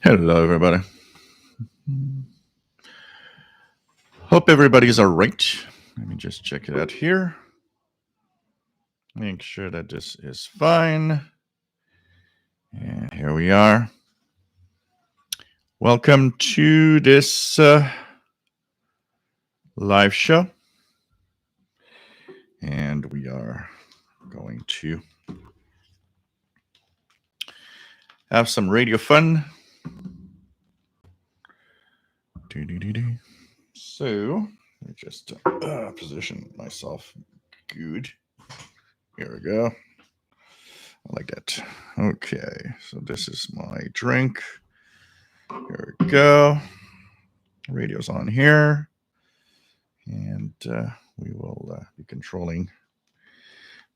Hello, everybody. Hope everybody's all right. Let me just check it out here. Make sure that this is fine. And here we are. Welcome to this live show. And we are going to have some radio fun. So, let me just position myself good. Here we go. I like that. Okay, so this is my drink. Here we go. Radio's on here. And we will be controlling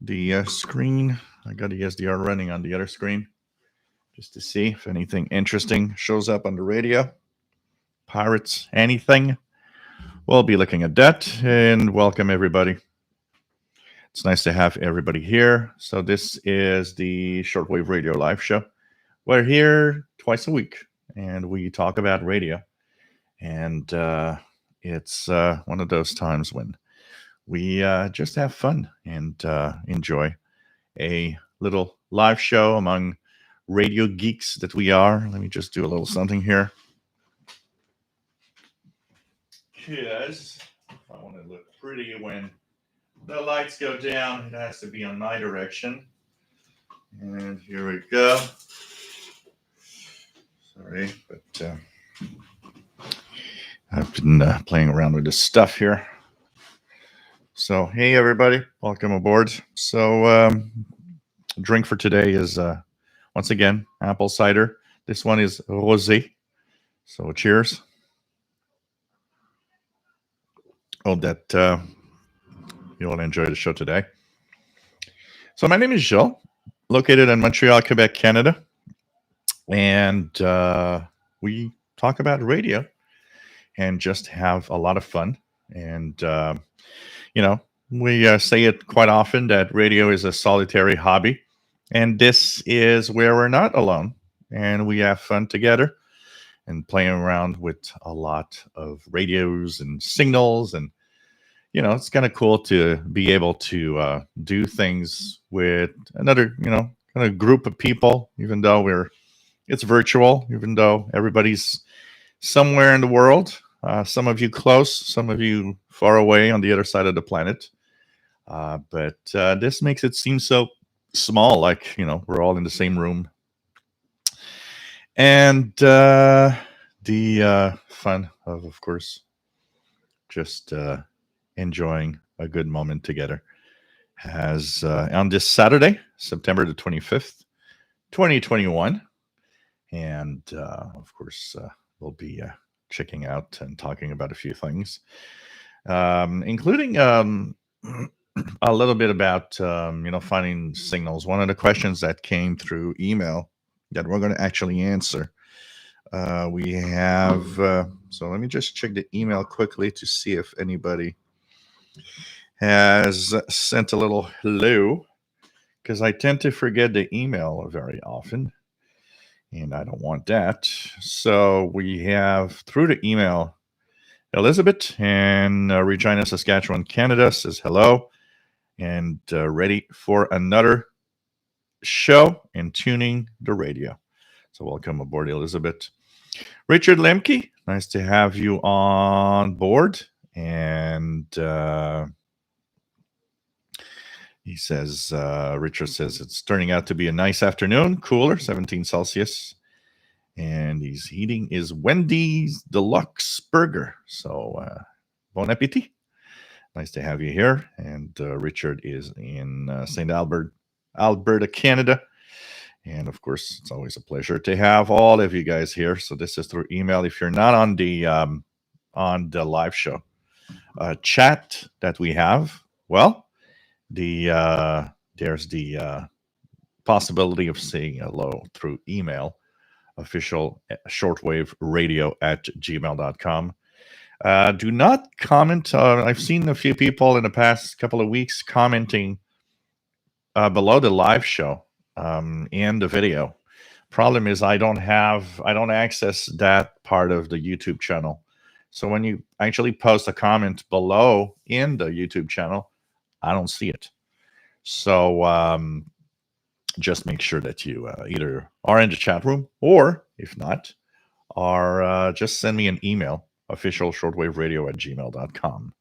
the screen. I got the SDR running on the other screen just to see if anything interesting shows up on the radio. Pirates, anything. We'll be looking at that, and welcome everybody. It's nice to have everybody here. So this is the Shortwave Radio Live Show. We're here twice a week, and we talk about radio. And it's one of those times when we just have fun and enjoy a little live show among radio geeks that we are. Let me just do a little something here. Because if I want to look pretty when the lights go down, it has to be on my direction. And here we go. Sorry, but I've been playing around with this stuff here. So, hey, everybody. Welcome aboard. So, drink for today is, once again, apple cider. This one is rosé. So, cheers. Hope that you will enjoy the show today. So, my name is Gilles, located in Montreal, Quebec, Canada. And we talk about radio and just have a lot of fun. And, we say it quite often that radio is a solitary hobby. And this is where we're not alone. And we have fun together and playing around with a lot of radios and signals. And, it's kind of cool to be able to do things with another, kind of group of people, even though it's virtual, even though everybody's somewhere in the world. Some of you close, some of you far away on the other side of the planet. But this makes it seem so small, like, we're all in the same room. And the fun of course, just enjoying a good moment together has on this Saturday, September the 25th, 2021. And of course, we'll be checking out and talking about a few things, including a little bit about finding signals. One of the questions that came through email that we're going to actually answer. We have so let me just check the email quickly to see if anybody has sent a little hello, because I tend to forget the email very often. And I don't want that. So we have through the email, Elizabeth in Regina, Saskatchewan, Canada says hello and ready for another show and tuning the radio. So welcome aboard, Elizabeth. Richard Lemke, nice to have you on board. And he says, Richard says, it's turning out to be a nice afternoon, cooler, 17 Celsius. And he's eating his Wendy's Deluxe Burger. So, bon appetit. Nice to have you here. And Richard is in St. Albert, Alberta, Canada. And of course, it's always a pleasure to have all of you guys here. So this is through email. If you're not on the live show chat that we have, well, there's the possibility of saying hello through email, official shortwave radio at gmail.com. Do not comment. I've seen a few people in the past couple of weeks commenting below the live show and the video. Problem is I don't access that part of the YouTube channel. So when you actually post a comment below in the YouTube channel, I don't see it. So just make sure that you either are in the chat room, or if not, are just send me an email, officialshortwaveradio@gmail.com.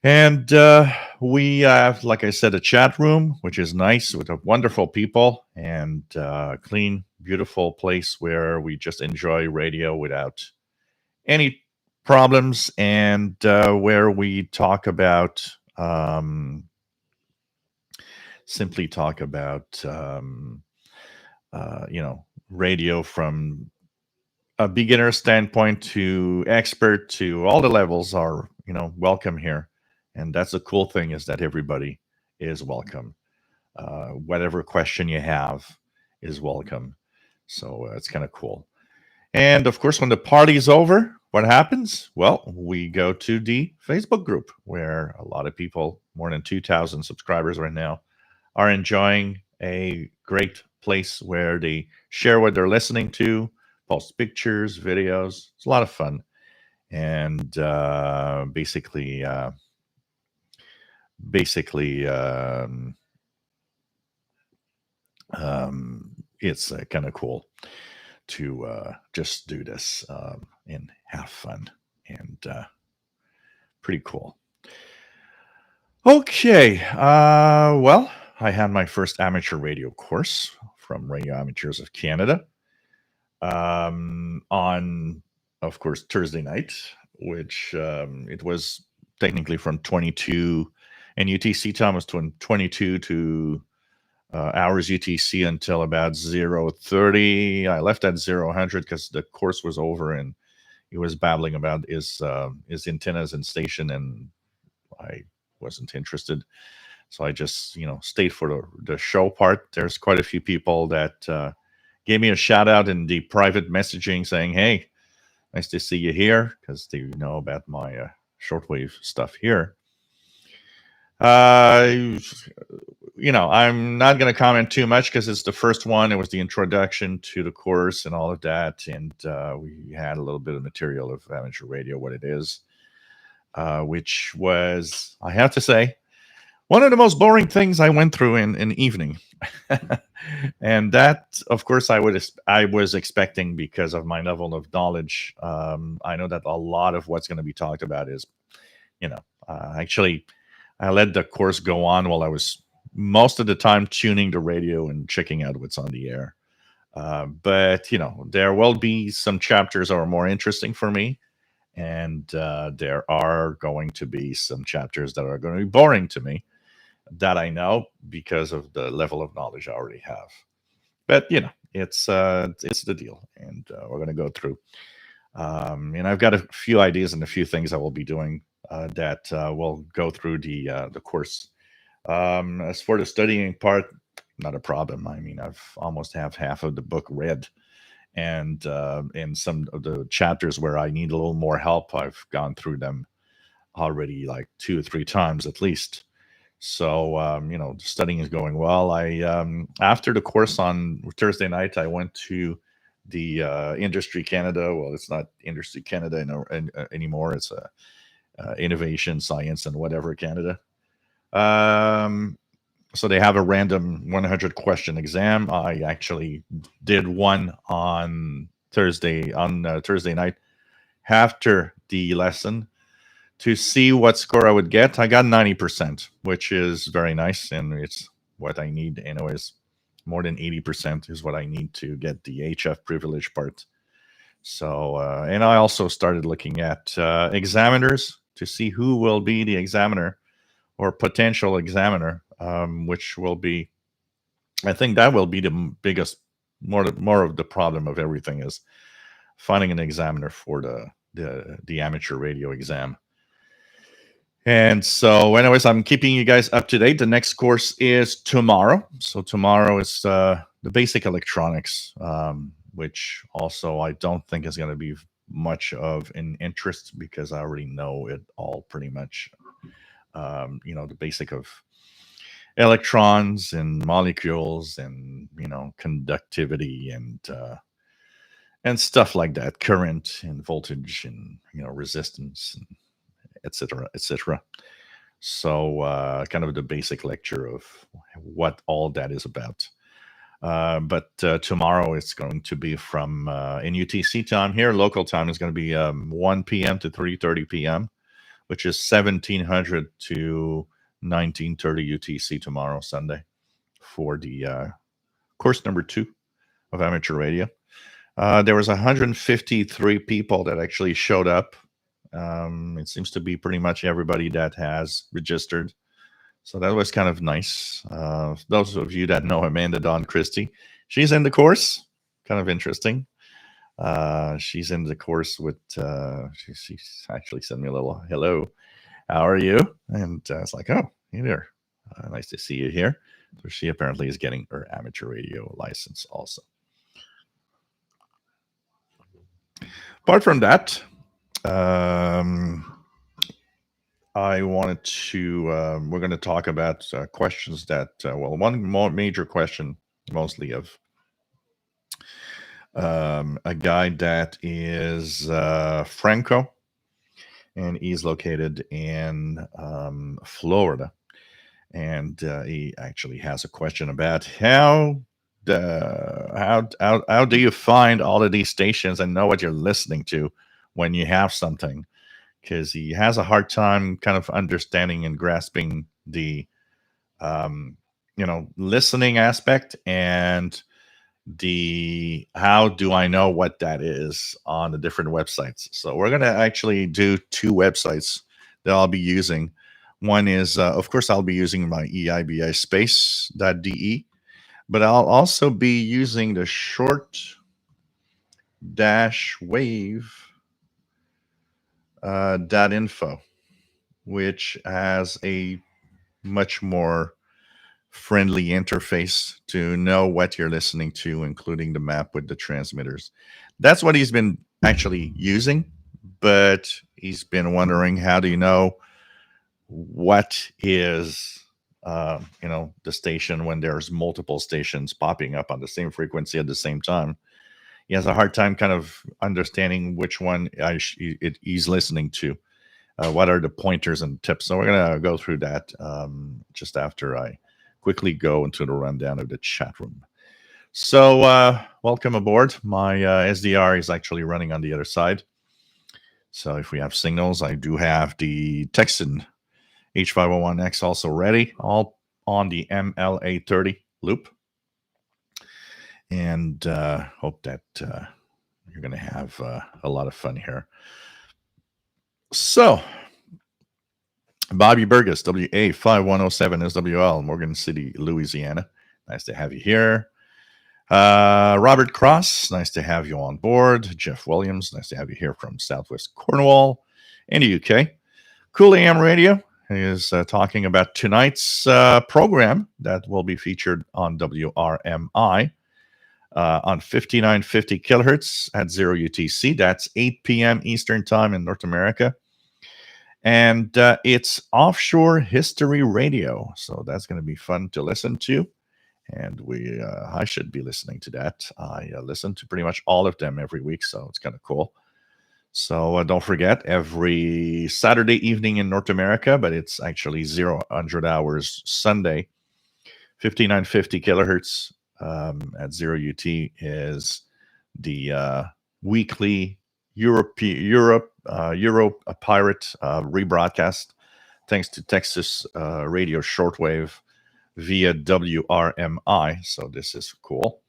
And we have, like I said, a chat room, which is nice with wonderful people and clean, beautiful place where we just enjoy radio without any problems, and where we talk about, simply talk about, radio from a beginner standpoint to expert to all the levels are, welcome here. And that's the cool thing, is that everybody is welcome. Whatever question you have is welcome. So it's kind of cool. And of course, when the party's over, what happens? Well, we go to the Facebook group, where a lot of people, more than 2,000 subscribers right now, are enjoying a great place where they share what they're listening to, post pictures, videos. It's a lot of fun. And it's kind of cool to just do this and have fun, and pretty cool. Okay. Well, I had my first amateur radio course from Radio Amateurs of Canada on, of course, Thursday night, which it was technically from 22, and UTC time was 22 to hours UTC until about 0:30. I left at 0:100 because the course was over, and he was babbling about his antennas and station, and I wasn't interested. So I just, stayed for the show part. There's quite a few people that gave me a shout out in the private messaging saying, "Hey, nice to see you here," because they know about my shortwave stuff here. I'm not going to comment too much because it's the first one. It was the introduction to the course and all of that, and we had a little bit of material of amateur radio, what it is, which was, I have to say, one of the most boring things I went through in an evening. And that, of course, I was expecting because of my level of knowledge. I know that a lot of what's going to be talked about is, actually, I let the course go on while I was most of the time tuning the radio and checking out what's on the air. But there will be some chapters that are more interesting for me, and there are going to be some chapters that are going to be boring to me, that I know because of the level of knowledge I already have. But it's the deal, and we're going to go through. And I've got a few ideas and a few things I will be doing that will go through the course. As for the studying part, not a problem. I mean, I've almost have half of the book read, and in some of the chapters where I need a little more help, I've gone through them already like 2 or 3 times at least. So studying is going well. I after the course on Thursday night, I went to the Industry Canada. Well, it's not Industry Canada anymore. It's Innovation, Science, and whatever Canada. So they have a random 100 question exam. I actually did one on Thursday night after the lesson, to see what score I would get. I got 90%, which is very nice, and it's what I need anyways. More than 80% is what I need to get the HF privilege part. So, and I also started looking at examiners to see who will be the examiner or potential examiner, which will be, I think that will be the biggest, more of the problem of everything, is finding an examiner for the amateur radio exam. And so, anyways, I'm keeping you guys up to date. The next course is tomorrow. So tomorrow is the basic electronics, which also I don't think is going to be much of an interest, because I already know it all pretty much. The basic of electrons and molecules and conductivity and stuff like that, current and voltage and resistance, and etc. etc. So kind of the basic lecture of what all that is about. But tomorrow it's going to be from in UTC time here. Local time is going to be 1 p.m. to 3:30 p.m., which is 1700 to 1930 UTC tomorrow, Sunday, for the course number 2 of amateur radio. There was 153 people that actually showed up. It seems to be pretty much everybody that has registered. So that was kind of nice. Those of you that know Amanda Dawn Christie, she's in the course. Kind of interesting. She's in the course with, she actually sent me a little hello. How are you? And it's like, oh, hey there. Nice to see you here. So she apparently is getting her amateur radio license also. Apart from that, I wanted to, we're going to talk about questions that, one more major question, mostly of a guy that is Franco, and he's located in Florida. And he actually has a question about how do you find all of these stations and know what you're listening to when you have something? Because he has a hard time kind of understanding and grasping the listening aspect and the how do I know what that is on the different websites. So we're going to actually do 2 websites that I'll be using. One is, of course, I'll be using my EIBI space.de, but I'll also be using the short-wave.info, which has a much more friendly interface to know what you're listening to, including the map with the transmitters. That's what he's been actually using, but he's been wondering, how do you know what is the station when there's multiple stations popping up on the same frequency at the same time? He has a hard time kind of understanding which one he's listening to. What are the pointers and tips? So we're going to go through that just after I quickly go into the rundown of the chat room. So welcome aboard. My SDR is actually running on the other side. So if we have signals, I do have the Texan H501X also ready, all on the MLA30 loop. And hope that you're going to have a lot of fun here. So, Bobby Burgess, WA5107 SWL, Morgan City, Louisiana. Nice to have you here. Robert Cross, nice to have you on board. Jeff Williams, nice to have you here from Southwest Cornwall in the UK. Cool AM Radio is talking about tonight's program that will be featured on WRMI on 5950 kilohertz at 0 UTC. That's 8 p.m. Eastern Time in North America. And it's Offshore History Radio. So that's going to be fun to listen to. And I should be listening to that. I listen to pretty much all of them every week, so it's kind of cool. So don't forget, every Saturday evening in North America, but it's actually 0 hours Sunday, 5950 kilohertz at 0 UT is the weekly Europe Pirate rebroadcast, thanks to Texas Radio Shortwave via WRMI. So this is cool,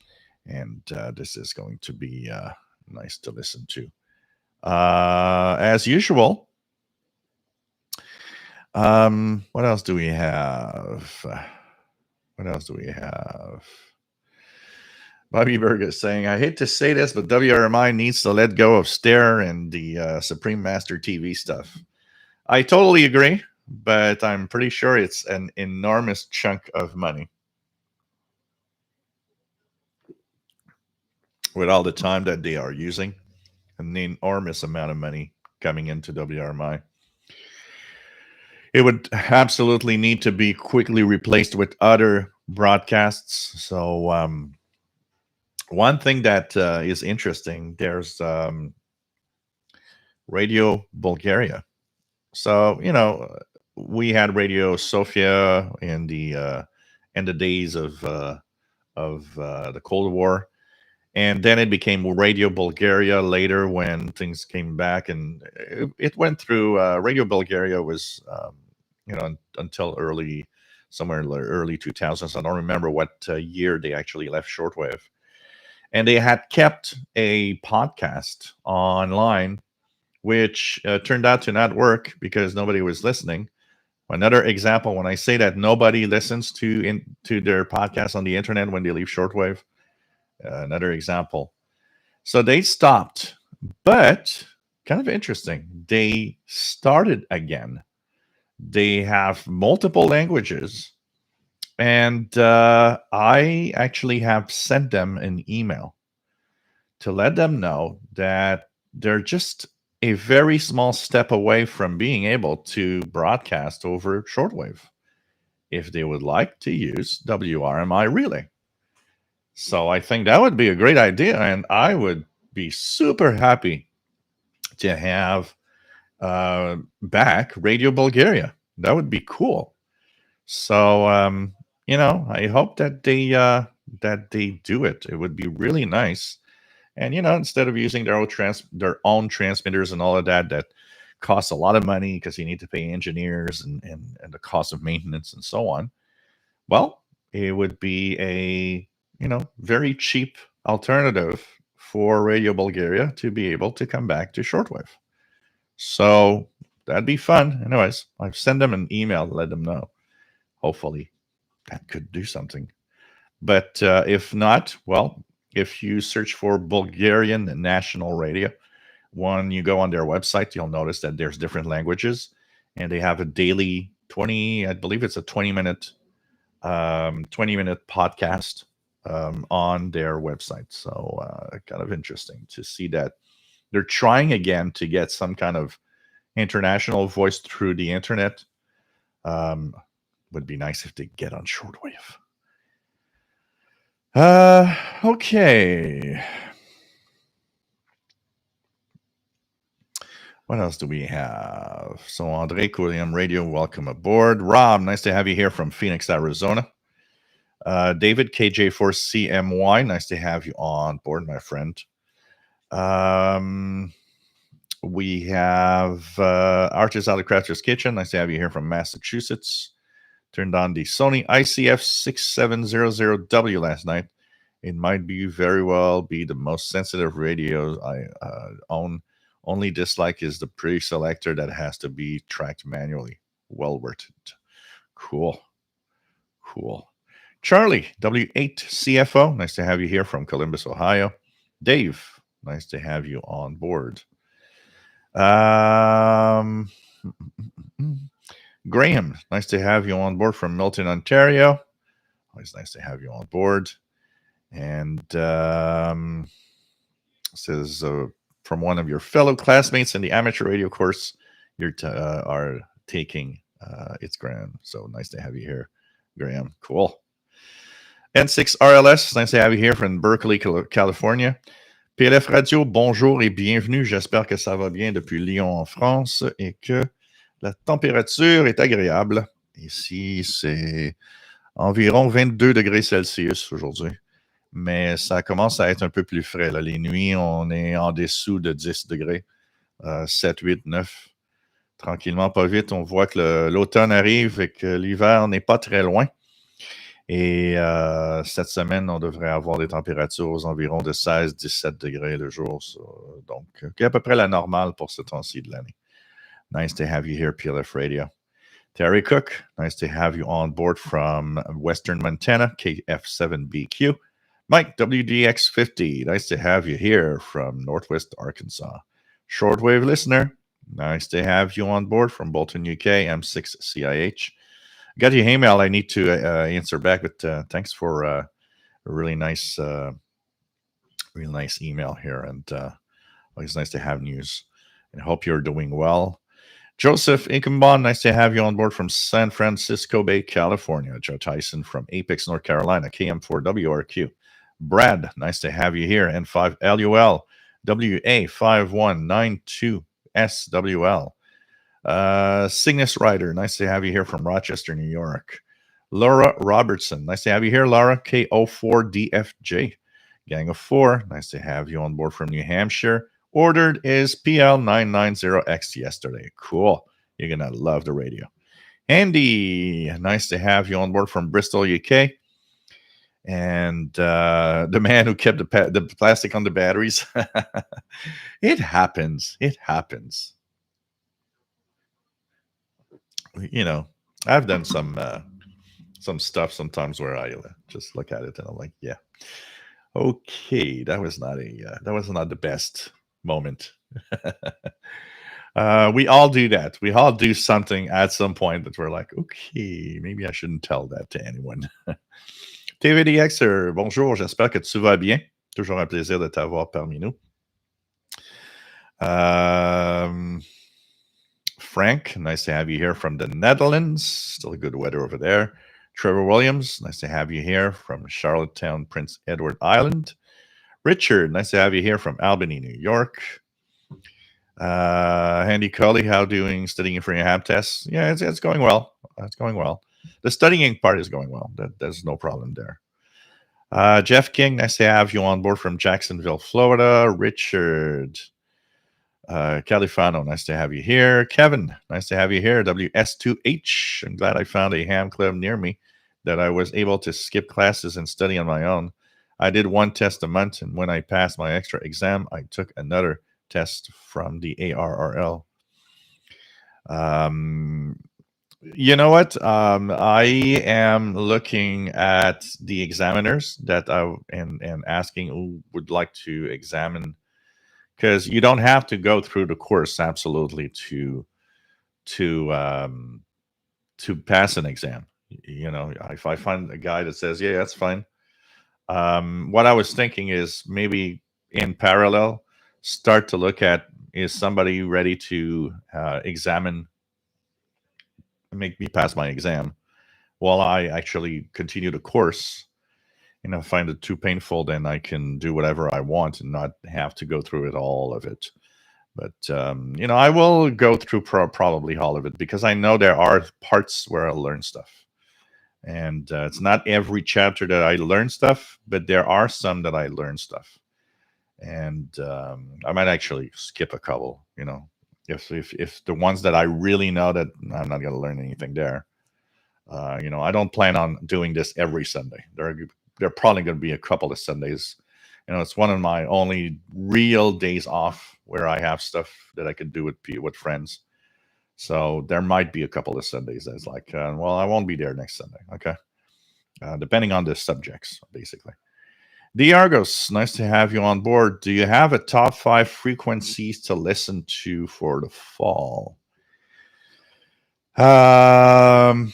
and this is going to be nice to listen to. As usual, what else do we have? Bobby Berg is saying, I hate to say this, but WRMI needs to let go of Stare and the Supreme Master TV stuff. I totally agree, but I'm pretty sure it's an enormous chunk of money. With all the time that they are using, an enormous amount of money coming into WRMI. It would absolutely need to be quickly replaced with other broadcasts. So one thing that is interesting, there's Radio Bulgaria. So we had Radio Sofia in the days of the Cold War, and then it became Radio Bulgaria later when things came back, and it went through. Radio Bulgaria was until somewhere in the early 2000s. I don't remember what year they actually left shortwave, and they had kept a podcast online, which turned out to not work because nobody was listening. Another example, when I say that nobody listens to their podcast on the internet when they leave shortwave, another example. So they stopped, but kind of interesting. They started again. They have multiple languages, and I actually have sent them an email to let them know that they're just a very small step away from being able to broadcast over shortwave if they would like to use WRMI relay. So I think that would be a great idea, and I would be super happy to have back Radio Bulgaria. That would be cool. So I hope that they do it. It would be really nice. And instead of using their own transmitters and all of that costs a lot of money because you need to pay engineers and the cost of maintenance and so on. Well, it would be a very cheap alternative for Radio Bulgaria to be able to come back to shortwave. So that'd be fun. Anyways, I've sent them an email to let them know. Hopefully that could do something. But if not, well, if you search for Bulgarian National Radio, when you go on their website, you'll notice that there's different languages, and they have a daily 20, I believe it's a 20-minute 20-minute podcast on their website. So kind of interesting to see that they're trying again to get some kind of international voice through the internet. Would be nice if they get on shortwave. Okay. What else do we have? So Andre Couliam Radio, welcome aboard. Rob, nice to have you here from Phoenix, Arizona. David KJ4CMY, nice to have you on board, my friend. We have Arches Out of Crafter's Kitchen, nice to have you here from Massachusetts. Turned on the Sony ICF 6700W last night. It might very well be the most sensitive radio I own. Only dislike is the pre-selector that has to be tracked manually. Well worth it. Cool. Charlie, W8CFO, nice to have you here from Columbus, Ohio. Dave, nice to have you on board. Graham, nice to have you on board from Milton, Ontario. Always nice to have you on board. And says from one of your fellow classmates in the amateur radio course you are taking. It's Graham. So nice to have you here, Graham. Cool. N6RLS, nice to have you here from Berkeley, California. PLF Radio, bonjour et bienvenue. J'espère que ça va bien depuis Lyon en France et que la température est agréable. Ici, c'est environ 22 degrés Celsius aujourd'hui. Mais ça commence à être un peu plus frais. Là. Les nuits, on est en dessous de 10 degrés. 7, 8, 9. Tranquillement, pas vite, on voit que l'automne arrive et que l'hiver n'est pas très loin. Et cette semaine, on devrait avoir des températures aux environs de 16-17 degrés le jour. Donc, qui est à peu près la normale pour ce temps-ci de l'année. Nice to have you here, PLF Radio. Terry Cook, nice to have you on board from Western Montana, KF7BQ. Mike, WDX50, nice to have you here from Northwest Arkansas. Shortwave listener, nice to have you on board from Bolton, UK, M6CIH. Got your email. I need to answer back, but thanks for a really nice email here, and always nice to have news. And I hope you're doing well. Joseph Inkenbon, nice to have you on board from San Francisco Bay, California. Joe Tyson from Apex, North Carolina, KM4WRQ. Brad, nice to have you here. N5LUL, WA5192SWL. Cygnus Rider, nice to have you here from Rochester, New York. Laura Robertson, nice to have you here, Laura, KO4DFJ. Gang of Four, nice to have you on board from New Hampshire. Ordered is PL990X yesterday. Cool. You're going to love the radio. Andy, nice to have you on board from Bristol, UK. And the man who kept the plastic on the batteries. It happens. It happens. You know, I've done some stuff sometimes where I just look at it and I'm like, yeah, okay, that was not the best moment. We all do that. We all do something at some point that we're like, okay, maybe I shouldn't tell that to anyone. TVDXer, bonjour, j'espère que tu vas bien. Toujours un plaisir de t'avoir parmi nous. Frank, nice to have you here from the Netherlands. Still good weather over there. Trevor Williams, nice to have you here from Charlottetown, Prince Edward Island. Richard, nice to have you here from Albany, New York. Handy Cully, how doing studying for your HAB tests? Yeah, it's going well. It's going well. The studying part is going well. There's no problem there. Jeff King, nice to have you on board from Jacksonville, Florida. Richard Califano, nice to have you here. Kevin, nice to have you here. WS2H, I'm glad I found a ham club near me that I was able to skip classes and study on my own. I did one test a month, and when I passed my extra exam, I took another test from the ARRL. You know what? I am looking at the examiners that and asking who would like to examine, because you don't have to go through the course absolutely to pass an exam. You know, if I find a guy that says, yeah, that's fine. What I was thinking is maybe in parallel, start to look at, is somebody ready to examine, make me pass my exam while I actually continue the course. And if I find it too painful, then I can do whatever I want and not have to go through all of it. But, you know, I will go through probably all of it, because I know there are parts where I'll learn stuff. And it's not every chapter that I learn stuff, but there are some that I learn stuff. And I might actually skip a couple, you know, if the ones that I really know that I'm not going to learn anything there. You know, I don't plan on doing this every Sunday. There are probably going to be a couple of Sundays. You know, it's one of my only real days off where I have stuff that I could do with friends. So there might be a couple of Sundays that's like, well, I won't be there next Sunday. Okay. Depending on the subjects, basically. The Argos, nice to have you on board. Do you have a top 5 frequencies to listen to for the fall? I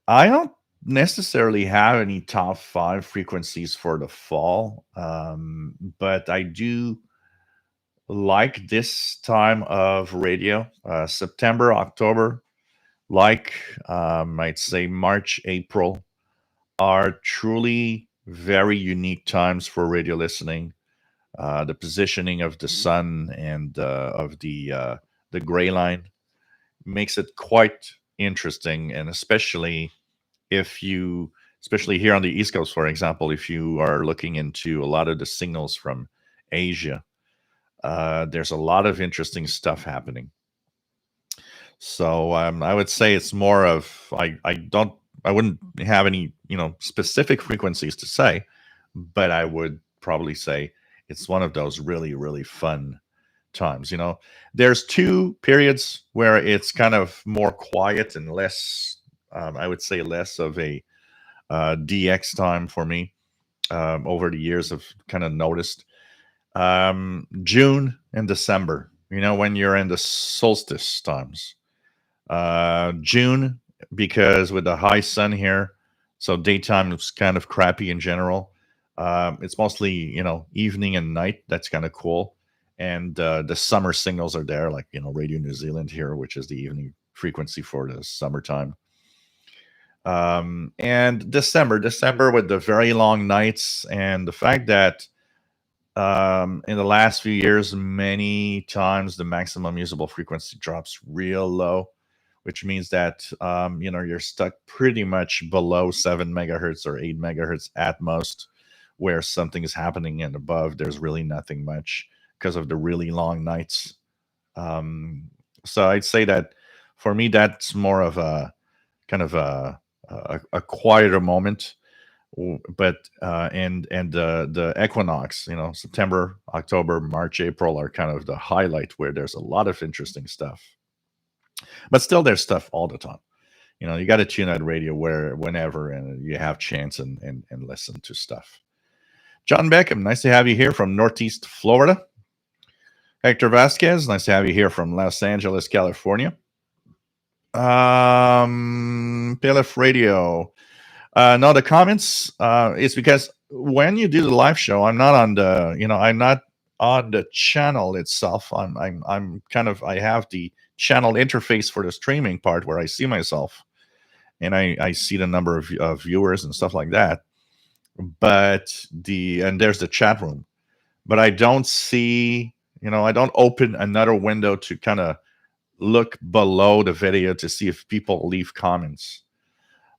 don't necessarily have any top 5 frequencies for the fall, but I do like this time of radio, September, October, like I'd say March, April, are truly very unique times for radio listening. The positioning of the sun and of the gray line makes it quite interesting, and especially especially here on the East Coast, for example, if you are looking into a lot of the signals from Asia, there's a lot of interesting stuff happening. So I would say it's more of I wouldn't have any specific frequencies to say, but I would probably say it's one of those really, really fun times. There's 2 periods where it's kind of more quiet and less, I would say, less of a DX time for me. Over the years, I've kind of noticed June and December, when you're in the solstice times. June, because with the high sun here, so daytime is kind of crappy in general. It's mostly, evening and night. That's kind of cool. and the summer signals are there, like Radio New Zealand here, which is the evening frequency for the summertime. And December with the very long nights and the fact that in the last few years, many times the maximum usable frequency drops real low, which means that you're stuck pretty much below 7 megahertz or 8 megahertz at most, where something is happening, and above there's really nothing much because of the really long nights. So I'd say that for me, that's more of a kind of a quieter moment. But and the equinox, September, October, March, April are kind of the highlight, where there's a lot of interesting stuff. But still, there's stuff all the time. You got to tune out radio whenever, and you have chance and listen to stuff. John Beckham, nice to have you here from Northeast Florida. Hector Vasquez, nice to have you here from Los Angeles, California. PLF Radio. No, the comments is because when you do the live show, I'm not on the channel itself. I'm kind of, I have the channel interface for the streaming part where I see myself and I see the number of viewers and stuff like that. But there's the chat room, but I don't see, I don't open another window to kind of look below the video to see if people leave comments.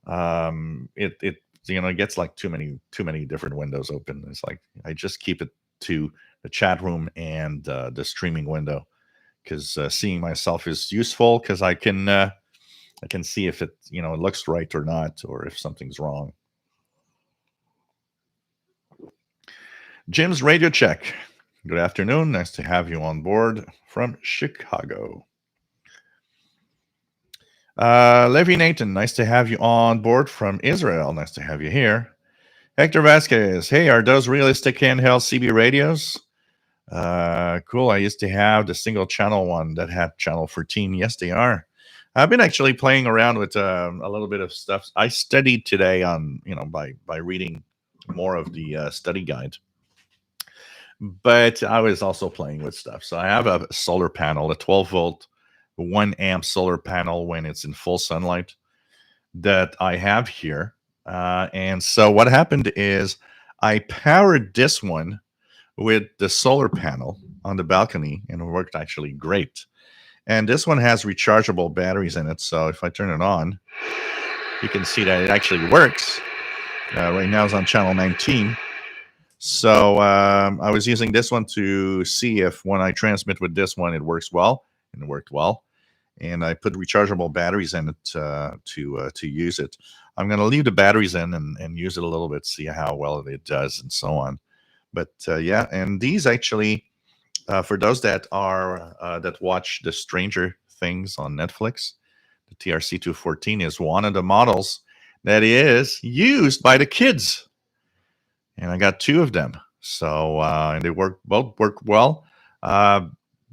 It gets like too many different windows open. It's like I just keep it to the chat room and the streaming window, because seeing myself is useful, because I can see if it looks right or not, or if something's wrong. Jim's Radio Check. Good afternoon. Nice to have you on board from Chicago. Levi Nathan, nice to have you on board from Israel. Nice to have you here. Hector Vasquez, hey, are those realistic handheld CB radios? Cool. I used to have the single channel one that had channel 14. Yes, they are. I've been actually playing around with a little bit of stuff. I studied today on, by reading more of the study guide. But I was also playing with stuff. So I have a solar panel, a 12 volt, 1 amp solar panel when it's in full sunlight, that I have here. And so what happened is I powered this one with the solar panel on the balcony, and it worked actually great. And this one has rechargeable batteries in it. So if I turn it on, you can see that it actually works. Right now it's on channel 19. So I was using this one to see if when I transmit with this one, it works well, and it worked well. And I put rechargeable batteries in it to use it. I'm going to leave the batteries in and use it a little bit, see how well it does, and so on. But yeah, and these actually, for those that are that watch the Stranger Things on Netflix, the TRC-214 is one of the models that is used by the kids. And I got 2 of them. So and they both work well.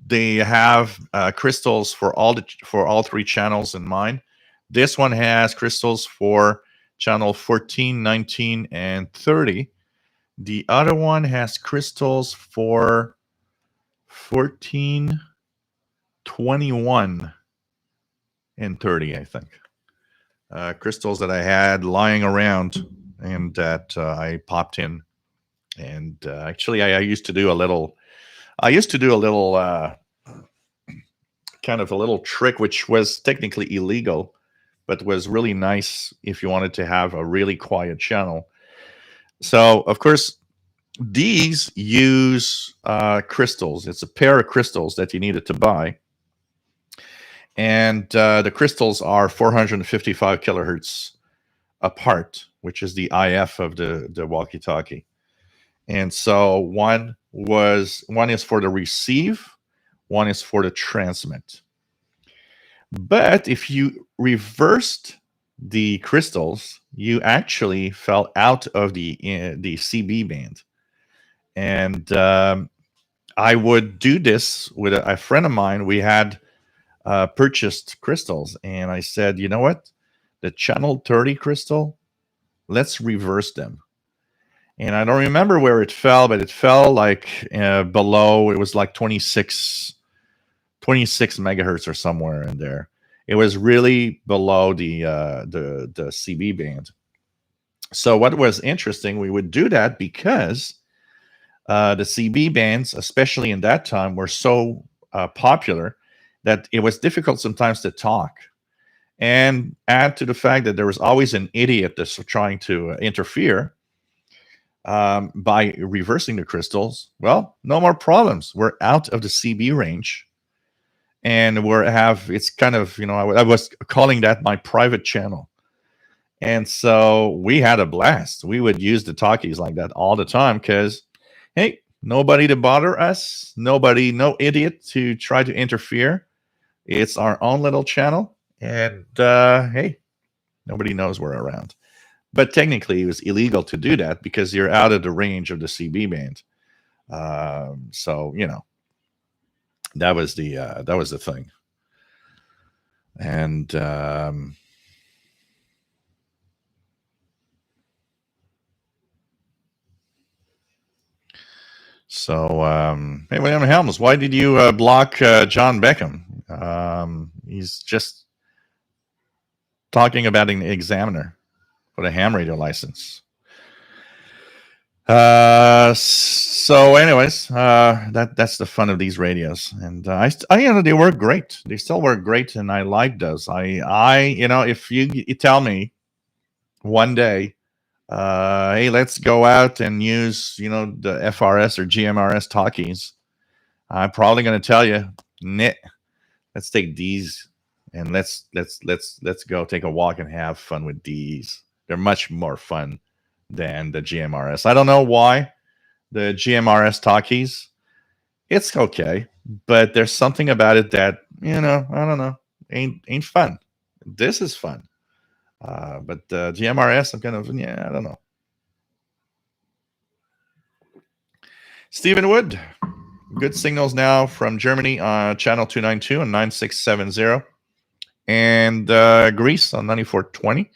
They have crystals for all 3 channels in mind. This one has crystals for channel 14, 19, and 30. The other one has crystals for 14, 21, and 30, I think. Crystals that I had lying around and that I popped in. And actually, I used to do a little kind of a little trick, which was technically illegal, but was really nice if you wanted to have a really quiet channel. So, of course, these use crystals. It's a pair of crystals that you needed to buy. And the crystals are 455 kilohertz apart, which is the IF of the walkie-talkie. And so one is for the receive, one is for the transmit. But if you reversed the crystals, you actually fell out of the CB band. And I would do this with a friend of mine. We had purchased crystals, and I said, you know what? The channel 30 crystal, let's reverse them. and I don't remember where it fell, but it fell like below. It was like 26 megahertz or somewhere in there. It was really below the CB band. So what was interesting, we would do that because the CB bands, especially in that time, were so popular that it was difficult sometimes to talk. And add to the fact that there was always an idiot that's trying to interfere by reversing the crystals. Well, no more problems. We're out of the CB range, and it's kind of, I was calling that my private channel. And so we had a blast. We would use the talkies like that all the time because, hey, nobody to bother us, no idiot to try to interfere. It's our own little channel, and hey, nobody knows we're around. But technically, it was illegal to do that because you're out of the range of the CB band. So that was the thing. And hey, William Helms, why did you block John Beckham? He's just talking about an examiner for the ham radio license. So anyways, that's the fun of these radios, and they work great. They still work great, and I like those. If you tell me one day, hey, let's go out and use the FRS or GMRS talkies, I'm probably going to tell you, nah, let's take these and let's go take a walk and have fun with these. They're much more fun than the GMRS. I don't know why. The GMRS talkies, it's okay, but there's something about it that I don't know, ain't fun. This is fun, but GMRS, I'm kind of I don't know. Stephen Wood, good signals now from Germany on channel 292 and 9670, and Greece on 9420.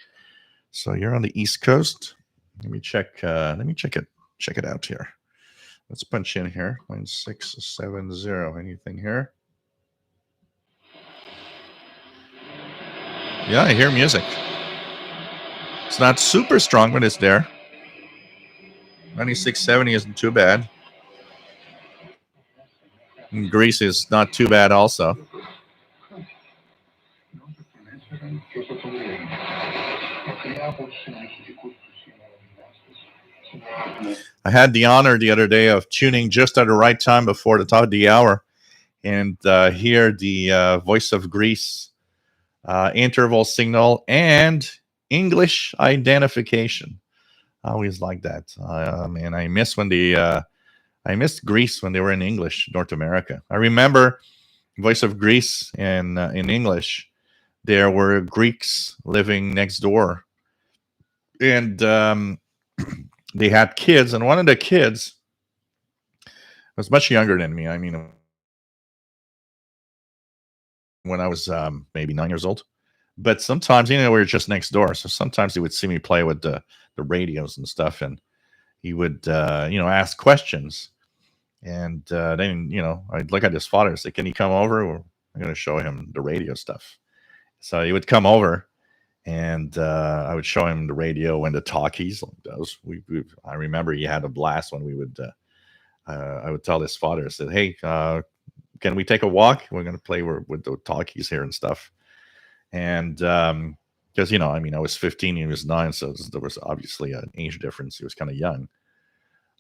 So you're on the East Coast. Let me check. Check it out here. Let's punch in here. 9670. Anything here? Yeah, I hear music. It's not super strong, but it's there. 9670 isn't too bad. And Greece is not too bad also. I had the honor the other day of tuning just at the right time before the top of the hour and hear the Voice of Greece interval signal and English identification. I always like that. And I miss I missed Greece when they were in English, North America. I remember Voice of Greece in English. There were Greeks living next door, and they had kids, and one of the kids was much younger than me. I mean, when I was maybe 9 years old. But sometimes, we were just next door, so sometimes he would see me play with the radios and stuff, and he would ask questions. And then, I'd look at his father and say, "Can he come over? I'm going to show him the radio stuff." So he would come over, and I would show him the radio and the talkies. Those I remember he had a blast when we would. I would tell his father, I said, "Hey, can we take a walk? We're going to play with the talkies here and stuff." And because I was 15, he was 9, so there was obviously an age difference. He was kind of young.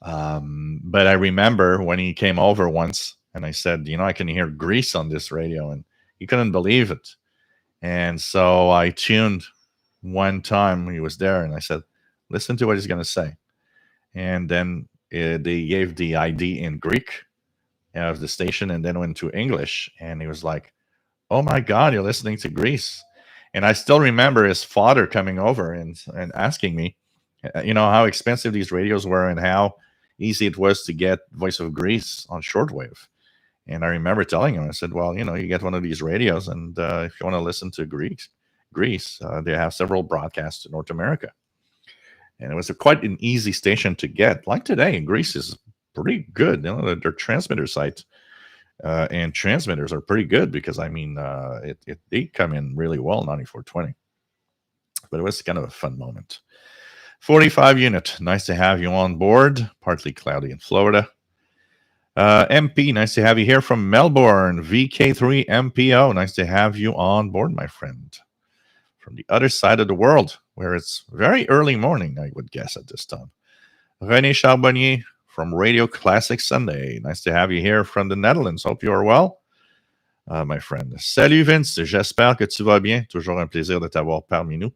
But I remember when he came over once, and I said, I can hear Greece on this radio, and he couldn't believe it. And so I tuned one time he was there, and I said, "Listen to what he's going to say." And then they gave the ID in Greek of the station, and then went to English, and he was like, "Oh my God, you're listening to Greece." And I still remember his father coming over and asking me, how expensive these radios were and how easy it was to get Voice of Greece on shortwave. And I remember telling him, I said, "Well, you get one of these radios, and if you want to listen to Greece, they have several broadcasts to North America." and it was quite an easy station to get. Like today in Greece is pretty good. Their transmitter site and transmitters are pretty good because I mean they come in really well 9420. But it was kind of a fun moment. 45 unit, nice to have you on board. Partly cloudy in Florida. MP, nice to have you here from Melbourne. VK3 MPO, nice to have you on board, my friend. From the other side of the world, where it's very early morning, I would guess at this time. René Charbonnier from Radio Classic Sunday. Nice to have you here from the Netherlands. Hope you are well, my friend. Salut Vince, j'espère que tu vas bien. Toujours un plaisir de t'avoir parmi nous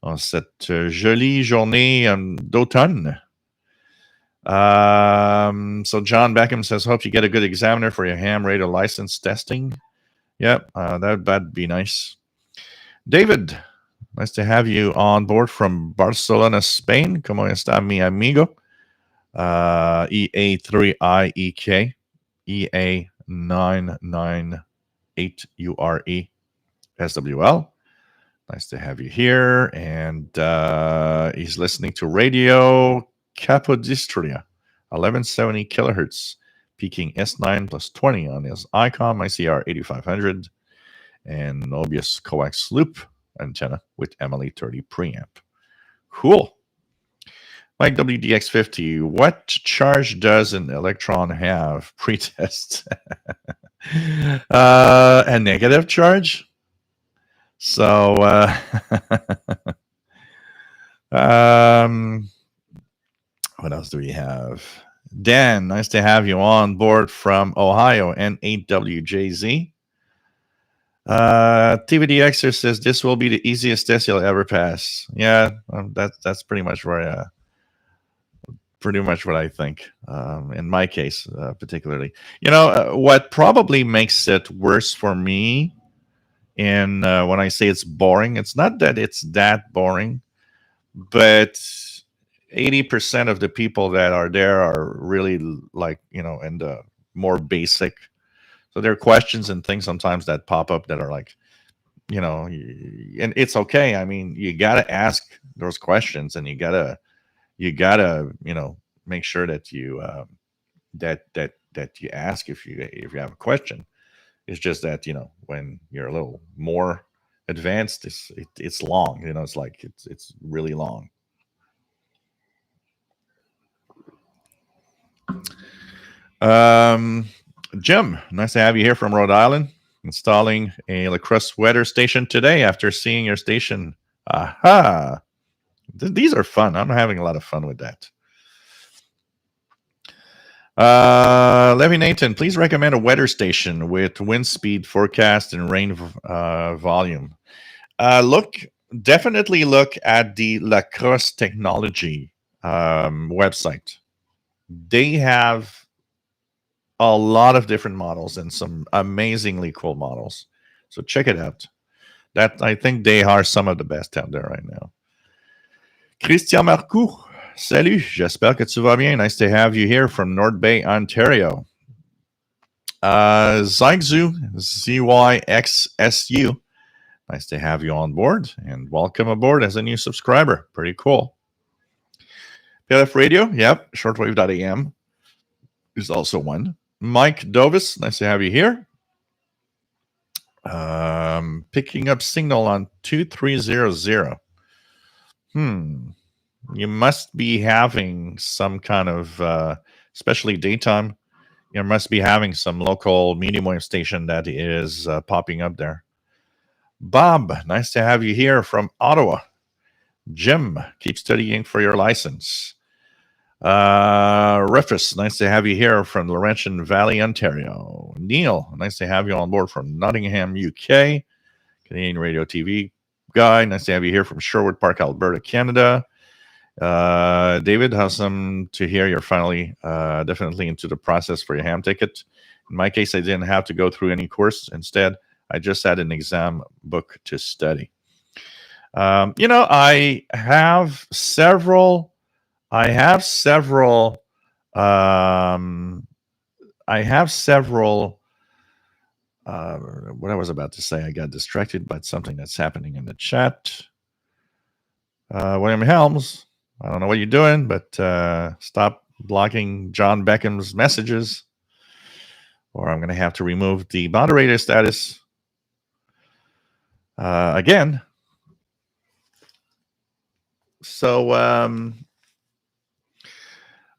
en cette jolie journée d'automne. So John Beckham says, hope you get a good examiner for your ham radio license testing. Yep, that'd be nice. David, nice to have you on board from Barcelona, Spain. ¿Cómo está mi amigo? EA3IEK, EA998URE, SWL. Nice to have you here. And he's listening to Radio Capodistria, 1170 kilohertz, peaking S9 plus 20 on his ICOM ICR 8500 and Mobius coax loop antenna with MLA30 preamp. Cool. Mike WDX50, what charge does an electron have pre-test? A negative charge. So, what else do we have? Dan, nice to have you on board from Ohio, N8WJZ. TVDXer says this will be the easiest test you'll ever pass. Yeah, that's pretty much where pretty much what I think. In my case, particularly, what probably makes it worse for me. And when I say it's boring, it's not that it's that boring, but 80% of the people that are there are really like, and more basic. So there are questions and things sometimes that pop up that are like, and it's okay. I mean, you got to ask those questions and you gotta, make sure that you, that you ask if you have a question. It's just that, when you're a little more advanced, it's long, it's like, it's really long. Jim, nice to have you here from Rhode Island, installing a lacrosse weather station today after seeing your station. Aha! These are fun. I'm having a lot of fun with that. Levy Nathan, please recommend a weather station with wind speed forecast and rain volume. Definitely look at the Lacrosse Technology website. They have a lot of different models and some amazingly cool models. So check it out. I think they are some of the best out there right now. Christian Marcoux, salut, j'espère que tu vas bien. Nice to have you here from North Bay, Ontario. Zygzu, ZYXSU, nice to have you on board and welcome aboard as a new subscriber. Pretty cool. PLF Radio, yep, shortwave.am is also one. Mike Dovis, nice to have you here. Picking up signal on 2300. You must be having some kind of, especially daytime, you must be having some local medium wave station that is popping up there. Bob, nice to have you here from Ottawa. Jim, keep studying for your license. Rufus, nice to have you here from Laurentian Valley, Ontario. Neil, nice to have you on board from Nottingham, UK. Canadian Radio TV guy, nice to have you here from Sherwood Park, Alberta, Canada. David, awesome to hear you're finally definitely into the process for your ham ticket. In my case, I didn't have to go through any course. Instead, I just had an exam book to study. I have several. What I was about to say, I got distracted by something that's happening in the chat. William Helms, I don't know what you're doing, but stop blocking John Beckham's messages, or I'm going to have to remove the moderator status again. So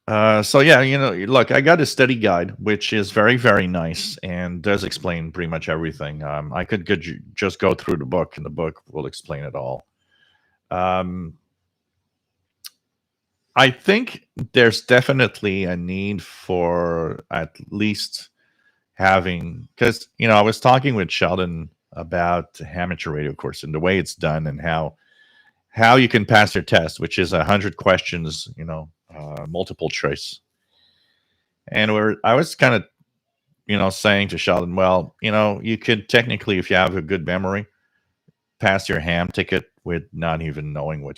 yeah, look, I got a study guide, which is very, very nice and does explain pretty much everything. I could just go through the book, and the book will explain it all. I think there's definitely a need for at least having, because I was talking with Sheldon about amateur radio course and the way it's done, and how you can pass your test, which is 100 questions, multiple choice. And I was kind of, saying to Sheldon, well, you could technically, if you have a good memory, pass your ham ticket with not even knowing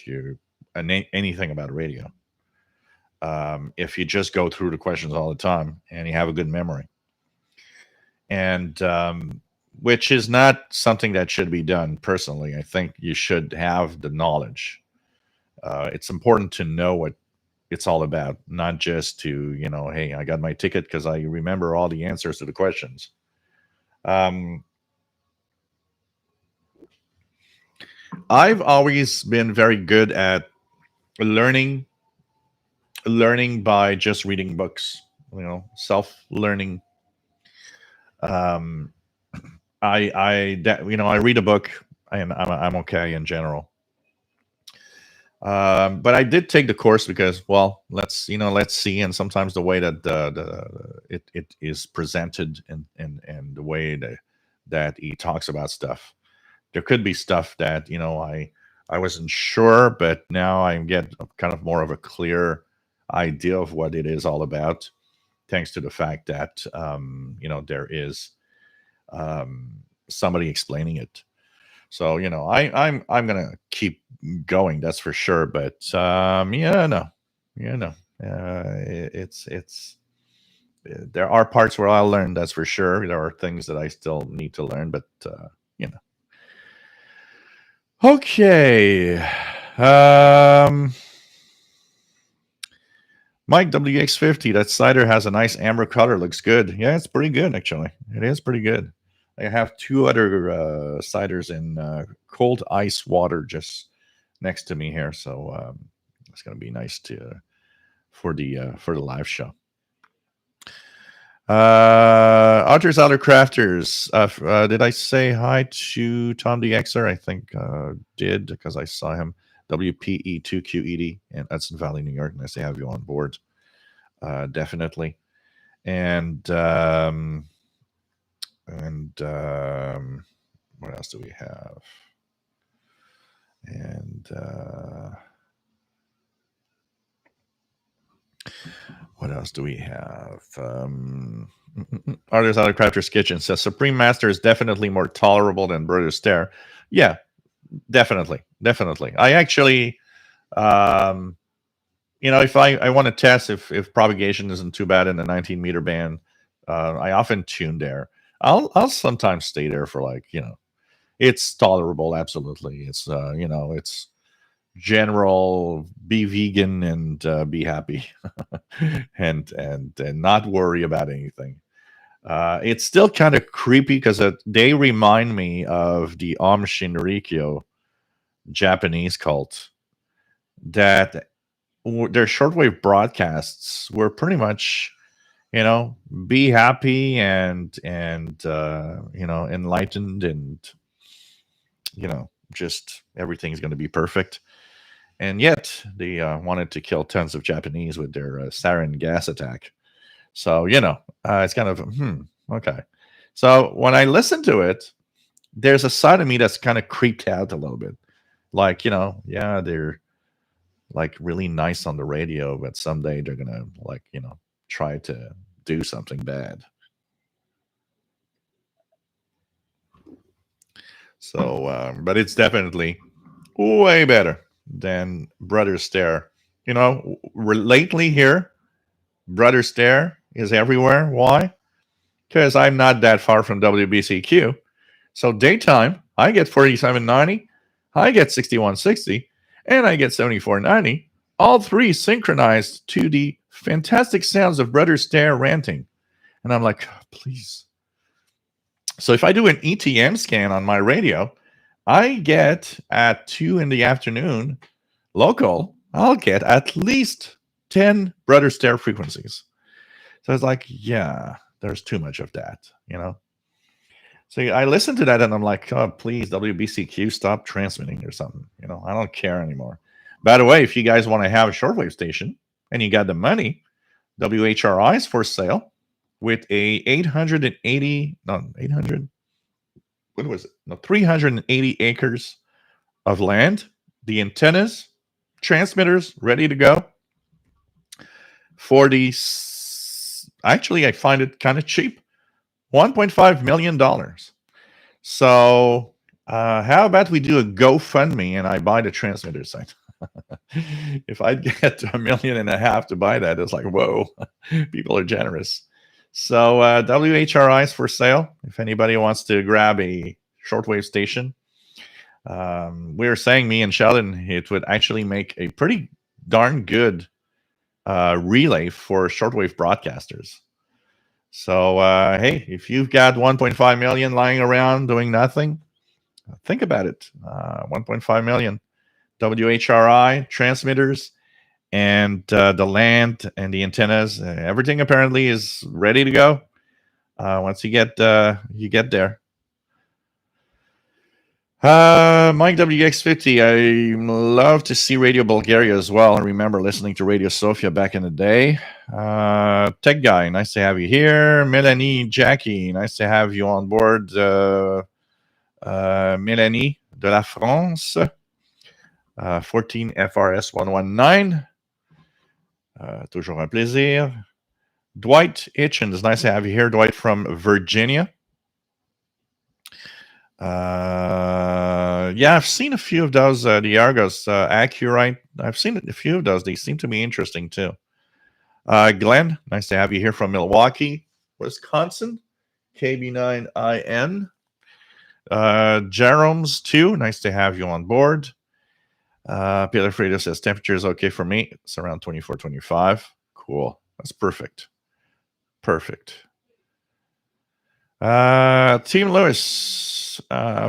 anything about radio. If you just go through the questions all the time and you have a good memory. And which is not something that should be done personally. I think you should have the knowledge. It's important to know what it's all about, not just to, hey, I got my ticket because I remember all the answers to the questions. I've always been very good at learning by just reading books, self-learning. I read a book and I'm okay in general. But I did take the course because, well, let's see. And sometimes the way that it is presented and the way that he talks about stuff, there could be stuff that I wasn't sure, but now I get kind of more of a clear idea of what it is all about, thanks to the fact that there is somebody explaining it. So I'm gonna keep going, that's for sure. But it's there are parts where I'll learn, that's for sure. There are things that I still need to learn, but okay. Mike WX50, that cider has a nice amber color, looks good. Yeah, it's pretty good, actually. It is pretty good. I have two other ciders in cold ice water just next to me here, so it's going to be nice for the live show. Otters Outer Crafters. Did I say hi to Tom the Xer? I think did, because I saw him. WPE2QED in Hudson Valley, New York. Nice to have you on board. Definitely. And what else do we have? And what else do we have? Artist Out of Crafter's Kitchen says Supreme Master is definitely more tolerable than Brother Stare. Yeah, definitely. I actually, if I want to test if propagation isn't too bad in the 19 meter band, I often tune there. I'll sometimes stay there for it's tolerable. Absolutely. It's, it's general, be vegan and be happy and not worry about anything. It's still kind of creepy because they remind me of the Om Shinrikyo Japanese cult, that their shortwave broadcasts were pretty much, be happy and enlightened, and just everything's going to be perfect. And yet they wanted to kill tons of Japanese with their sarin gas attack. So it's kind of okay. So when I listen to it, there's a side of me that's kind of creeped out a little bit. They're really nice on the radio, but someday they're gonna try to do something bad. So, but it's definitely way better than Brother Stare. Lately here, Brother Stare is everywhere. Why? Because I'm not that far from WBCQ. So daytime, I get 4790, I get 6160, and I get 7490. all three synchronized to the fantastic sounds of Brother Stare ranting. And I'm like, please. So if I do an ETM scan on my radio, I get at 2 in the afternoon local, I'll get at least 10 Brother Stare frequencies. So it's like, yeah, there's too much of that, you know? So I listened to that and I'm like, oh, please, WBCQ, stop transmitting or something. You know, I don't care anymore. By the way, if you guys want to have a shortwave station and you got the money, WHRI is for sale with a 380 acres of land, the antennas, transmitters ready to go. Actually, I find it kind of cheap, $1.5 million. So how about we do a GoFundMe and I buy the transmitter site? If I get $1.5 million to buy that, it's like, whoa, people are generous. So WHRI is for sale. If anybody wants to grab a shortwave station, we were saying, me and Sheldon, it would actually make a pretty darn good relay for shortwave broadcasters. So hey, if you've got 1.5 million lying around doing nothing, think about it. 1.5 million, WHRI transmitters, and the land and the antennas, everything apparently is ready to go. Once you get there. Mike WX50, I love to see Radio Bulgaria as well. I remember listening to Radio Sofia back in the day. Tech Guy, nice to have you here. Melanie, Jackie, nice to have you on board. Melanie de la France, 14 FRS 119. Toujours un plaisir. Dwight Hitchens, nice to have you here. Dwight from Virginia. Yeah, I've seen a few of those. The Argos Accurite. I've seen a few of those. They seem to be interesting too. Glenn, nice to have you here from Milwaukee, Wisconsin. KB9IN. Jerome's too. Nice to have you on board. Peter Fredo says temperature is okay for me. It's around 24, 25. Cool. That's perfect. Perfect. Team Lewis,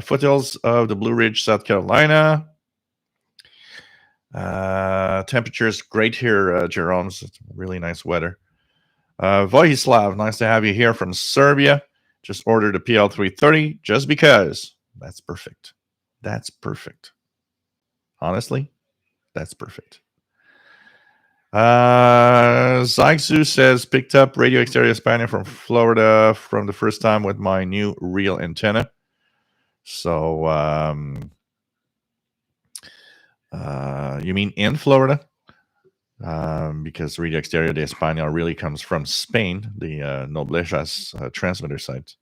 foothills of the Blue Ridge, South Carolina. Temperatures great here, Jerome's. It's really nice weather. Vojislav, nice to have you here from Serbia. Just ordered a PL330 just because. That's perfect. That's perfect. Honestly, that's perfect. Zygsu says, picked up Radio Exterior España from Florida from the first time with my new real antenna. So, you mean in Florida? Because Radio Exterior de España really comes from Spain, the Noblezas transmitter site.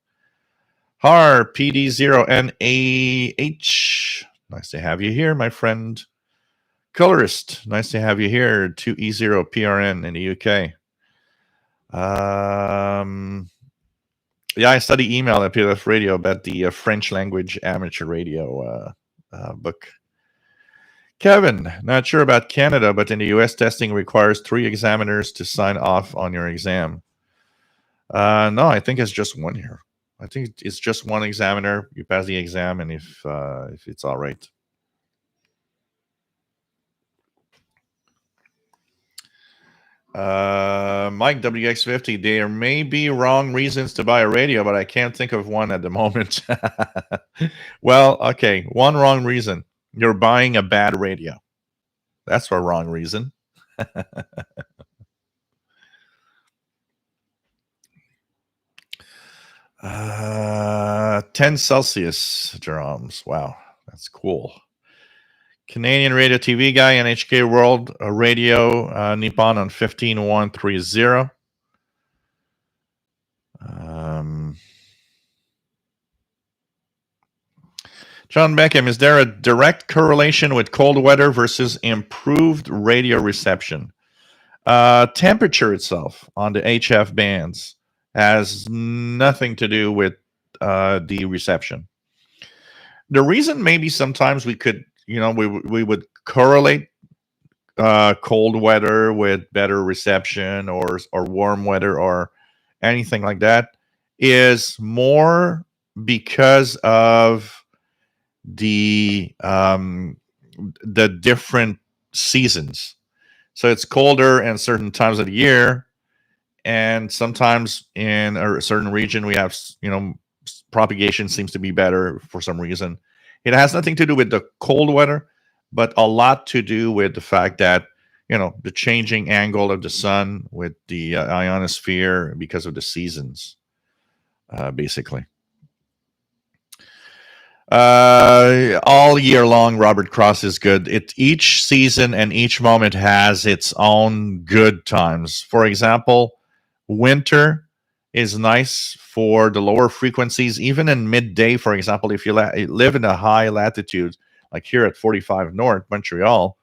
Har PD0NAH. Nice to have you here, my friend. Colorist, nice to have you here. 2E0PRN in the UK. Yeah, I study email at PLF Radio about the French language amateur radio book. Kevin, not sure about Canada, but in the US, testing requires 3 examiners to sign off on your exam. No, I think it's just one here. I think it's just one examiner. You pass the exam, and if it's all right. Mike WX50, there may be wrong reasons to buy a radio, but I can't think of one at the moment. Well, okay, one wrong reason. You're buying a bad radio. That's a wrong reason. 10 Celsius drums. Wow, that's cool. Canadian Radio TV guy, NHK World Radio, Nippon on 15130. John Beckham, is there a direct correlation with cold weather versus improved radio reception? Temperature itself on the HF bands has nothing to do with the reception. The reason maybe sometimes we could, we would correlate cold weather with better reception, or warm weather, or anything like that, is more because of the different seasons. So it's colder in certain times of the year, and sometimes in a certain region we have, propagation seems to be better for some reason. It has nothing to do with the cold weather, but a lot to do with the fact that, the changing angle of the sun with the ionosphere because of the seasons, basically. All year long, Robert Cross is good. Each season and each moment has its own good times. For example, winter is nice for the lower frequencies, even in midday. For example, if you live in a high latitude, like here at 45 North, Montreal,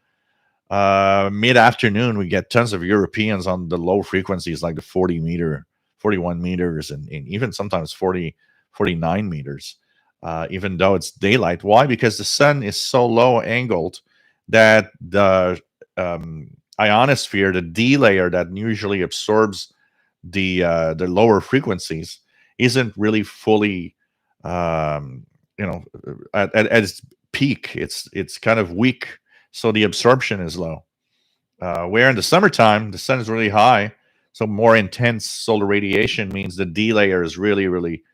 mid afternoon, we get tons of Europeans on the low frequencies, like the 41 meters, and even sometimes 49 meters, even though it's daylight. Why? Because the sun is so low angled that the ionosphere, the D layer that usually absorbs the lower frequencies, isn't really fully, at its peak. It's kind of weak, so the absorption is low. Where in the summertime the sun is really high, so more intense solar radiation means the D layer is really, really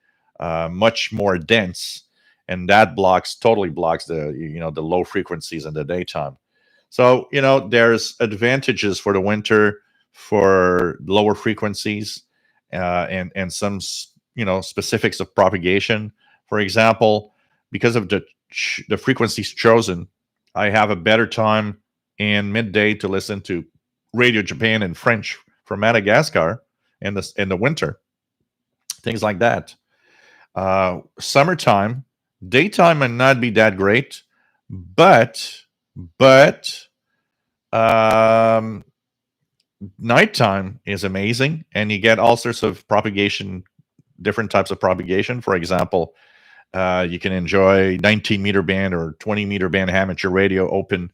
much more dense, and that totally blocks the low frequencies in the daytime. So there's advantages for the winter for lower frequencies, and some specifics of propagation. For example, because of the frequencies chosen, I have a better time in midday to listen to Radio Japan in French from Madagascar in the winter. Things like that. Summertime, daytime might not be that great, but um, nighttime is amazing, and you get all sorts of propagation, different types of propagation. For example, you can enjoy 19-meter band or 20-meter band amateur radio open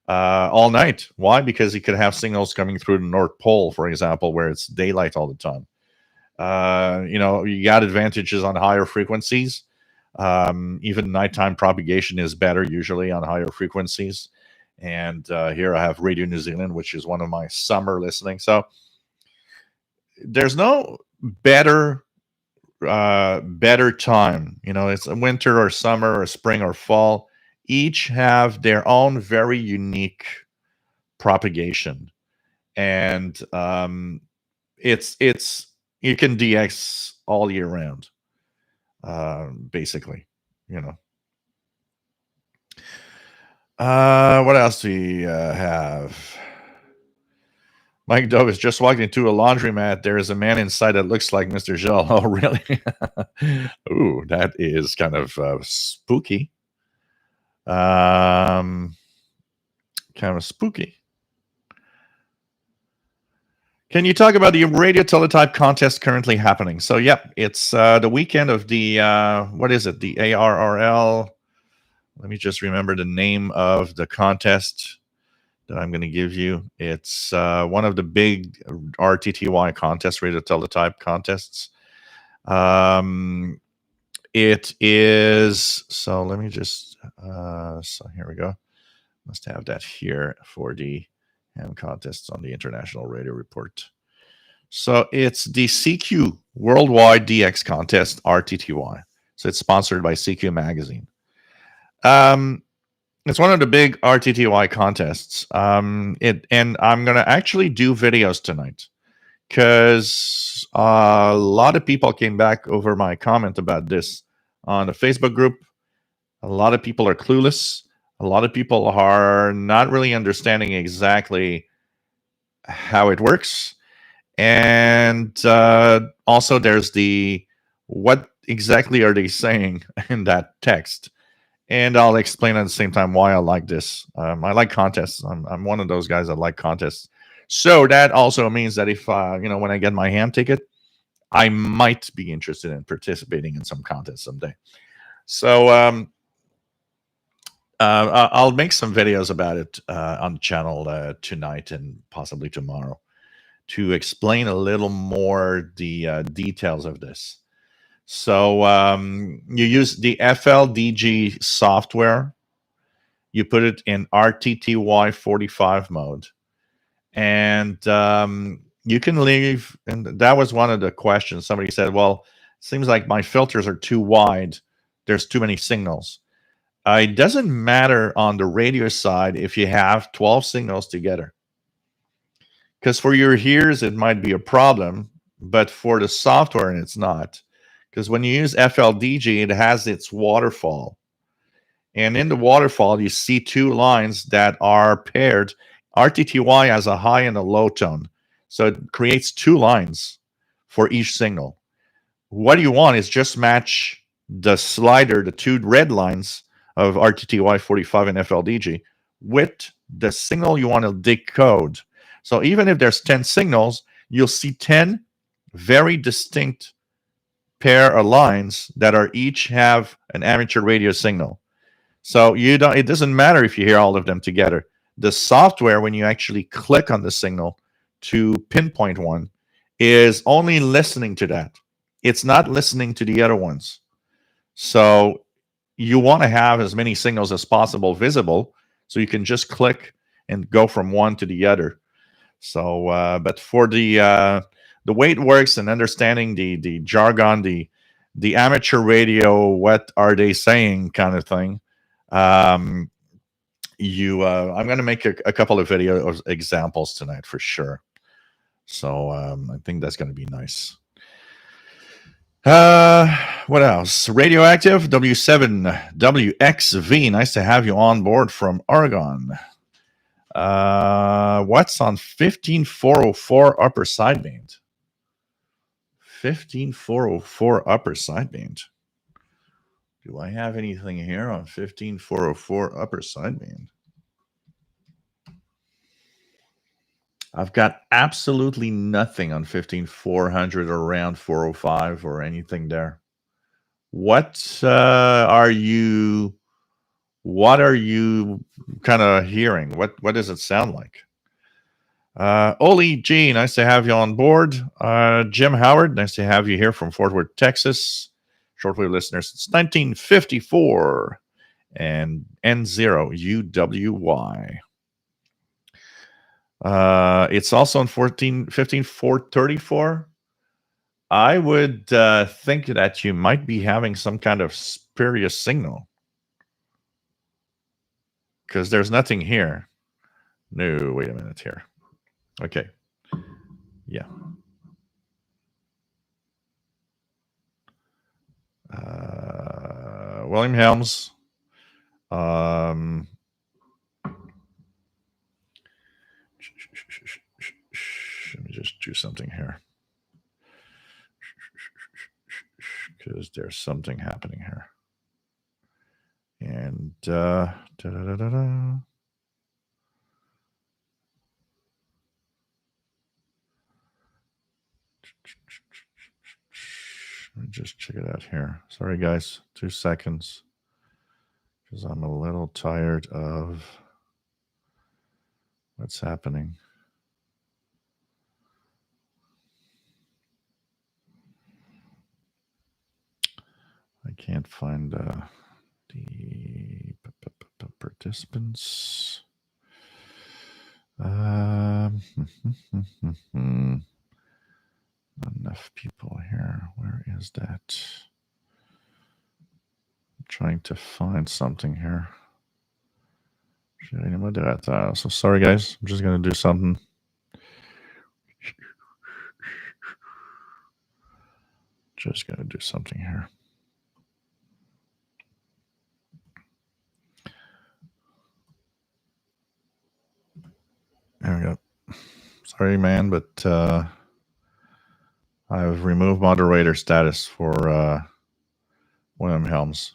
all night. Why? Because you could have signals coming through the North Pole, for example, where it's daylight all the time. You got advantages on higher frequencies. Even nighttime propagation is better usually on higher frequencies. And here I have Radio New Zealand, which is one of my summer listening. So there's no better time. It's a winter or summer or spring or fall. Each have their own very unique propagation, and it's you can DX all year round, basically. What else do we have? Mike Dove has just walked into a laundromat. There is a man inside that looks like Mr. Gell. Oh, really? Ooh, that is kind of spooky. Kind of spooky. Can you talk about the radio teletype contest currently happening? So, yep, it's the weekend of the, what is it? The ARRL. Let me just remember the name of the contest that I'm going to give you. It's one of the big RTTY contests, radio teletype contests. It is, so let me just, so here we go. Must have that here for the contests on the International Radio Report. So it's the CQ Worldwide DX Contest, RTTY. So it's sponsored by CQ Magazine. It's one of the big RTTY contests. And I'm going to actually do videos tonight because a lot of people came back over my comment about this on the Facebook group. A lot of people are clueless. A lot of people are not really understanding exactly how it works. And also there's what exactly are they saying in that text? And I'll explain at the same time why I like this. I like contests. I'm one of those guys that like contests. So that also means that if, when I get my ham ticket, I might be interested in participating in some contest someday. So I'll make some videos about it on the channel tonight and possibly tomorrow to explain a little more the details of this. So you use the FLDG software. You put it in RTTY 45 mode, and you can leave. And that was one of the questions. Somebody said, "Well, it seems like my filters are too wide. There's too many signals." It doesn't matter on the radio side if you have 12 signals together, because for your ears it might be a problem, but for the software it's not. Because when you use FLDG, it has its waterfall. And in the waterfall, you see two lines that are paired. RTTY has a high and a low tone. So it creates two lines for each signal. What you want is just match the slider, the two red lines of RTTY 45 and FLDG, with the signal you want to decode. So even if there's 10 signals, you'll see 10 very distinct pair of lines that are each have an amateur radio signal. So it doesn't matter if you hear all of them together. The software, when you actually click on the signal to pinpoint one, is only listening to that. It's not listening to the other ones. So you want to have as many signals as possible visible, so you can just click and go from one to the other. So, but for the way it works and understanding the jargon, the amateur radio, what are they saying kind of thing, I'm going to make a couple of video examples tonight for sure. So I think that's going to be nice. What else? Radioactive W7WXV. Nice to have you on board from Oregon. What's on 15404 upper sideband? 15404 upper sideband. Do I have anything here on 15404 upper sideband? I've got absolutely nothing on 15400 or around 405 or anything there. What are you kind of hearing? What does it sound like? Oli G, nice to have you on board. Jim Howard, nice to have you here from Fort Worth, Texas. Shortwave listeners since 1954. And N0UWY. It's also on 15434. I would think that you might be having some kind of spurious signal, because there's nothing here. No, wait a minute here. Okay. Yeah. William Helms. Let me just do something here, because there's something happening here. And let me just check it out here. Sorry, guys. 2 seconds, because I'm a little tired of what's happening. I can't find the participants. Enough people here. Where is that? I'm trying to find something here. So sorry, guys. I'm just going to do something. Just going to do something here. There we go. Sorry, man, but I've removed moderator status for William Helms,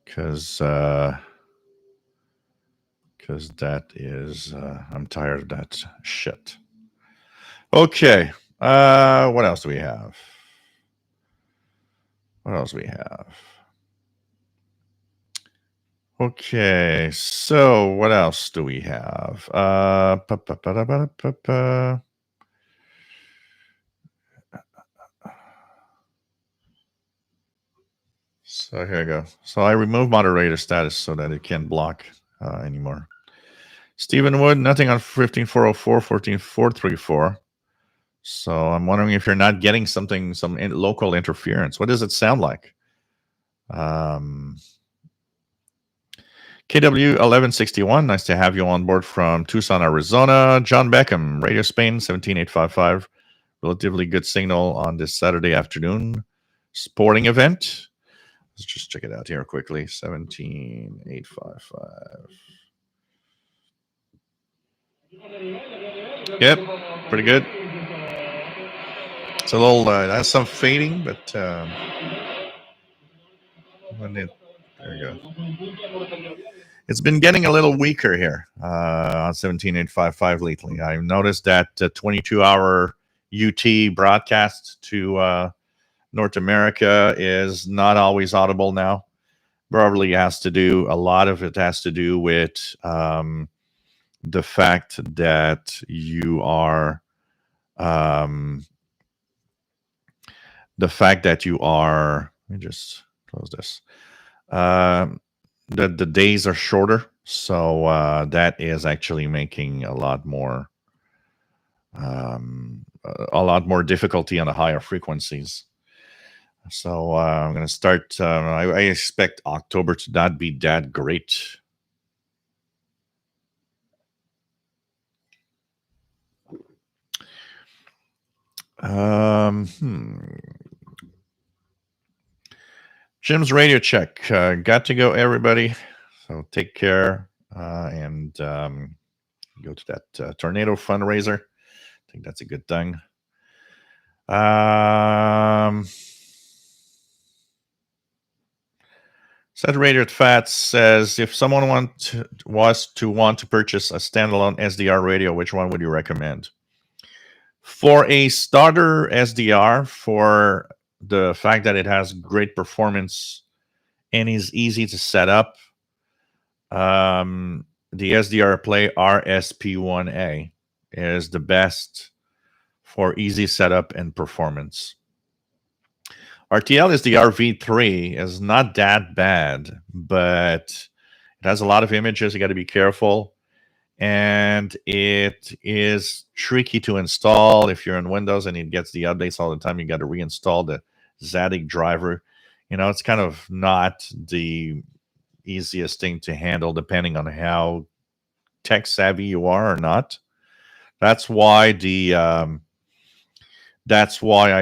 because that is I'm tired of that shit. Okay. What else do we have? Okay, so what else do we have? So here we go. So I remove moderator status so that it can't block anymore. Stephen Wood, nothing on 15404, 14434. So I'm wondering if you're not getting something, some local interference. What does it sound like? KW 1161, nice to have you on board from Tucson, Arizona. John Beckham, Radio Spain 17855. Relatively good signal on this Saturday afternoon sporting event. Let's just check it out here quickly. 17855. Yep, pretty good. It's a little, it has some fading, but there you go. It's been getting a little weaker here on 17855 lately. I've noticed that 22-hour UT broadcast to North America is not always audible now. Probably has to do, a lot of it has to do with the fact that you are, let me just close this. The days are shorter, so that is actually making a lot more difficulty on the higher frequencies. So I'm going to start. I expect October to not be that great. Jim's radio check. Got to go, everybody. So take care and go to that tornado fundraiser. I think that's a good thing. Saturated Fats says, if someone was to want to purchase a standalone SDR radio, which one would you recommend? For a starter SDR, for the fact that it has great performance and is easy to set up, the SDR Play RSP1A is the best for easy setup and performance. RTL is the RV3, is not that bad, but it has a lot of images. You got to be careful. And it is tricky to install if you're in Windows and it gets the updates all the time. You got to reinstall the Zadig driver. You know, it's kind of not the easiest thing to handle depending on how tech savvy you are or not. That's why I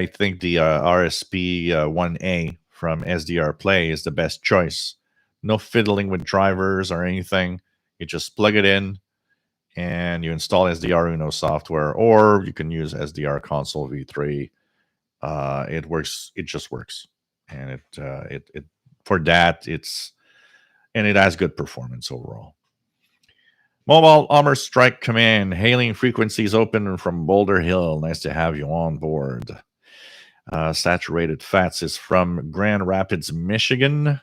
think the RSP 1A from SDR Play is the best choice. No fiddling with drivers or anything. You just plug it in and you install SDR Uno software, or you can use SDR Console V3. It works. It just works, and it for that it has good performance overall. Mobile Armor Strike Command, hailing frequencies open from Boulder Hill. Nice to have you on board. Saturated Fats is from Grand Rapids, Michigan.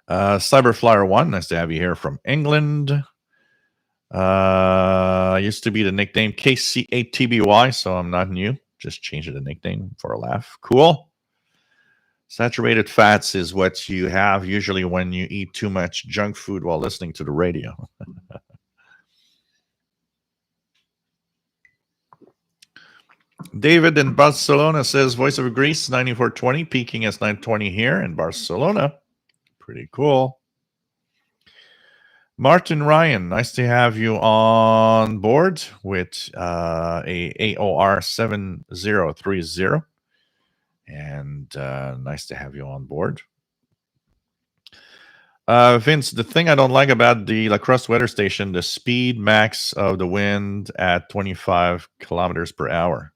Cyberflyer 1, nice to have you here from England. Used to be the nickname KC8TBY, so I'm not new. Just changed the nickname for a laugh. Cool. Saturated fats is what you have usually when you eat too much junk food while listening to the radio. David in Barcelona says, Voice of Greece, 9420, peaking as 920 here in Barcelona. Pretty cool. Martin Ryan, nice to have you on board with a AOR 7030. And nice to have you on board. Vince, the thing I don't like about the La Crosse weather station, the speed max of the wind at 25 kilometers per hour.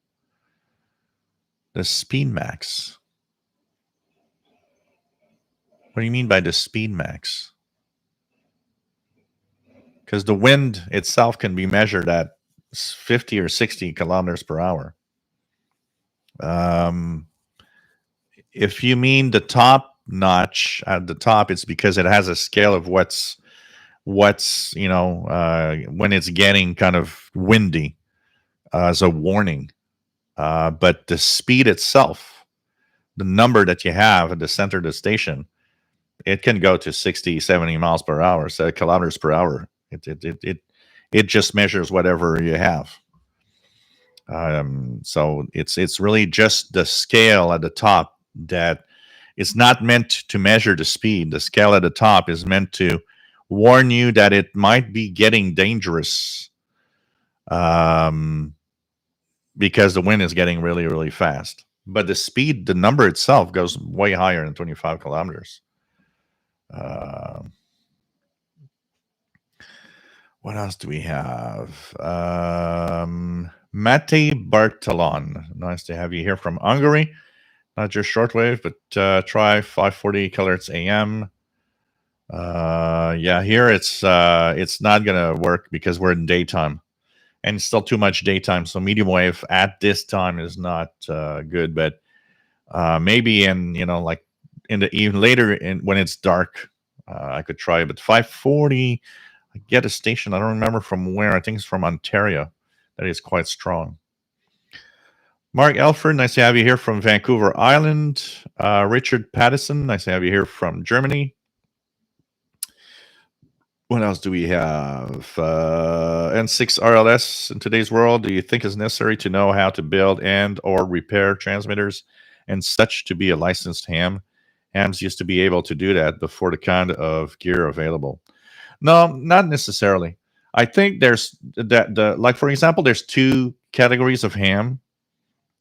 The speed max. What do you mean by the speed max? Because the wind itself can be measured at 50 or 60 kilometers per hour. If you mean the top notch at the top, it's because it has a scale of what's when it's getting kind of windy as a warning. But the speed itself, the number that you have at the center of the station, it can go to 60, 70 miles per hour, so kilometers per hour. It just measures whatever you have. So it's really just the scale at the top that it's not meant to measure the speed. The scale at the top is meant to warn you that it might be getting dangerous, because the wind is getting really, really fast. But the speed, the number itself goes way higher than 25 kilometers. What else do we have? Mate Bartalon. Nice to have you here from Hungary. Not just shortwave, but try 540 kilohertz AM. Yeah, here it's not gonna work because we're in daytime, and it's still too much daytime. So medium wave at this time is not good. But maybe in like in the even later when it's dark, I could try. But 540, I get a station. I don't remember from where. I think it's from Ontario. That is quite strong. Mark Elford, nice to have you here from Vancouver Island. Richard Pattison, nice to have you here from Germany. What else do we have? N6 RLS in today's world, do you think is necessary to know how to build and or repair transmitters and such to be a licensed ham? Hams used to be able to do that before the kind of gear available. No, not necessarily. I think there's like for example, there's two categories of ham.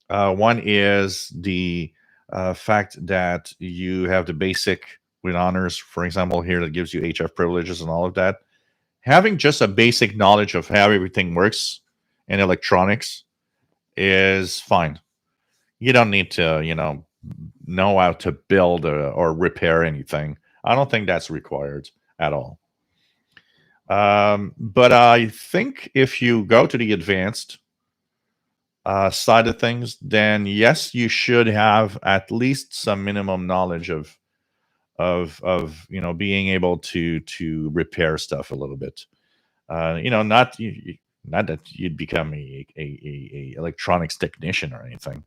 One is the fact that you have the basic with honors, for example, here that gives you HF privileges and all of that. Having just a basic knowledge of how everything works in electronics is fine. You don't need to, know how to build or repair anything. I don't think that's required at all. But I think if you go to the advanced side of things, then yes, you should have at least some minimum knowledge of being able to repair stuff a little bit. Not that you'd become a electronics technician or anything,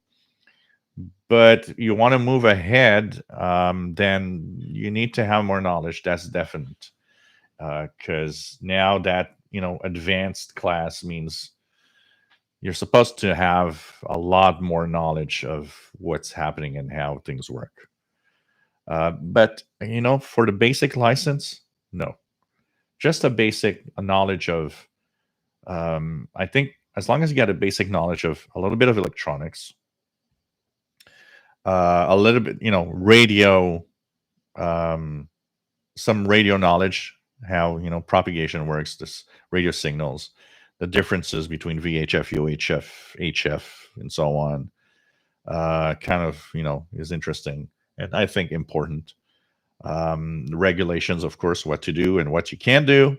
but you want to move ahead, then you need to have more knowledge. That's definite, because now that advanced class means you're supposed to have a lot more knowledge of what's happening and how things work. But for the basic license, no, just a basic knowledge of. I think as long as you get a basic knowledge of a little bit of electronics, a little bit, radio, some radio knowledge, how propagation works, this radio signals, the differences between VHF, UHF, HF, and so on, kind of is interesting and I think important. The regulations, of course, what to do and what you can do.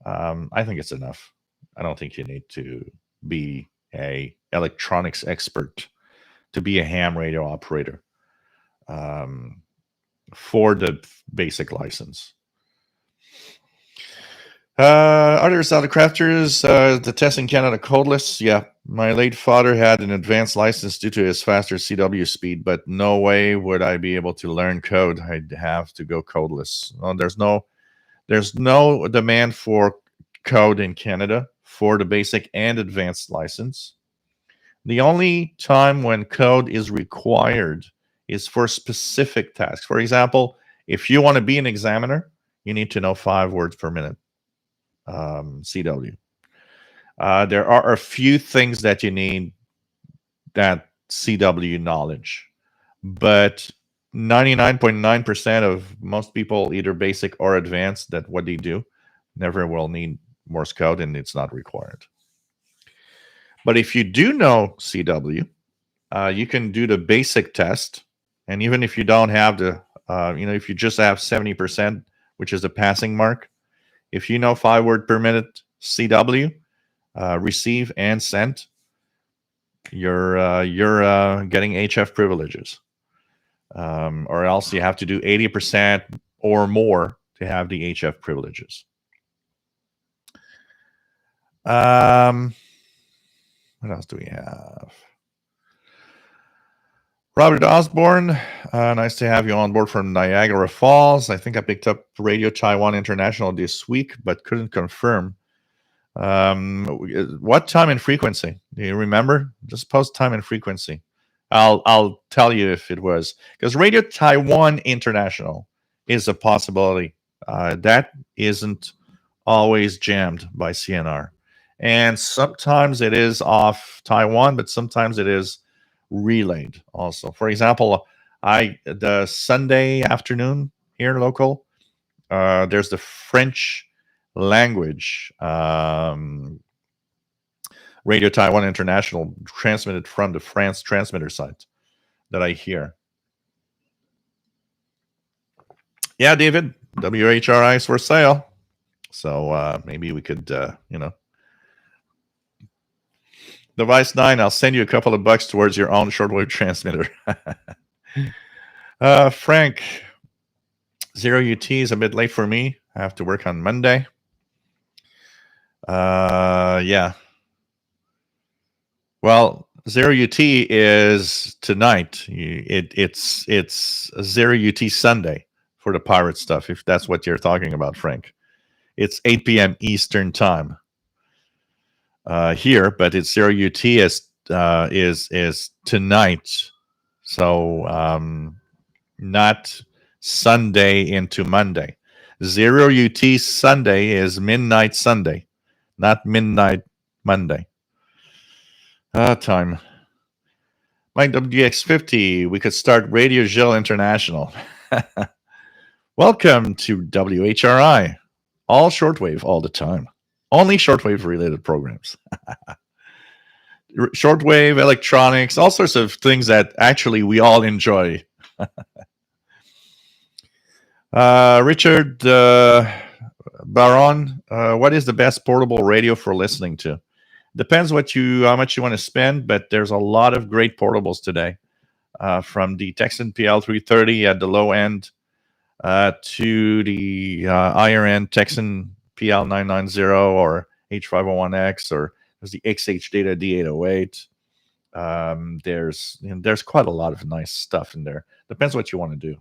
I think it's enough. I don't think you need to be a electronics expert to be a ham radio operator for the basic license. Others out of crafters, the test in Canada codeless. Yeah, my late father had an advanced license due to his faster CW speed, but no way would I be able to learn code. I'd have to go codeless. There's no demand for code in Canada for the basic and advanced license. The only time when code is required is for specific tasks. For example, if you want to be an examiner, you need to know 5 words per minute. CW. There are a few things that you need that CW knowledge, but 99.9% of most people, either basic or advanced, that what they do, never will need Morse code, and it's not required. But if you do know CW, you can do the basic test, and even if you don't have the, if you just have 70%, which is the passing mark, if you know 5 words per minute CW, receive and send, you're getting HF privileges. or else you have to do 80% or more to have the HF privileges. What else do we have? Robert Osborne, nice to have you on board from Niagara Falls. I think I picked up Radio Taiwan International this week, but couldn't confirm. What time and frequency? Do you remember? Just post time and frequency. I'll tell you if it was, because Radio Taiwan International is a possibility. That isn't always jammed by CNR, and sometimes it is off Taiwan, but sometimes it is relayed also. For example, the Sunday afternoon here local, there's the French language Radio Taiwan International transmitted from the France transmitter site that I hear. Yeah, David, WHRI is for sale. So maybe we could, Device 9, I'll send you a couple of bucks towards your own shortwave transmitter. Frank, 0UT is a bit late for me. I have to work on Monday. Yeah. Well, 0UT is tonight. It's 0UT Sunday for the pirate stuff, if that's what you're talking about, Frank. It's 8 p.m. Eastern time here, but it's 0UT is tonight. So not Sunday into Monday. 0UT Sunday is midnight Sunday, not midnight Monday. Time. Mike WX50, we could start Radio Gilles International. Welcome to WHRI. All shortwave all the time. Only shortwave related programs. Shortwave, electronics, all sorts of things that actually we all enjoy. Richard Baron, what is the best portable radio for listening to? Depends how much you want to spend, but there's a lot of great portables today, from the Texan PL330 at the low end to the higher end Texan PL990 or H501X, or there's the XH Data D808. There's quite a lot of nice stuff in there. Depends what you want to do.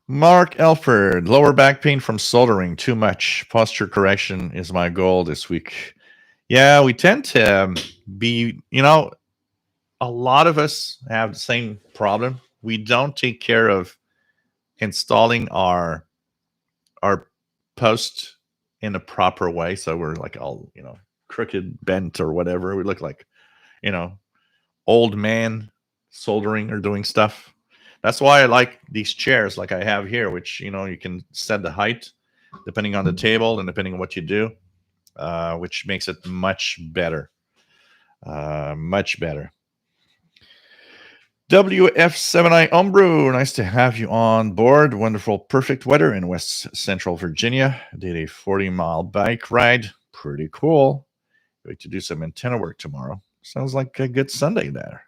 Mark Elford, lower back pain from soldering, too much. Posture correction is my goal this week. Yeah, we tend to be, a lot of us have the same problem. We don't take care of installing our post in a proper way. So we're like all, crooked, bent, or whatever. We look like, old man soldering or doing stuff. That's why I like these chairs like I have here, which, you can set the height depending on the table and depending on what you do, which makes it much better. Much better. WF7I Umbro, nice to have you on board. Wonderful, perfect weather in West Central Virginia. Did a 40-mile bike ride. Pretty cool. Going to do some antenna work tomorrow. Sounds like a good Sunday there.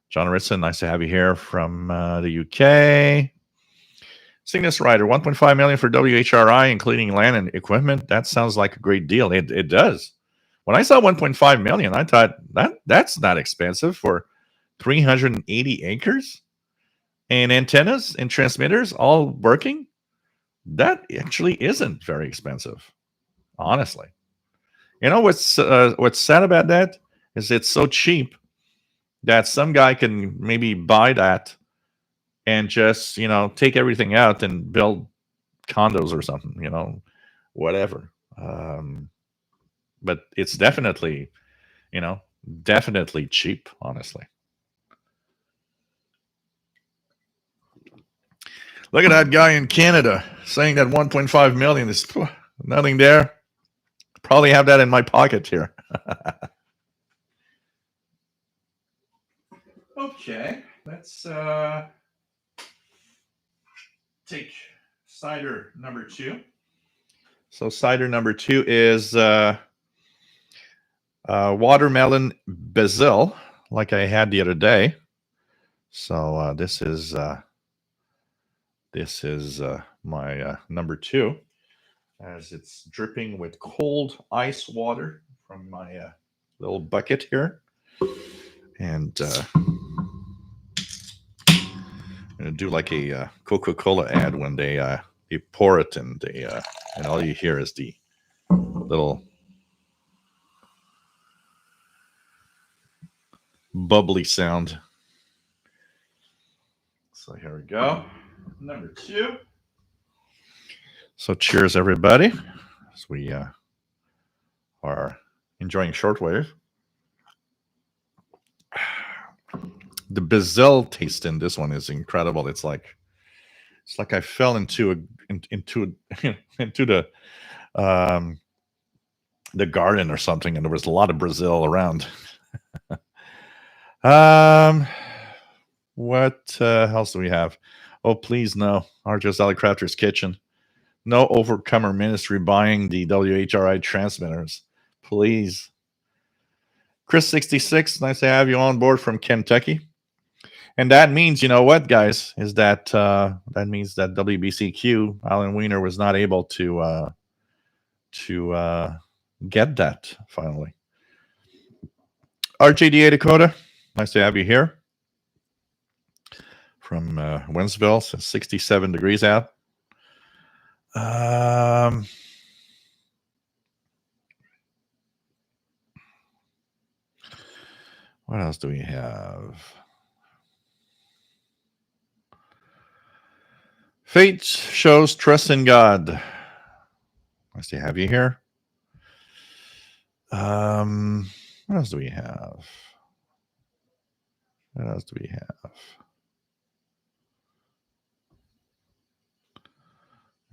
John Ritson, nice to have you here from the UK. Cygnus Rider, 1.5 million for WHRI, including land and equipment. That sounds like a great deal. It does. When I saw 1.5 million, I thought that's not expensive for 380 acres and antennas and transmitters all working. That actually isn't very expensive, honestly. What's sad about that is it's so cheap that some guy can maybe buy that and just, take everything out and build condos or something, whatever. But it's definitely, definitely cheap, honestly. Look at that guy in Canada saying that 1.5 million is nothing there. Probably have that in my pocket here. Okay, let's take cider number 2. So cider number 2 is watermelon basil, like I had the other day. So this is my number 2, as it's dripping with cold ice water from my little bucket here. And I'm gonna do like a Coca-Cola ad when they pour it, and and all you hear is the little bubbly sound. So here we go, number 2. So cheers, everybody, as we are enjoying Shortwave. The basil taste in this one is incredible. It's like I fell into into the garden or something, and there was a lot of Brazil around. What else do we have? Oh, please no. RJ's Alley Crafter's Kitchen. No Overcomer Ministry buying the WHRI transmitters. Please. Chris66, nice to have you on board from Kentucky. And that means, you know what, guys, is that that means that WBCQ, Alan Wiener, was not able to get that finally. RJDA Dakota, nice to have you here. From Wentzville, so 67 degrees out. What else do we have? Fate shows trust in God. Nice to have you here. What else do we have? What else do we have?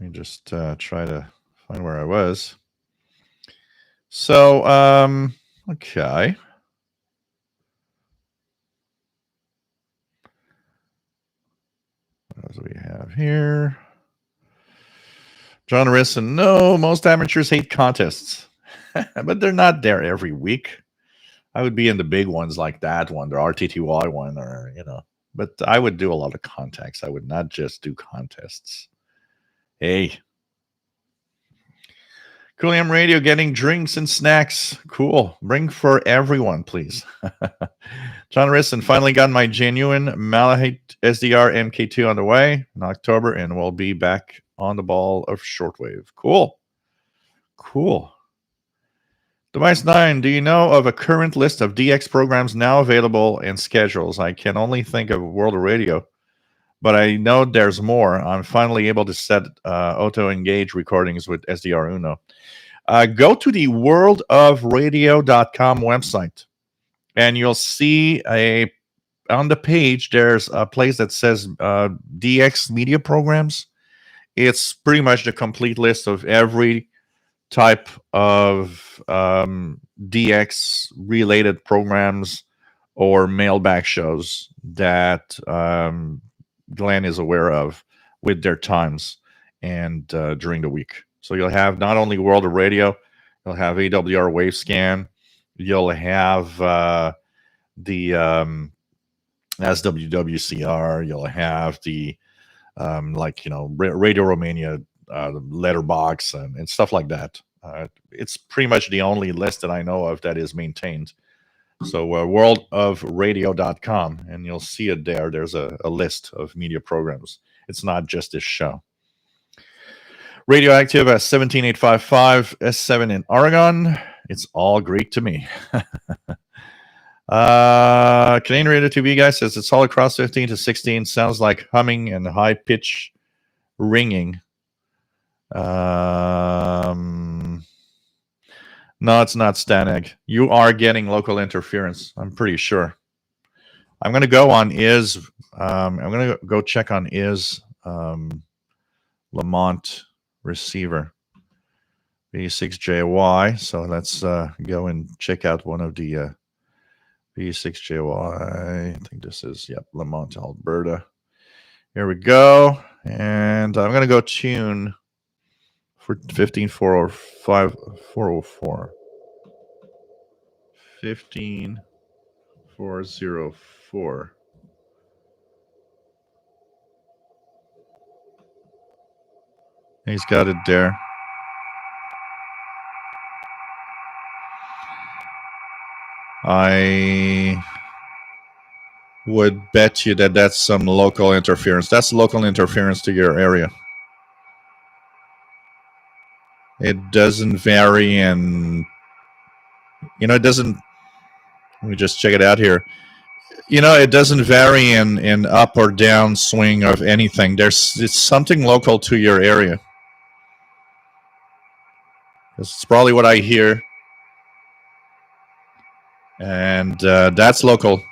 Let me just try to find where I was. So, okay. What else do we have here? John Risson, no, most amateurs hate contests, but they're not there every week. I would be in the big ones like that one, the RTTY one, or, but I would do a lot of contacts. I would not just do contests. Hey. Coolium Radio getting drinks and snacks. Cool. Bring for everyone, please. John Risson, finally got my genuine Malahite SDR MK2 on the way in October, and we'll be back on the ball of Shortwave. Cool. Device 9, do you know of a current list of DX programs now available and schedules? I can only think of World of Radio, but I know there's more. I'm finally able to set auto-engage recordings with SDR Uno. Go to the worldofradio.com website, and you'll see on the page, there's a place that says DX media programs. It's pretty much the complete list of every type of DX related programs or mailback shows that Glenn is aware of with their times and during the week. So you'll have not only World of Radio, you'll have AWR Wavescan, you'll have the SWWCR, you'll have the Radio Romania letterbox and stuff like that. It's pretty much the only list that I know of that is maintained. So worldofradio.com, and you'll see it there. There's a list of media programs. It's not just this show. Radioactive at 17855 S7 in Oregon. It's all Greek to me. Canadian Radio TV guy says it's all across 15 to 16. Sounds like humming and high pitch ringing. No, it's not Staneg. You are getting local interference, I'm pretty sure. I'm going to go on I'm going to go check on Lamont receiver B6JY. So let's go and check out one of the B6JY. I think this is, Lamont, Alberta. Here we go. And I'm going to go tune for 15405 404. 15404. He's got it there. I would bet you that that's some local interference. That's local interference to your area. It doesn't vary in, it doesn't, let me just check it out here. It doesn't vary in up or down swing of anything. It's something local to your area. It's probably what I hear. And that's local.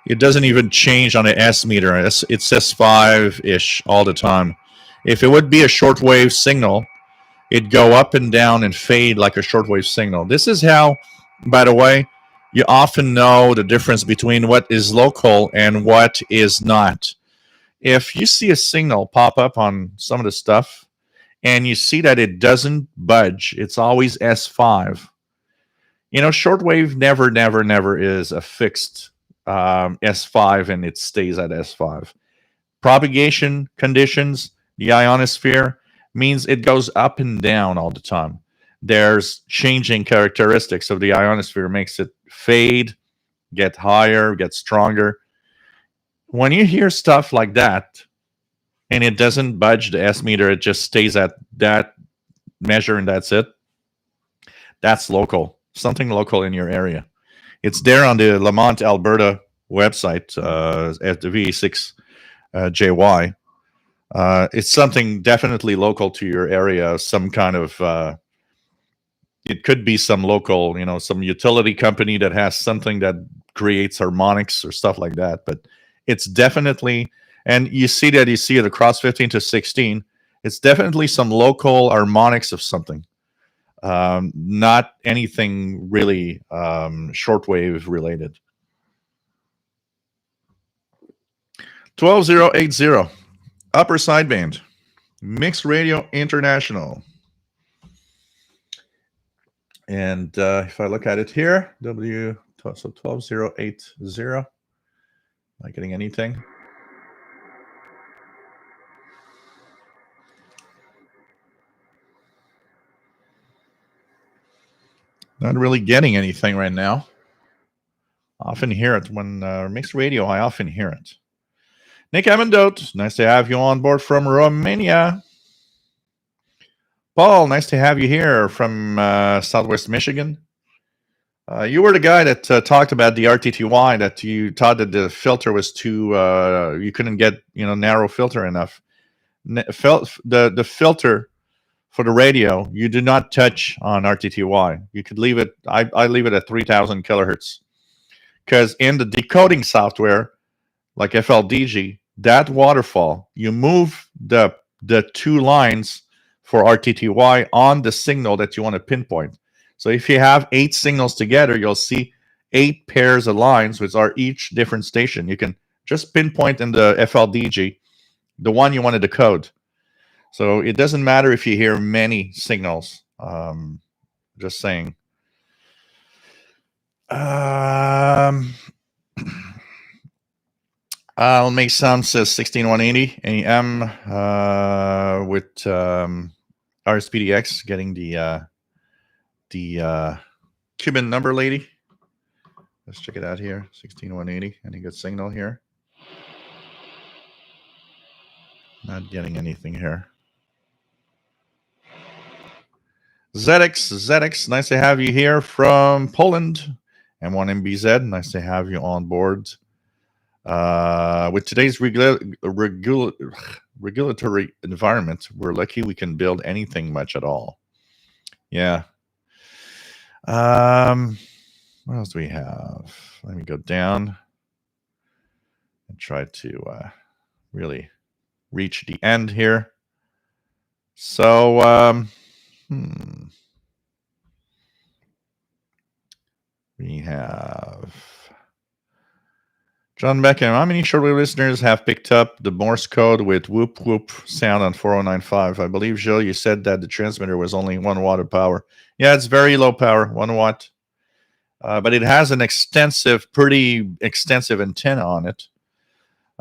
It doesn't even change on the S meter. It says 5-ish all the time. If it would be a shortwave signal, it'd go up and down and fade like a shortwave signal. This is how, by the way, you often know the difference between what is local and what is not. If you see a signal pop up on some of the stuff and you see that it doesn't budge, it's always S5. Shortwave never is a fixed S5 and it stays at S5. Propagation conditions, the ionosphere, means it goes up and down all the time. There's changing characteristics of the ionosphere, makes it fade, get higher, get stronger. When you hear stuff like that and it doesn't budge the S meter, it just stays at that measure and that's it, that's local, something local in your area. It's there on the Lamont, Alberta website at the VA6JY. It's something definitely local to your area, some kind of, it could be some local, some utility company that has something that creates harmonics or stuff like that. But it's definitely, and you see it across 15 to 16, it's definitely some local harmonics of something. Not anything really shortwave related. 12080, upper sideband, Mixed Radio International. And if I look at it here, so 12080, am I getting anything? Not really getting anything right now. I often hear it when mixed radio, I often hear it. Nick Amendot, nice to have you on board from Romania. Paul, nice to have you here from Southwest Michigan. You were the guy that talked about the RTTY, that you thought that the filter was too, you couldn't get, narrow filter enough. The filter for the radio, you do not touch on RTTY. You could leave it, I leave it at 3000 kilohertz. Because in the decoding software, like FLDG, that waterfall, you move the two lines for RTTY on the signal that you want to pinpoint. So if you have 8 signals together, you'll see 8 pairs of lines, which are each different station. You can just pinpoint in the FLDG the one you want to decode. So it doesn't matter if you hear many signals. Just saying. I'll make sound says 16180 AM with RSPDX getting the Cuban number lady. Let's check it out here. 16180. Any good signal here? Not getting anything here. ZX, nice to have you here from Poland. M1MBZ, nice to have you on board. With today's regulatory environment, we're lucky we can build anything much at all. Yeah. What else do we have? Let me go down and try to really reach the end here. So, we have John Beckham, how many shortwave listeners have picked up the Morse code with whoop whoop sound on 4095? I believe, Joe, you said that the transmitter was only 1 watt of power. Yeah, it's very low power, 1 watt. But it has an pretty extensive antenna on it.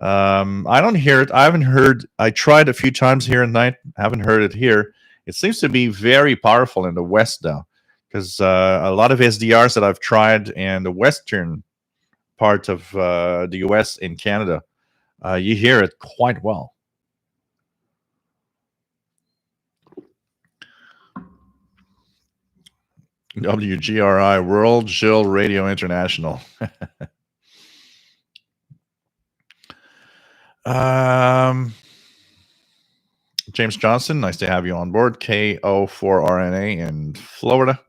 I don't hear it. I haven't heard. I tried a few times here at night. Haven't heard it here. It seems to be very powerful in the West, though, because a lot of SDRs that I've tried in the Western part of the US in Canada, you hear it quite well. WGRI, World Jill Radio International. James Johnson, nice to have you on board. KO4RNA in Florida.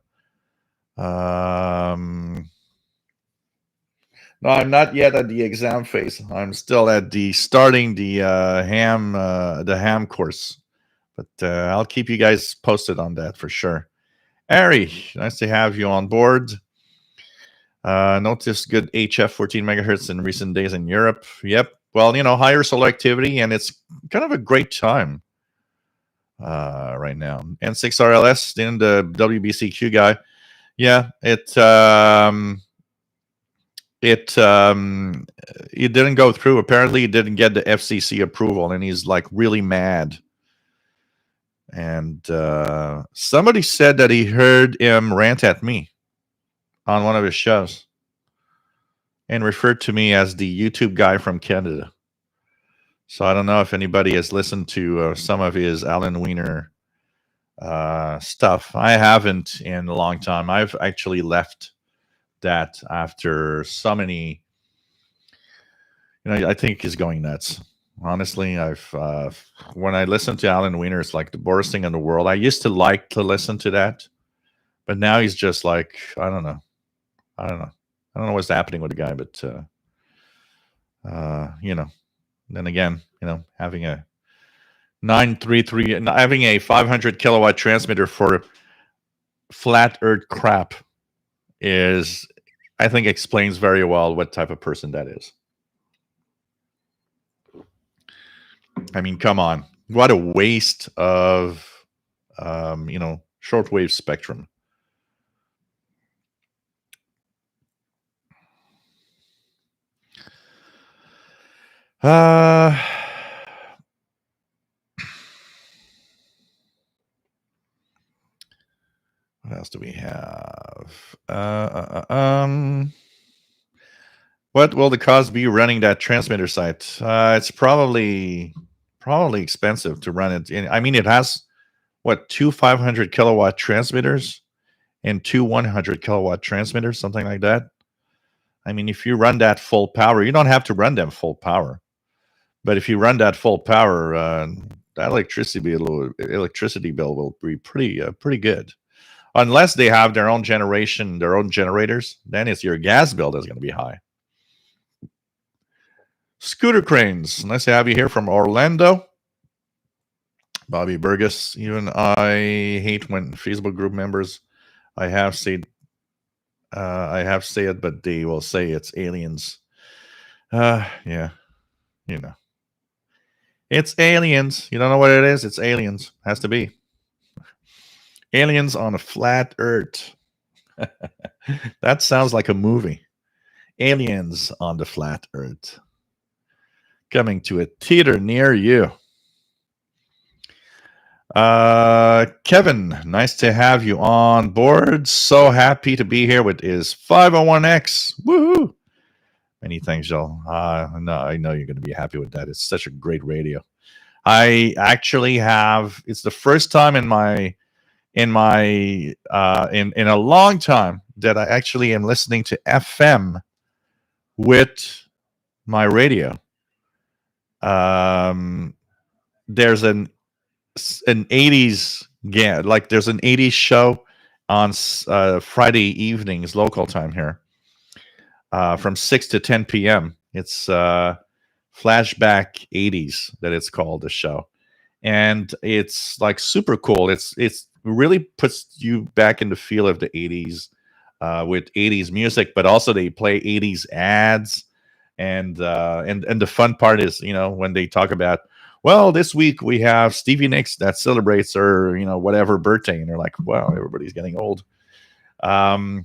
No, I'm not yet at the exam phase. I'm still at starting the ham course, but I'll keep you guys posted on that for sure. Ari, nice to have you on board. Noticed good HF 14 megahertz in recent days in Europe. Yep. Well, higher selectivity, and it's kind of a great time right now. N6RLS, then the WBCQ guy. Yeah, it didn't go through. Apparently, he didn't get the FCC approval, and he's like really mad. And somebody said that he heard him rant at me on one of his shows and referred to me as the YouTube guy from Canada. So I don't know if anybody has listened to some of his Alan Wiener stuff. I haven't in a long time. I've actually left that after so many. I think he's going nuts. Honestly, when I listen to Alan Wiener, it's like the worst thing in the world. I used to like to listen to that, but now he's just like, I don't know what's happening with the guy, but then again, having a 933, having a 500 kilowatt transmitter for flat earth crap is, I think, explains very well what type of person that is. I mean, come on. What a waste of, shortwave spectrum. What else do we have? What will the cost be running that transmitter site? It's probably expensive to run it. I mean, it has two 500 kilowatt transmitters and two 100 kilowatt transmitters, something like that. I mean, if you run that full power, you don't have to run them full power, but if you run that full power, that electricity bill will be pretty good. Unless they have their own generation, their own generators, then it's your gas bill that's going to be high. Scooter Cranes, nice to have you here from Orlando. Bobby Burgess, even I hate when Facebook group members, I have said it, but they will say it's aliens. Yeah, it's aliens. You don't know what it is? It's aliens. Has to be. Aliens on a flat earth. That sounds like a movie. Aliens on the flat earth. Coming to a theater near you. Kevin, nice to have you on board. So happy to be here with his 501X. Woohoo! Many thanks, Joel. No, I know you're going to be happy with that. It's such a great radio. I actually have. It's the first time in a long time that I actually am listening to FM with my radio. There's an 80s there's an 80s show on Friday evenings local time here from 6 to 10 p.m. It's Flashback 80s that it's called, the show, and it's like super cool. It's really puts you back in the feel of the 80s with 80s music, but also they play 80s ads And the fun part is, when they talk about, well, this week we have Stevie Nicks that celebrates her, whatever birthday, and they're like, wow, everybody's getting old. And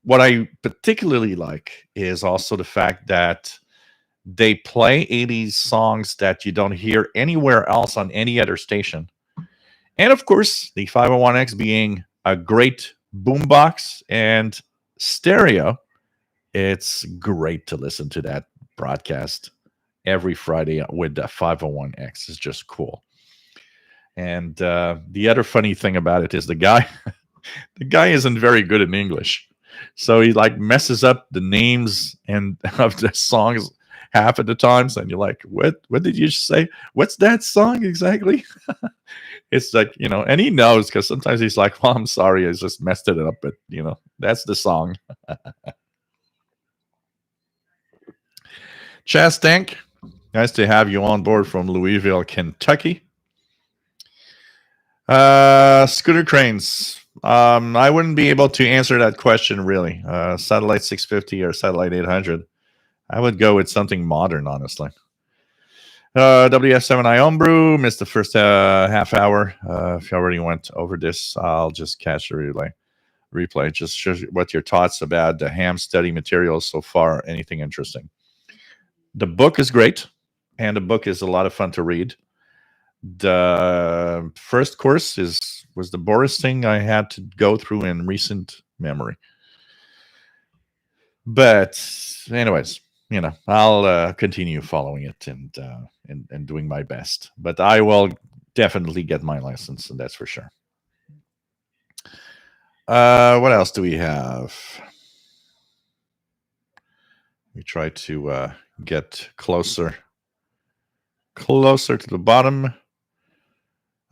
what I particularly like is also the fact that they play 80s songs that you don't hear anywhere else on any other station. And of course, the 501X being a great boombox and stereo, it's great to listen to that broadcast every Friday with the 501X. It's just cool. And the other funny thing about it is the guy isn't very good in English. So he like messes up the names and of the songs half of the times, and you're like, what did you say? What's that song exactly? It's like, and he knows, because sometimes he's like, well, I'm sorry, I just messed it up, but that's the song. Chaz Tank, nice to have you on board from Louisville, Kentucky. Scooter Cranes. I wouldn't be able to answer that question, really. Satellite 650 or Satellite 800. I would go with something modern, honestly. WF7I Homebrew, missed the first half hour. If you already went over this, I'll just catch the replay. Just what your thoughts about the ham study materials so far. Anything interesting? The book is great, and the book is a lot of fun to read. The first course was the Boris thing I had to go through in recent memory. But anyways, I'll continue following it and doing my best. But I will definitely get my license, and that's for sure. What else do we have? We try to get closer to the bottom.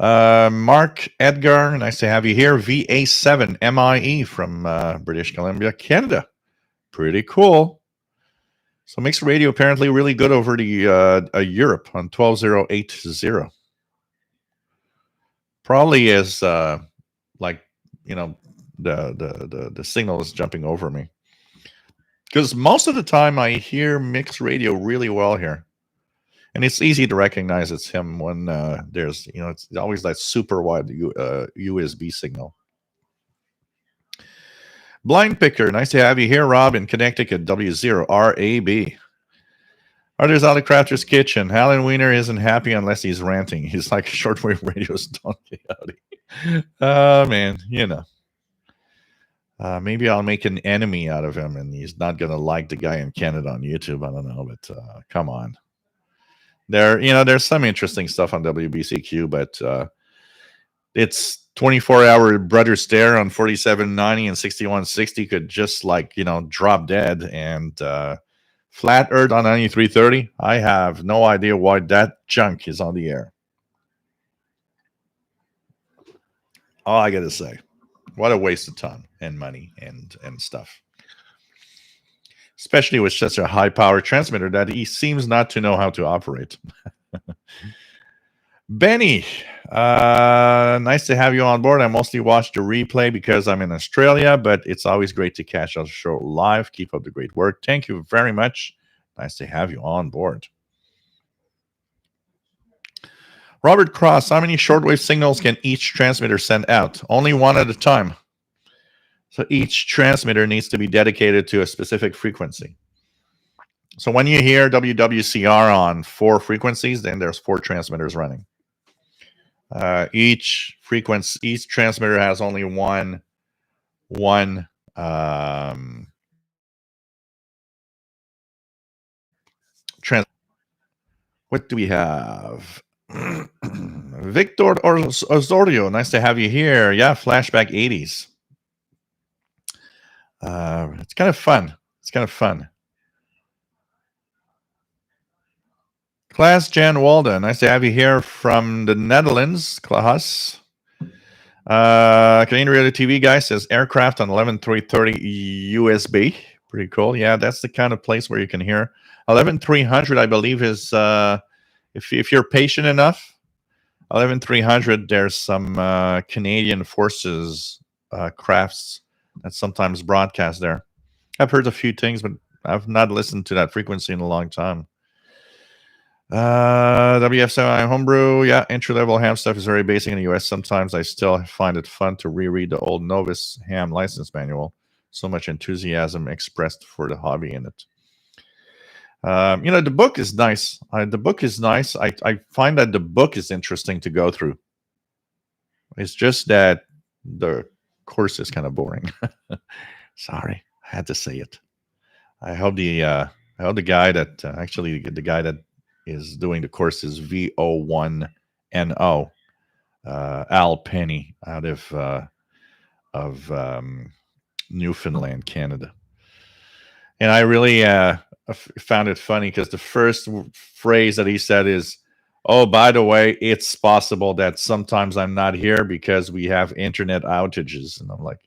Mark Edgar, nice to have you here. VA7 MIE from British Columbia, Canada. Pretty cool. So mixed radio apparently really good over the Europe on 12080. Probably is like the signal is jumping over me, because most of the time I hear mixed radio really well here. And it's easy to recognize it's him when there's, it's always that super wide USB signal. Blind Picker, nice to have you here, Rob, in Connecticut, W0RAB. Others out of Crafter's Kitchen. Alan Wiener isn't happy unless he's ranting. He's like shortwave radio's Don Quixote. Oh, man, maybe I'll make an enemy out of him, and he's not going to like the guy in Canada on YouTube. I don't know, but come on. There's some interesting stuff on WBCQ, but it's 24-hour Brother Stare on 4790 and 6160 could just drop dead, and Flat Earth on 9330. I have no idea why that junk is on the air. All I gotta say, what a waste of time and money and stuff. Especially with such a high-power transmitter that he seems not to know how to operate. Benny, nice to have you on board. I mostly watch the replay because I'm in Australia, but it's always great to catch our show live. Keep up the great work. Thank you very much. Nice to have you on board. Robert Cross, how many shortwave signals can each transmitter send out? Only one at a time. So each transmitter needs to be dedicated to a specific frequency. So when you hear WWCR on 4 frequencies, then there's 4 transmitters running. Each transmitter has only one what do we have? Victor Osorio, nice to have you here. Yeah, flashback 80s. It's kind of fun. Klaas Jan Walda, nice to have you here from the Netherlands. Klaas. Canadian Radio TV guy says aircraft on 11330 USB. Pretty cool. Yeah, that's the kind of place where you can hear. 11300, I believe, is if you're patient enough. 11300, there's some Canadian Forces crafts that sometimes broadcast there. I've heard a few things, but I've not listened to that frequency in a long time. WF7 homebrew, yeah, entry level ham stuff is very basic in the US. Sometimes I still find it fun to reread the old novice ham license manual. So much enthusiasm expressed for the hobby in it. The book is nice. The book is nice. I find that the book is interesting to go through. It's just that the course is kind of boring. Sorry, I had to say it. I hope the guy that actually the guy that is doing the course is VO1NO, Al Penny out of Newfoundland, Canada. And I really found it funny because the first phrase that he said is, "Oh, by the way, it's possible that sometimes I'm not here because we have internet outages." And I'm like,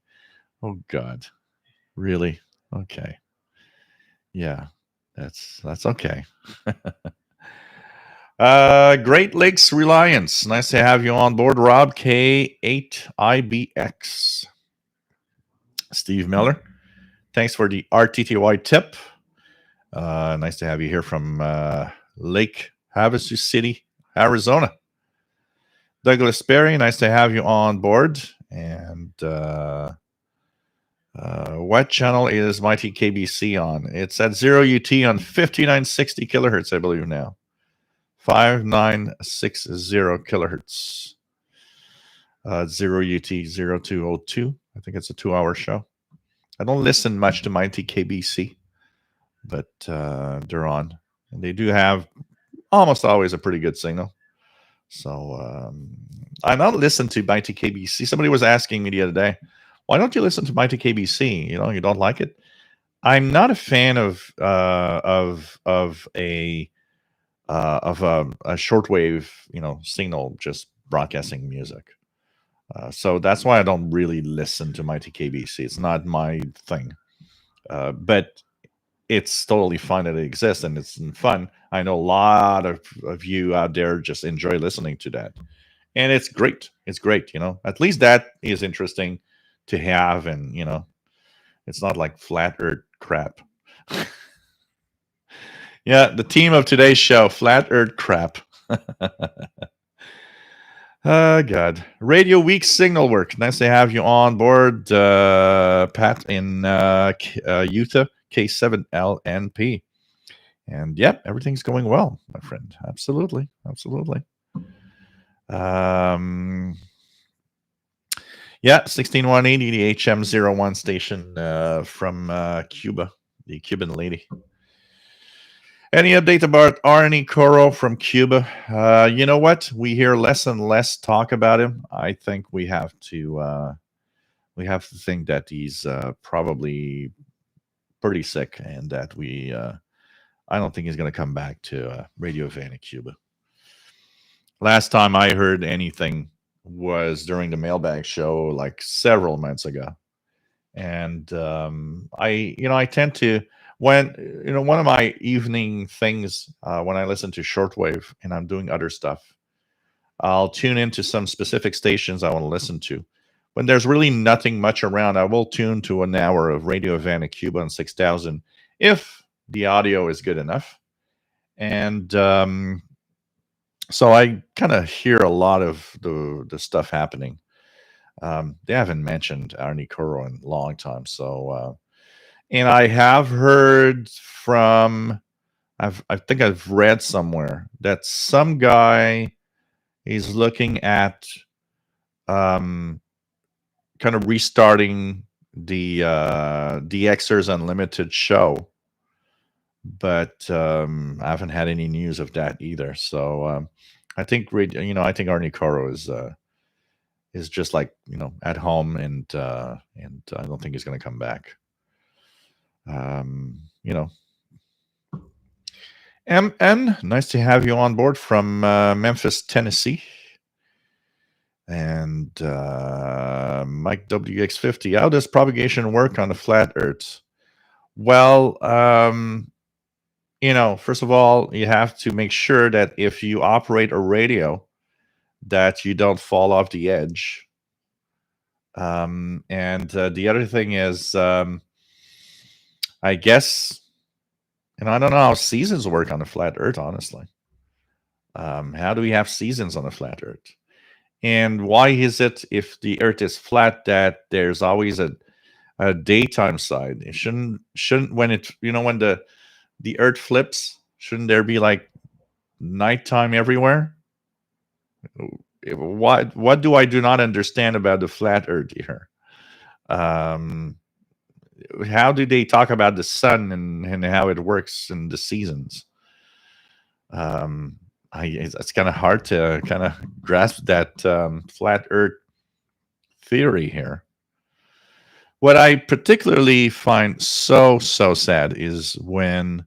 "Oh God, really? Okay, yeah, that's okay." Great Lakes Reliance. Nice to have you on board, Rob K8IBX. Steve Miller. Thanks for the RTTY tip. Nice to have you here from Lake Havasu City, Arizona. Douglas Berry, nice to have you on board. And what channel is Mighty KBC on? It's at 0 UT on 5960 kilohertz, I believe now. 5960 kilohertz. 0 UT 0202. I think it's a 2-hour show. I don't listen much to Mighty KBC, but they're on. And they do have almost always a pretty good signal. So I not listen to Mighty KBC. Somebody was asking me the other day, why don't you listen to Mighty KBC? You don't like it. I'm not a fan of a shortwave signal just broadcasting music. So that's why I don't really listen to Mighty KBC. It's not my thing. But it's totally fun that it exists and it's fun. I know a lot of you out there just enjoy listening to that. And it's great. It's great, At least that is interesting to have. And, it's not like flat earth crap. Yeah, the theme of today's show, flat earth crap. God. Radio Week signal work. Nice to have you on board, Pat, in Utah, K7LNP. And yep, everything's going well, my friend. Absolutely. Absolutely. Yeah, 16180, the HM01 station from Cuba, the Cuban lady. Any update about Arnie Coro from Cuba? You know what? We hear less and less talk about him. I think we have to think that he's probably pretty sick, and that I don't think he's going to come back to Radio Havana, Cuba. Last time I heard anything was during the mailbag show, like several months ago, and I tend to. When one of my evening things when I listen to shortwave and I'm doing other stuff, I'll tune into some specific stations I want to listen to. When there's really nothing much around, I will tune to an hour of Radio Havana Cuba on 6000 if the audio is good enough. And so I kind of hear a lot of the stuff happening. They haven't mentioned Arnie Coro in a long time, so. And I have heard from, I think I've read somewhere that some guy is looking at kind of restarting the Xers Unlimited show, but I haven't had any news of that either. So I think I think Arnie Coro is just like at home, and I don't think he's going to come back. MN, nice to have you on board from Memphis, Tennessee. And Mike WX50, how does propagation work on the flat earth? Well, first of all, you have to make sure that if you operate a radio, that you don't fall off the edge. And the other thing is, I guess And I don't know how seasons work on a flat Earth, honestly. How do we have seasons on a flat Earth? And why is it, if the Earth is flat, that there's always a daytime side? It shouldn't when it when the Earth flips, shouldn't there be like nighttime everywhere? What do I do not understand about the flat Earth here? Um, how do they talk about the sun and how it works in the seasons? It's kind of hard to kind of grasp that flat Earth theory here. What I particularly find so sad is when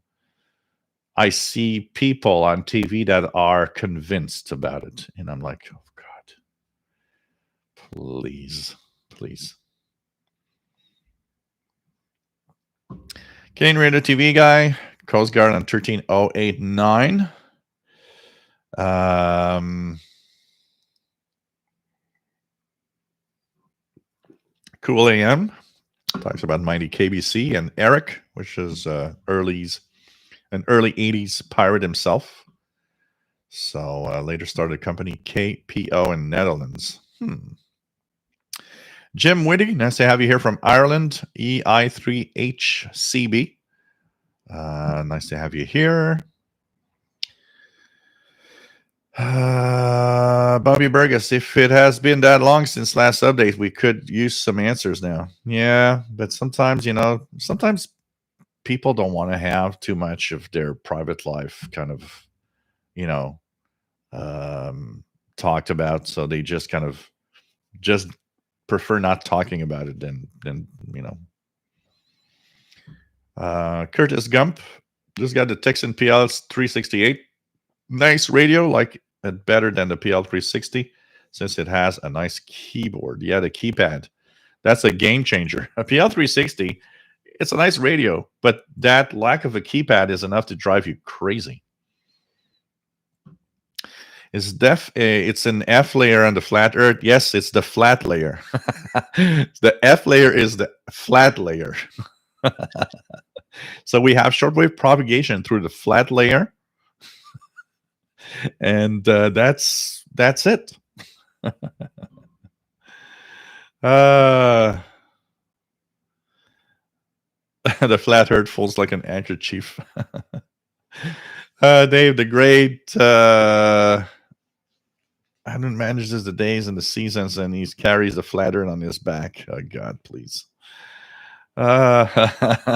I see people on TV that are convinced about it, and I'm like, oh God, please, please. Canadian Radio TV guy, Coast Guard on 13089. Cool AM talks about mighty KBC, and Eric, which is an early 80s pirate himself. So later started a company KPO in Netherlands. Jim Whitty, nice to have you here from Ireland, EI3HCB. Nice to have you here. Bobby Burgess, if it has been that long since last update, we could use some answers now. Yeah, but sometimes, sometimes people don't want to have too much of their private life kind of, talked about. So they just kind of just prefer not talking about it than Curtis Gump just got the Texan PL 368. Nice radio, like it better than the PL 360 since it has a nice keyboard. Yeah, the keypad. That's a game changer. A PL 360, it's a nice radio, but that lack of a keypad is enough to drive you crazy. It's an F layer on the flat Earth. Yes, it's the flat layer. The F layer is the flat layer. So we have shortwave propagation through the flat layer, and that's it. The flat Earth falls like an handkerchief. Dave the Great. Adam manages the days and the seasons, and he carries the flat Earth on his back. Oh God, please. W8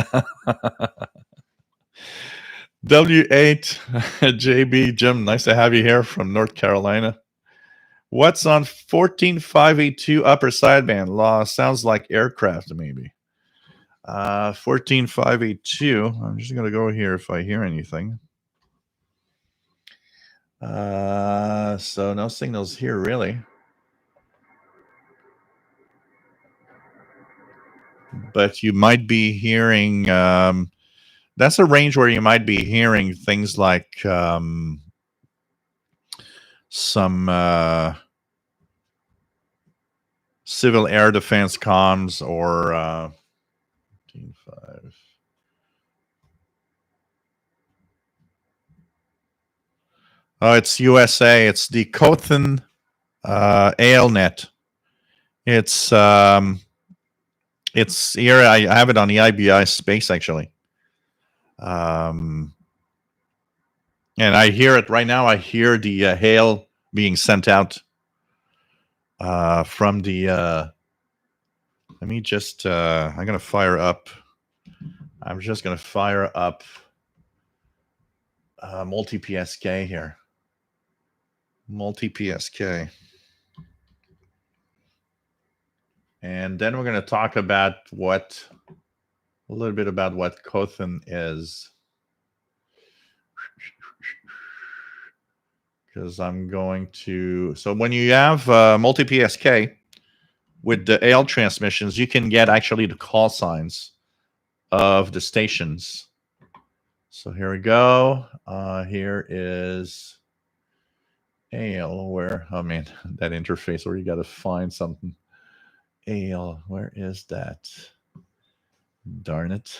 JB Jim, nice to have you here from North Carolina. What's on 14582 upper sideband? Law sounds like aircraft, maybe. 14582. I'm just gonna go here if I hear anything. So no signals here, really. But you might be hearing. That's a range where you might be hearing things like some civil air defense comms or 15.5. Oh, it's USA. It's the Cothan ALNet. It's here. I have it on the IBI space actually. And I hear it right now. I hear the hail being sent out from the. Let me just. I'm gonna fire up. I'm just gonna fire up multi PSK here. Multi PSK. And then we're going to talk about a little bit about what Cothan is. Because I'm going to, so when you have multi PSK with the AL transmissions, you can get actually the call signs of the stations. So here we go. Here is AL, where, oh man, that interface where you got to find something. AL, where is that? Darn it.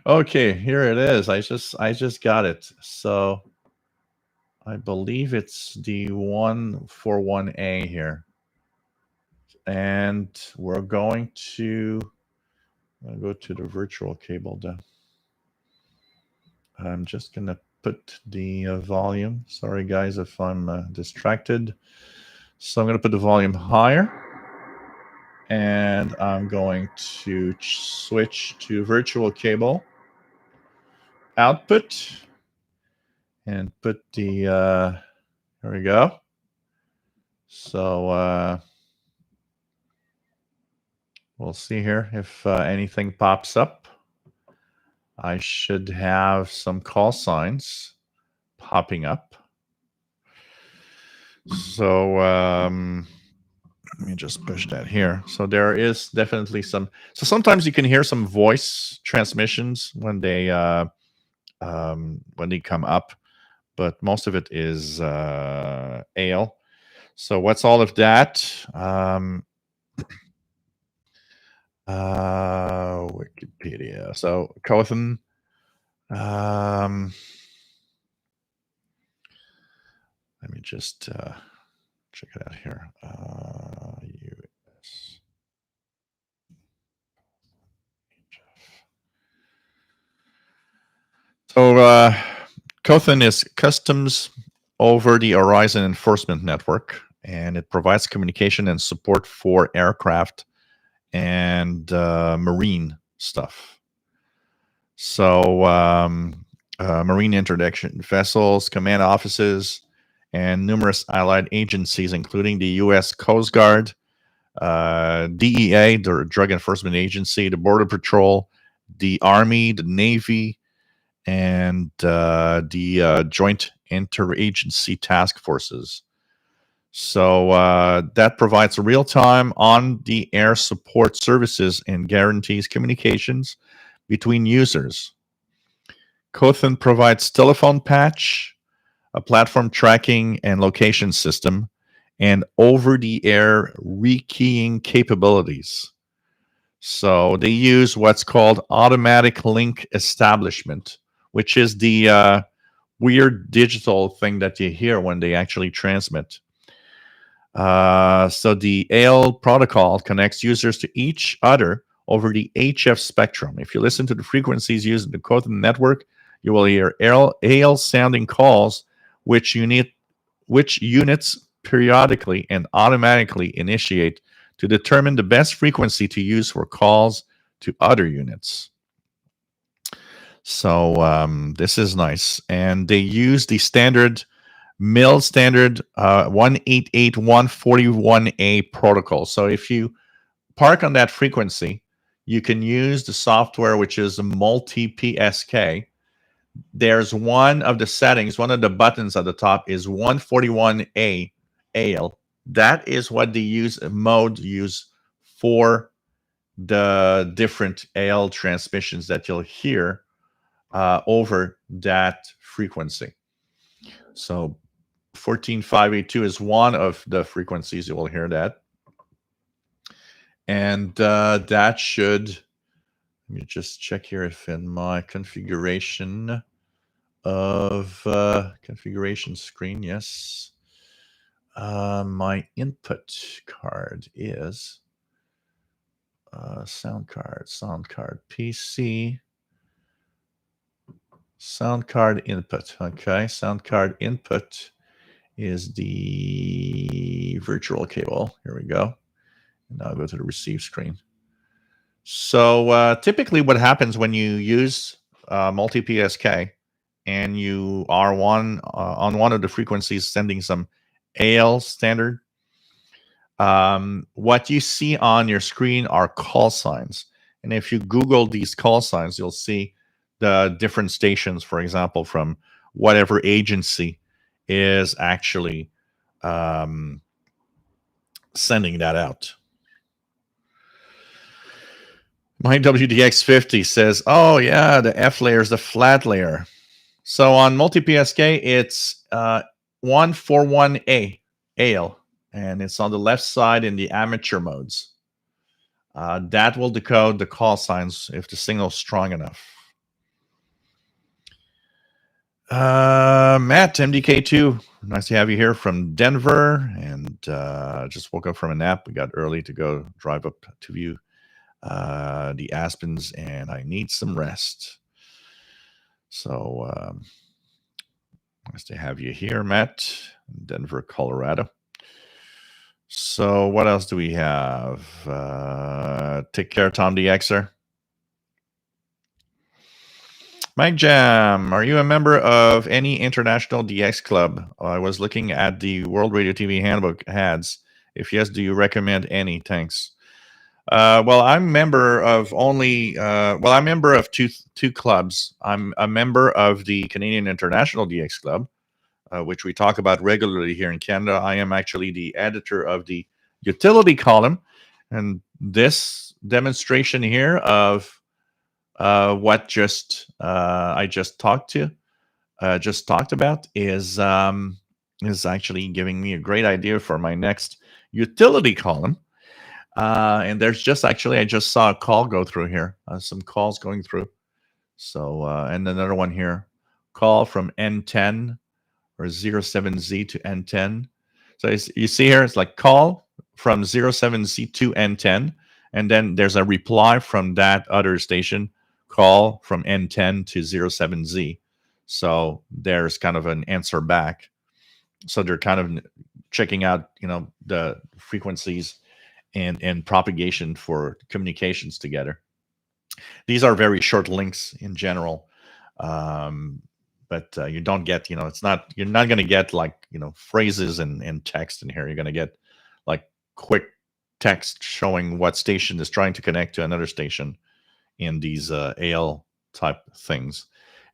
Okay, here it is. I just got it. So I believe it's the 141A here. And we're going to go to the virtual cable then. I'm just going to put the volume. Sorry, guys, if I'm distracted. So I'm going to put the volume higher. And I'm going to switch to virtual cable output and put the, there we go. So we'll see here if anything pops up. I should have some call signs popping up. So let me just push that here. So there is definitely some. So sometimes you can hear some voice transmissions when they come up, but most of it is AL. So what's all of that? Wikipedia. So Cothan. Let me just check it out here. US. So Cothan is Customs Over the Horizon Enforcement Network, and it provides communication and support for aircraft and marine stuff. So marine interdiction vessels, command offices, and numerous allied agencies, including the U.S. Coast Guard, DEA, the Drug Enforcement Agency, the Border Patrol, the Army, the Navy, and the Joint Interagency Task Forces. So that provides real-time on-the-air support services and guarantees communications between users. Cothan provides telephone patch, a platform tracking and location system, and over-the-air rekeying capabilities. So they use what's called automatic link establishment, which is the weird digital thing that you hear when they actually transmit. So the AL protocol connects users to each other over the HF spectrum. If you listen to the frequencies used in the Cothan network, you will hear AL sounding calls, which units periodically and automatically initiate to determine the best frequency to use for calls to other units. So this is nice. And they use the standard MIL standard 188.141A protocol. So if you park on that frequency, you can use the software, which is a multi-PSK. There's one of the settings, one of the buttons at the top is 141A AL. That is what the mode use for the different AL transmissions that you'll hear over that frequency. So 14582 is one of the frequencies you will hear that. And that should, let me just check here if in my configuration of configuration screen, yes. My input card is sound card, PC, sound card input. Okay, sound card input is the virtual cable. Here we go. And now I'll go to the receive screen. So typically what happens when you use multi-PSK and you are on one of the frequencies sending some AL standard, what you see on your screen are call signs. And if you Google these call signs, you'll see the different stations, for example, from whatever agency is actually sending that out. My WDX50 says, oh, yeah, the F layer is the flat layer. So on multi-PSK, it's 141A AL, and it's on the left side in the amateur modes. That will decode the call signs if the signal is strong enough. Matt, MDK2, nice to have you here from Denver. And just woke up from a nap. We got early to go drive up to view the Aspens, and I need some rest. So nice to have you here, Matt, Denver, Colorado. So what else do we have? Take care, Tom DXer. Mike Jam, are you a member of any international DX club? I was looking at the World Radio TV Handbook ads. If yes, do you recommend any? Thanks. Well, I'm a member of only. I'm a member of two clubs. I'm a member of the Canadian International DX Club, which we talk about regularly here in Canada. I am actually the editor of the utility column, and this demonstration here of what I just talked about is actually giving me a great idea for my next utility column. And there's I just saw a call go through here, some calls going through. So, and another one here, call from N10 or 07Z to N10. So you see here, it's like call from 07Z to N10. And then there's a reply from that other station, call from N10 to 07Z. So there's kind of an answer back. So they're kind of checking out, the frequencies and propagation for communications together. These are very short links in general, but you don't get, you're not going to get like, phrases and text in here. You're going to get like quick text showing what station is trying to connect to another station in these AL type things.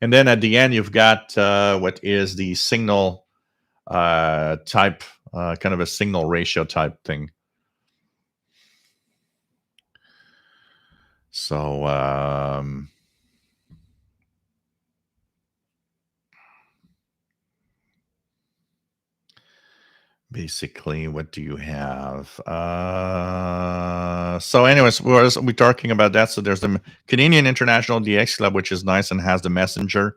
And then at the end, you've got what is the signal type, kind of a signal ratio type thing. So basically, what do you have? So anyways, we're talking about that. So there's the Canadian International DX Club, which is nice and has the messenger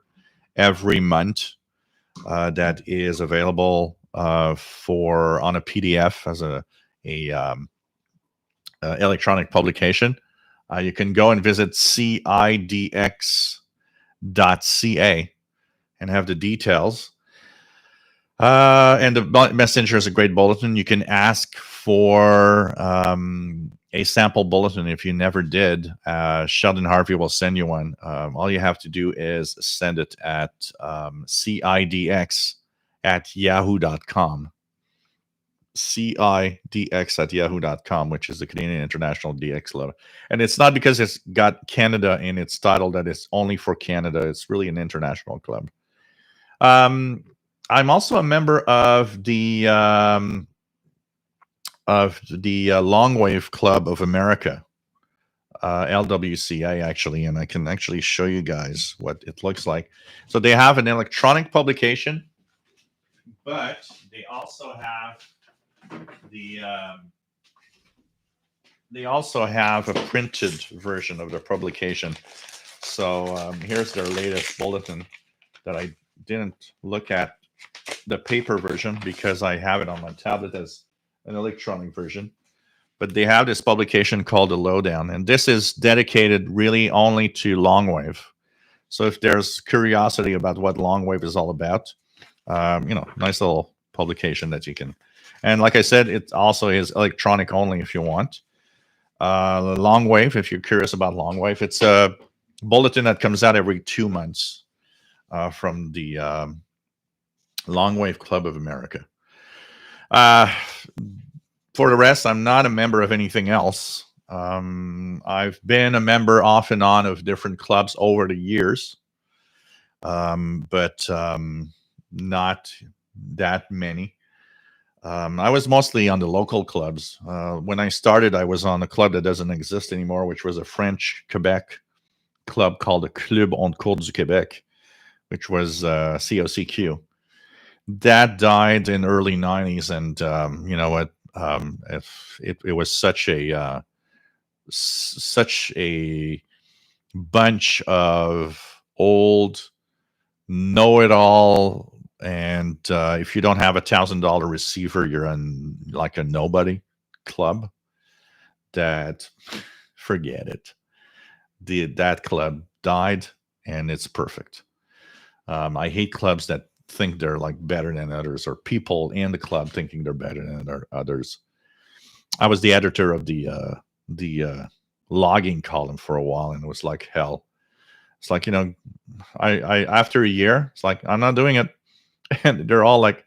every month that is available for on a PDF as a electronic publication. You can go and visit cidx.ca and have the details. And the messenger is a great bulletin. You can ask for a sample bulletin if you never did. Sheldon Harvey will send you one. All you have to do is send it at cidx@yahoo.com. cidx@yahoo.com, which is the Canadian International DX Club. And it's not because it's got Canada in its title that it's only for Canada. It's really an international club. I'm also a member of the Longwave Club of America, LWCA, actually, and I can actually show you guys what it looks like. So they have an electronic publication, but they also have a printed version of the publication. So here's their latest bulletin that I didn't look at the paper version because I have it on my tablet as an electronic version. But they have this publication called The Lowdown, and this is dedicated really only to Longwave. So if there's curiosity about what Longwave is all about, nice little publication that you can. And like I said, it also is electronic only if you want. Longwave, if you're curious about Longwave, it's a bulletin that comes out every 2 months from the Longwave Club of America. For the rest, I'm not a member of anything else. I've been a member off and on of different clubs over the years, but not that many. I was mostly on the local clubs. When I started, I was on a club that doesn't exist anymore, which was a French Quebec club called the Club en Cours du Québec, which was COCQ. That died in early 90s, and you know what? If it was such a such a bunch of old know-it-all, and if you don't have $1,000 receiver, you're in like a nobody club. That forget it. That club died, and it's perfect. I hate clubs that think they're like better than others, or people in the club thinking they're better than others. I was the editor of the logging column for a while, and it was like hell. It's like, I after a year, it's like, I'm not doing it, and they're all like,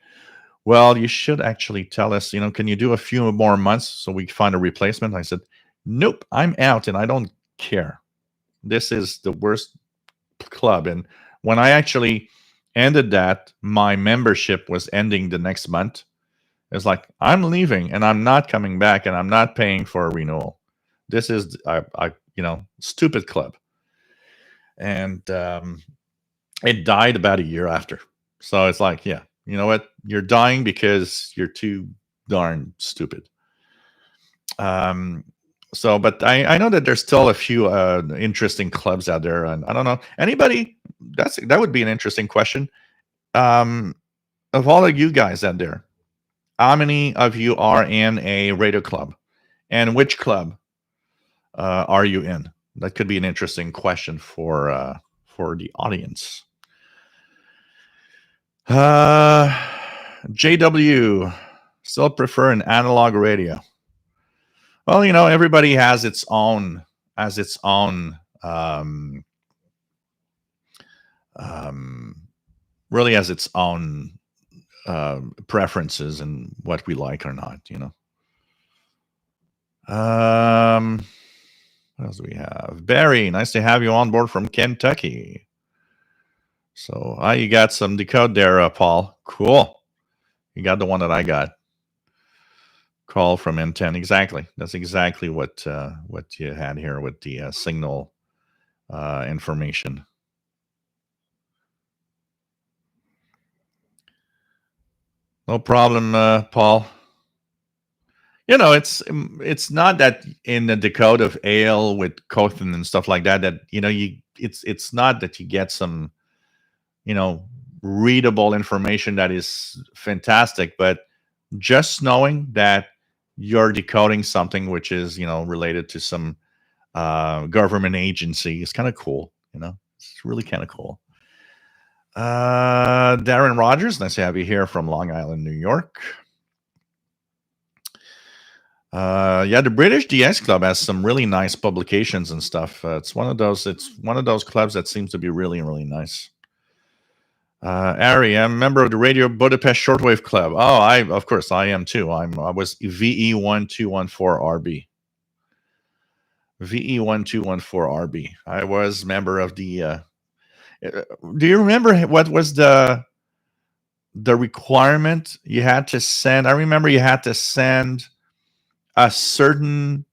well, you should actually tell us, can you do a few more months so we find a replacement? I said, nope, I'm out, and I don't care. This is the worst club. And when I actually ended that, my membership was ending the next month. It's like, I'm leaving, and I'm not coming back, and I'm not paying for a renewal. This is stupid club. And it died about a year after. So it's like, yeah, you know what? You're dying because you're too darn stupid. But I know that there's still a few interesting clubs out there, and I don't know anybody. That would be an interesting question. Of all of you guys out there, how many of you are in a radio club, and which club are you in? That could be an interesting question for the audience. JW, still prefer an analog radio. Well, everybody has its own really has its own preferences and what we like or not. What else do we have? Barry, nice to have you on board from Kentucky. So you got some decode there, Paul. Cool. You got the one that I got. Call from N10. Exactly. That's exactly what you had here with the signal information. No problem, Paul. It's not that in the decode of Ale with Cothan and stuff like that it's not that you get some readable information that is fantastic, but just knowing that you're decoding something which is related to some government agency is kind of cool. It's really kind of cool. Darren Rogers, nice to have you here from Long Island, New York. The British DX Club has some really nice publications and stuff. It's one of those clubs that seems to be really, really nice. Ari, I'm a member of the Radio Budapest Shortwave Club. Oh, of course I am too. I was VE1214RB. VE1214RB. I was member of the. Do you remember what was the requirement you had to send? I remember you had to send a certain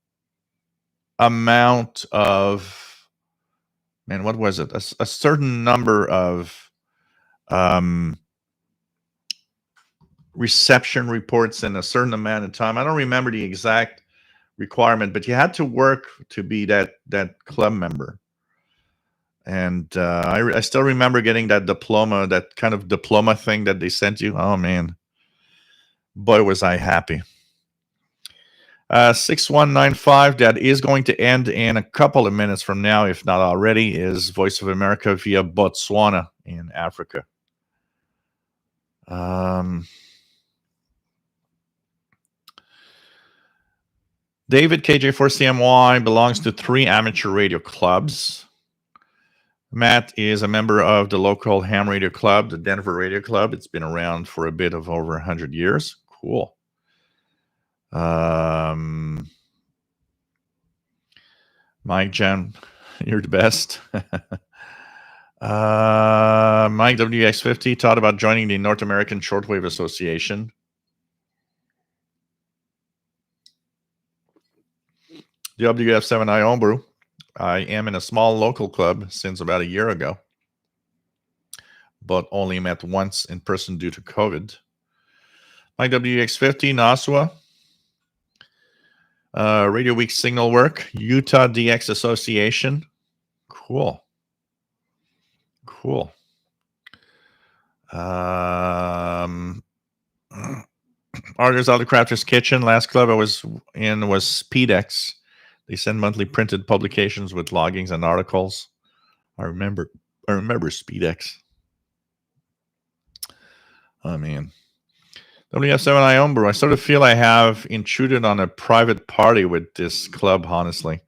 amount of, what was it? A certain number of reception reports in a certain amount of time. I don't remember the exact requirement, but you had to work to be that club member. And I still remember getting that diploma, that kind of diploma thing that they sent you. Oh man, boy was I happy. 6195, that is going to end in a couple of minutes from now, if not already, is Voice of America via Botswana in Africa. David, KJ4CMY, belongs to 3 amateur radio clubs. Matt is a member of the local ham radio club, the Denver Radio Club. It's been around for a bit of over 100 years. Cool. Mike Jan, you're the best. Mike WX50 thought about joining the North American Shortwave Association. WF7I Homebrew. I am in a small local club since about a year ago, but only met once in person due to COVID. Mike WX50, Nasua. Radio Week signal work. Utah DX Association. Cool. Artist Out of Crafter's Kitchen. Last club I was in was SpeedX. They send monthly printed publications with loggings and articles. I remember SpeedX. Oh man. WF7 Homebrew. I sort of feel I have intruded on a private party with this club, honestly.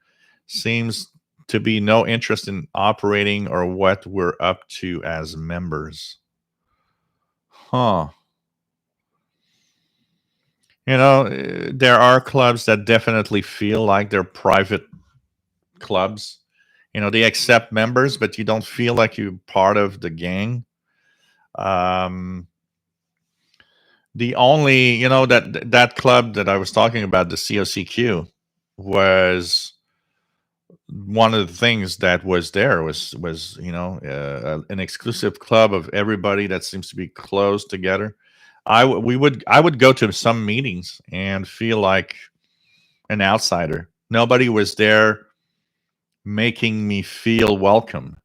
Seems to be no interest in operating or what we're up to as members. Huh. There are clubs that definitely feel like they're private clubs. They accept members, but you don't feel like you're part of the gang. The only, that club that I was talking about, the COCQ, was one of the things that was there was an exclusive club of everybody that seems to be close together. I would go to some meetings and feel like an outsider. Nobody was there making me feel welcome.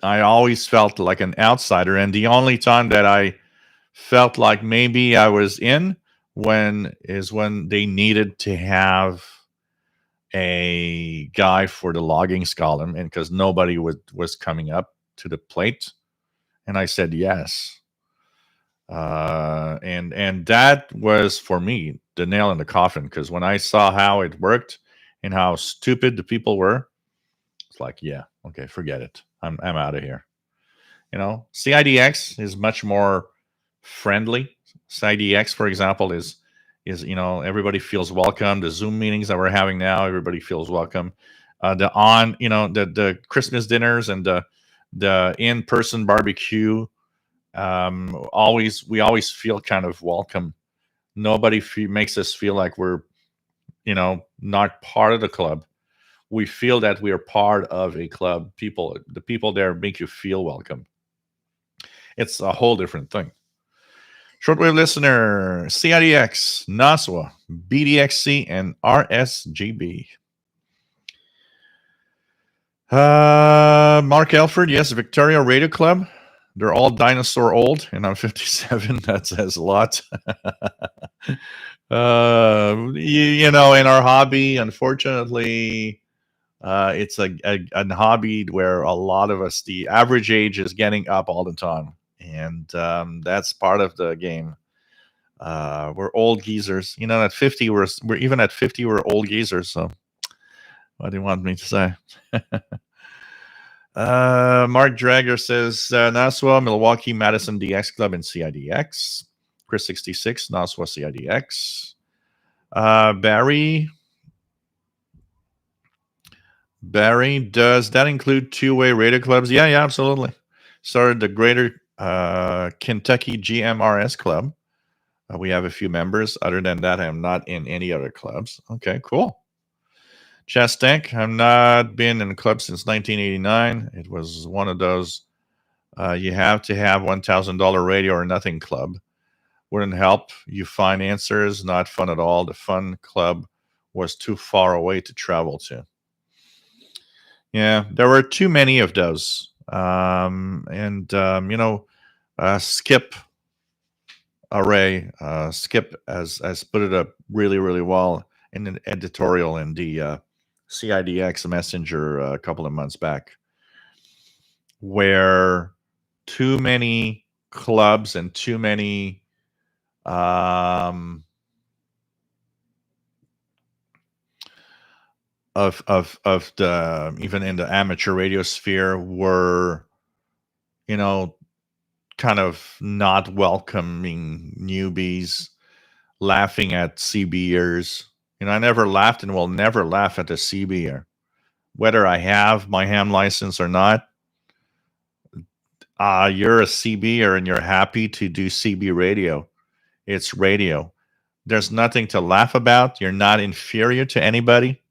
I always felt like an outsider, and the only time that I felt like maybe I was in when they needed to have a guy for the logging column, and because nobody was coming up to the plate, and I said yes. And that was for me the nail in the coffin, because when I saw how it worked and how stupid the people were, it's like, yeah, okay, forget it. I'm out of here. CIDX is much more friendly. CIDX, for example, is everybody feels welcome. The Zoom meetings that we're having now, everybody feels welcome. The Christmas dinners and the in-person barbecue, we always feel kind of welcome. Nobody makes us feel like we're not part of the club. We feel that we are part of a club. The people there make you feel welcome. It's a whole different thing. Shortwave listener, CIDX, NASWA, BDXC, and RSGB. Mark Elford, yes, Victoria Radio Club. They're all dinosaur old, and I'm 57. That says a lot. In our hobby, unfortunately, it's a hobby where a lot of us, the average age is getting up all the time, and that's part of the game. We're old geezers. At 50, we're even at 50, we're old geezers. So, what do you want me to say? Mark Drager says Naswa, Milwaukee, Madison DX Club, and CIDX. Chris 66, Naswa, CIDX. Barry, does that include two-way radio clubs? Yeah, absolutely. Started the Greater Kentucky GMRS Club. We have a few members. Other than that, I am not in any other clubs. Okay, cool. Chess Tank, I've not been in a club since 1989. It was one of those you have to have $1,000 radio or nothing club. Wouldn't help you find answers. Not fun at all. The fun club was too far away to travel to. Yeah, there were too many of those. Skip Array, Skip has put it up really, really well in an editorial in the CIDX Messenger a couple of months back, where too many clubs and too many of the, even in the amateur radio sphere, were kind of not welcoming newbies, laughing at CBers. I never laughed and will never laugh at a CBer, whether I have my ham license or not. You're a CBer and you're happy to do CB radio. It's radio. There's nothing to laugh about. You're not inferior to anybody.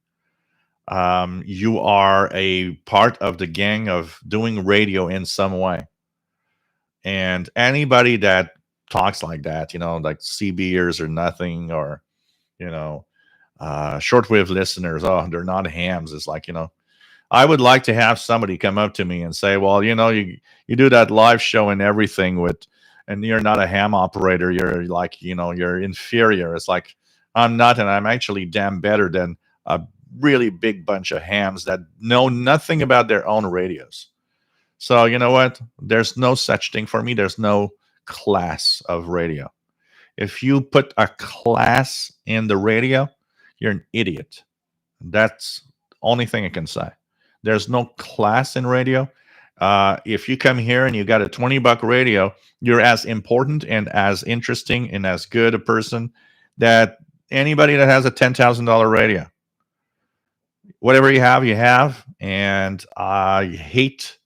You are a part of the gang of doing radio in some way. And anybody that talks like that, like CBers or nothing, or Shortwave listeners, oh, they're not hams. It's like, I would like to have somebody come up to me and say, well, you do that live show and everything and you're not a ham operator. You're like, you're inferior. It's like, I'm not, and I'm actually damn better than a really big bunch of hams that know nothing about their own radios. So you know what? There's no such thing for me. There's no class of radio. If you put a class in the radio, you're an idiot. That's the only thing I can say. There's no class in radio. If you come here and you got a $20 radio, you're as important and as interesting and as good a person that anybody that has a $10,000 radio. Whatever you have, you have. And I hate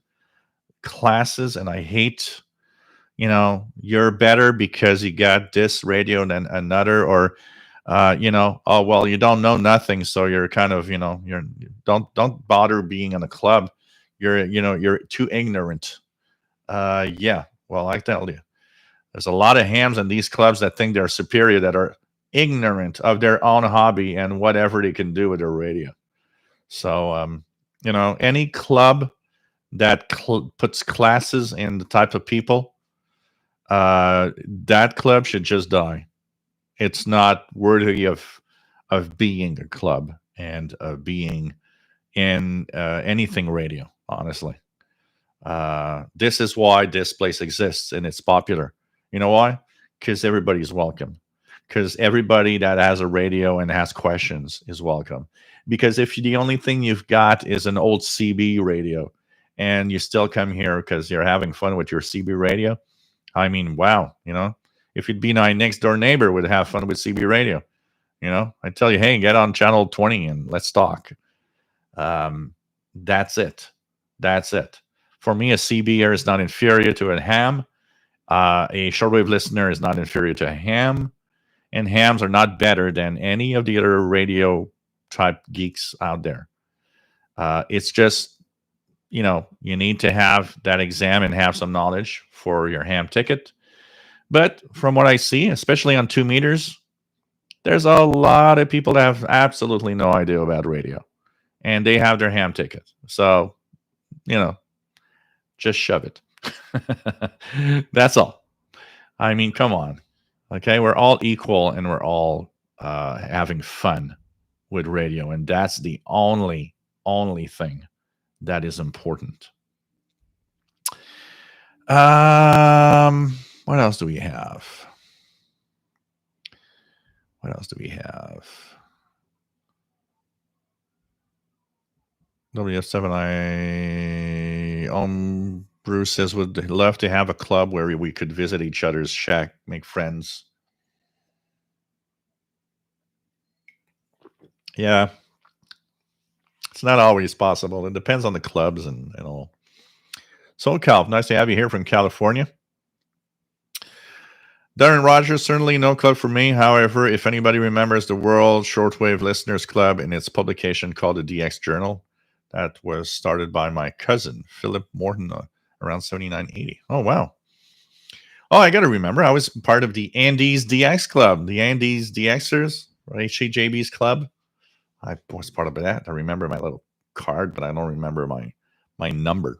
classes, and I hate, you're better because you got this radio than another, or oh well, you don't know nothing, so you're kind of, you're don't bother being in a club. You're too ignorant. Yeah, well, I tell you, there's a lot of hams in these clubs that think they're superior, that are ignorant of their own hobby and whatever they can do with their radio. So any club that puts classes in the type of people, that club should just die. It's not worthy of being a club and of being in anything radio, honestly. This is why this place exists and it's popular. You know why? Because everybody's welcome. Because everybody that has a radio and has questions is welcome. Because if the only thing you've got is an old CB radio and you still come here because you're having fun with your CB radio, I mean, wow, if you'd be my next door neighbor would have fun with CB radio, I tell you, hey, get on channel 20 and let's talk. That's it. That's it. For me, a CBer is not inferior to a ham. A shortwave listener is not inferior to a ham. And hams are not better than any of the other radio type geeks out there. It's just, you need to have that exam and have some knowledge for your ham ticket. But from what I see, especially on 2 meters, there's a lot of people that have absolutely no idea about radio. And they have their ham ticket. So, just shove it. That's all. I mean, come on. Okay, we're all equal and we're all having fun with radio. And that's the only thing that is important. What else do we have? WF7I Bruce says would love to have a club where we could visit each other's shack, make friends. Yeah. It's not always possible. It depends on the clubs and all. So, Cal, nice to have you here from California. Darren Rogers, certainly no club for me. However, if anybody remembers the World Shortwave Listeners Club and its publication called the DX Journal, that was started by my cousin, Philip Morton, around 7980. Oh, wow. Oh, I got to remember, I was part of the Andes DX Club, the Andes DXers, right? HJB's club. I was part of that. I remember my little card, but I don't remember my number.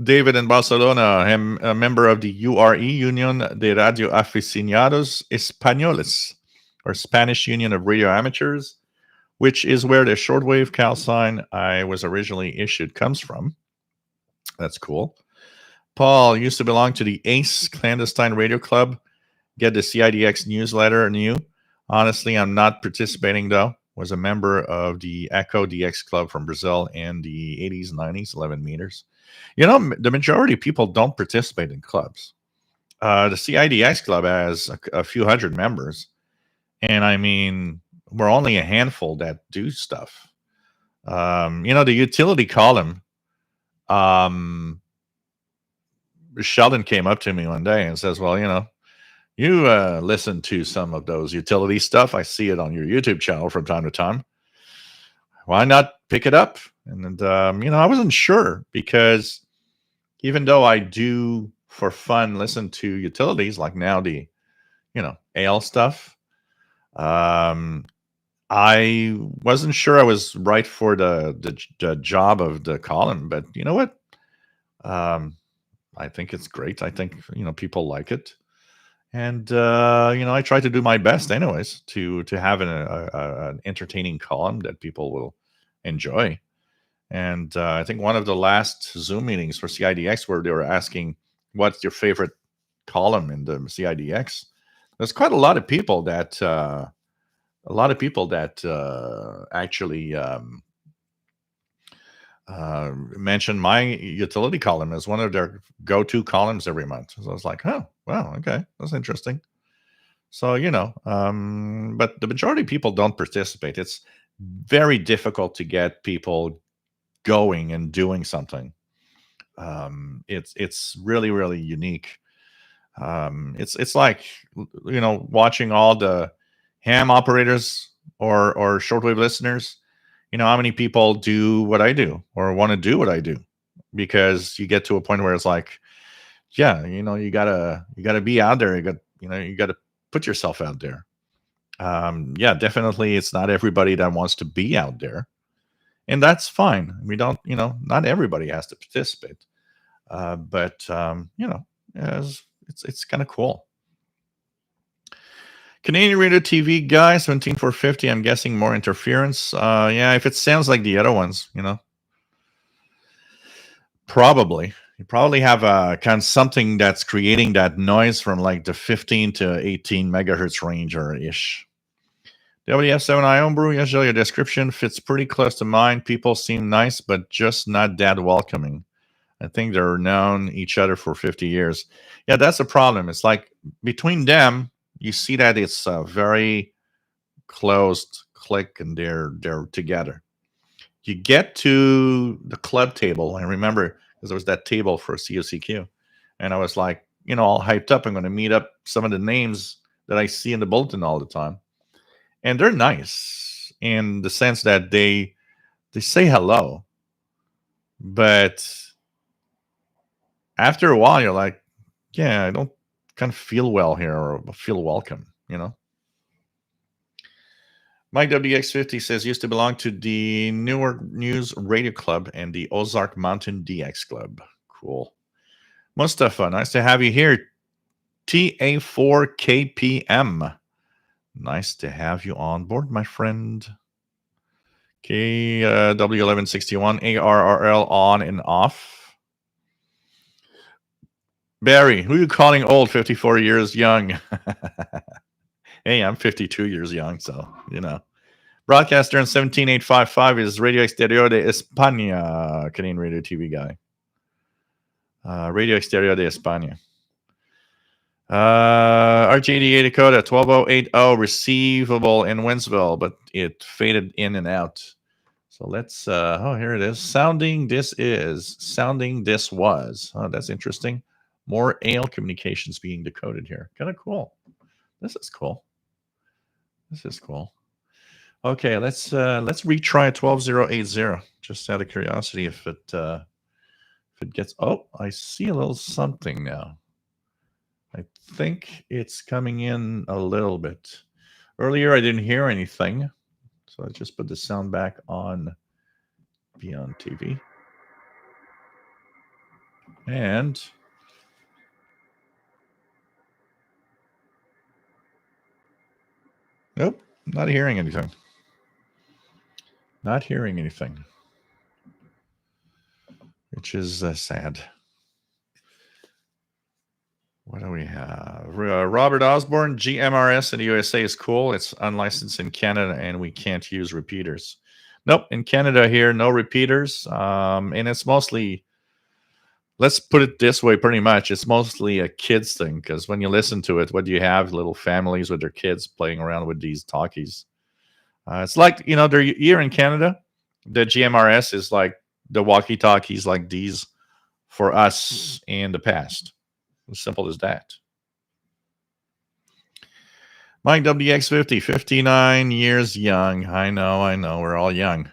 David in Barcelona, I'm a member of the URE, Union de Radio Aficionados Españoles, or Spanish Union of Radio Amateurs, which is where the shortwave cal sign I was originally issued comes from. That's cool. Paul used to belong to the ACE Clandestine Radio Club. Get the CIDX newsletter new. Honestly, I'm not participating, though. Was a member of the Echo DX Club from Brazil in the 80s, 90s, 11 meters. The majority of people don't participate in clubs. The CIDX Club has a few hundred members. And I mean, we're only a handful that do stuff. The utility column, Sheldon came up to me one day and says, well, you listen to some of those utility stuff. I see it on your YouTube channel from time to time. Why not pick it up? And, I wasn't sure, because even though I do for fun listen to utilities like now the, AL stuff, Um, I wasn't sure I was right for the job of the column, but you know what? Um, I think it's great. I think people like it, and I try to do my best, anyways, to have an entertaining column that people will enjoy. And I think one of the last Zoom meetings for CIDX, where they were asking, "What's your favorite column in the CIDX?" There's quite a lot of people that actually mentioned my utility column as one of their go-to columns every month. So I was like, "Oh, wow, okay, that's interesting." So but the majority of people don't participate. It's very difficult to get people going and doing something. It's really really unique. It's like watching all the ham operators or shortwave listeners. How many people do what I do or want to do what I do, because you get to a point where it's like, yeah, you gotta be out there. You gotta put yourself out there. Yeah, definitely, it's not everybody that wants to be out there, and that's fine. We don't, not everybody has to participate. But it's kind of cool. Canadian Radio TV guy 17450. I'm guessing more interference. Yeah, if it sounds like the other ones, probably. You probably have a kind of something that's creating that noise from like the 15 to 18 megahertz range or ish. WF7I Homebrew, yes, your description fits pretty close to mine. People seem nice, but just not that welcoming. I think they're known each other for 50 years. Yeah, that's a problem. It's like between them, you see that it's a very closed click, and they're together. You get to the club table. I remember because there was that table for COCQ, and I was like, all hyped up. I'm going to meet up some of the names that I see in the bulletin all the time, and they're nice in the sense that they say hello, but after a while, you're like, yeah, I don't kind of feel well here or feel welcome. Mike WX50 says used to belong to the Newark News Radio Club and the Ozark Mountain DX Club. Cool. Mustafa, nice to have you here. TA4KPM. Nice to have you on board, my friend. KW1161 ARRL on and off. Barry, who are you calling old? 54 years young. Hey, I'm 52 years young, so. Broadcaster in 17855 is Radio Exterior de España, Canadian Radio TV guy. Radio Exterior de España. RJ88 Dakota 12080 receivable in Winsville, but it faded in and out. So let's here it is. Sounding this was. Oh, that's interesting. More AL communications being decoded here. Kind of cool. This is cool. Okay, let's retry 12080 just out of curiosity if it gets. Oh, I see a little something now. I think it's coming in a little bit. Earlier I didn't hear anything, so I just put the sound back on Beyond TV. And nope, not hearing anything. Which is sad. What do we have? Robert Osborne, GMRS in the USA is cool. It's unlicensed in Canada, and we can't use repeaters. Nope, in Canada here, no repeaters. And it's mostly, let's put it this way, pretty much, it's mostly a kids thing, because when you listen to it, what do you have? Little families with their kids playing around with these talkies. It's like, they're here in Canada, the GMRS is like the walkie-talkies like these for us in the past. As simple as that. Mike WX50, 59 years young. I know. We're all young.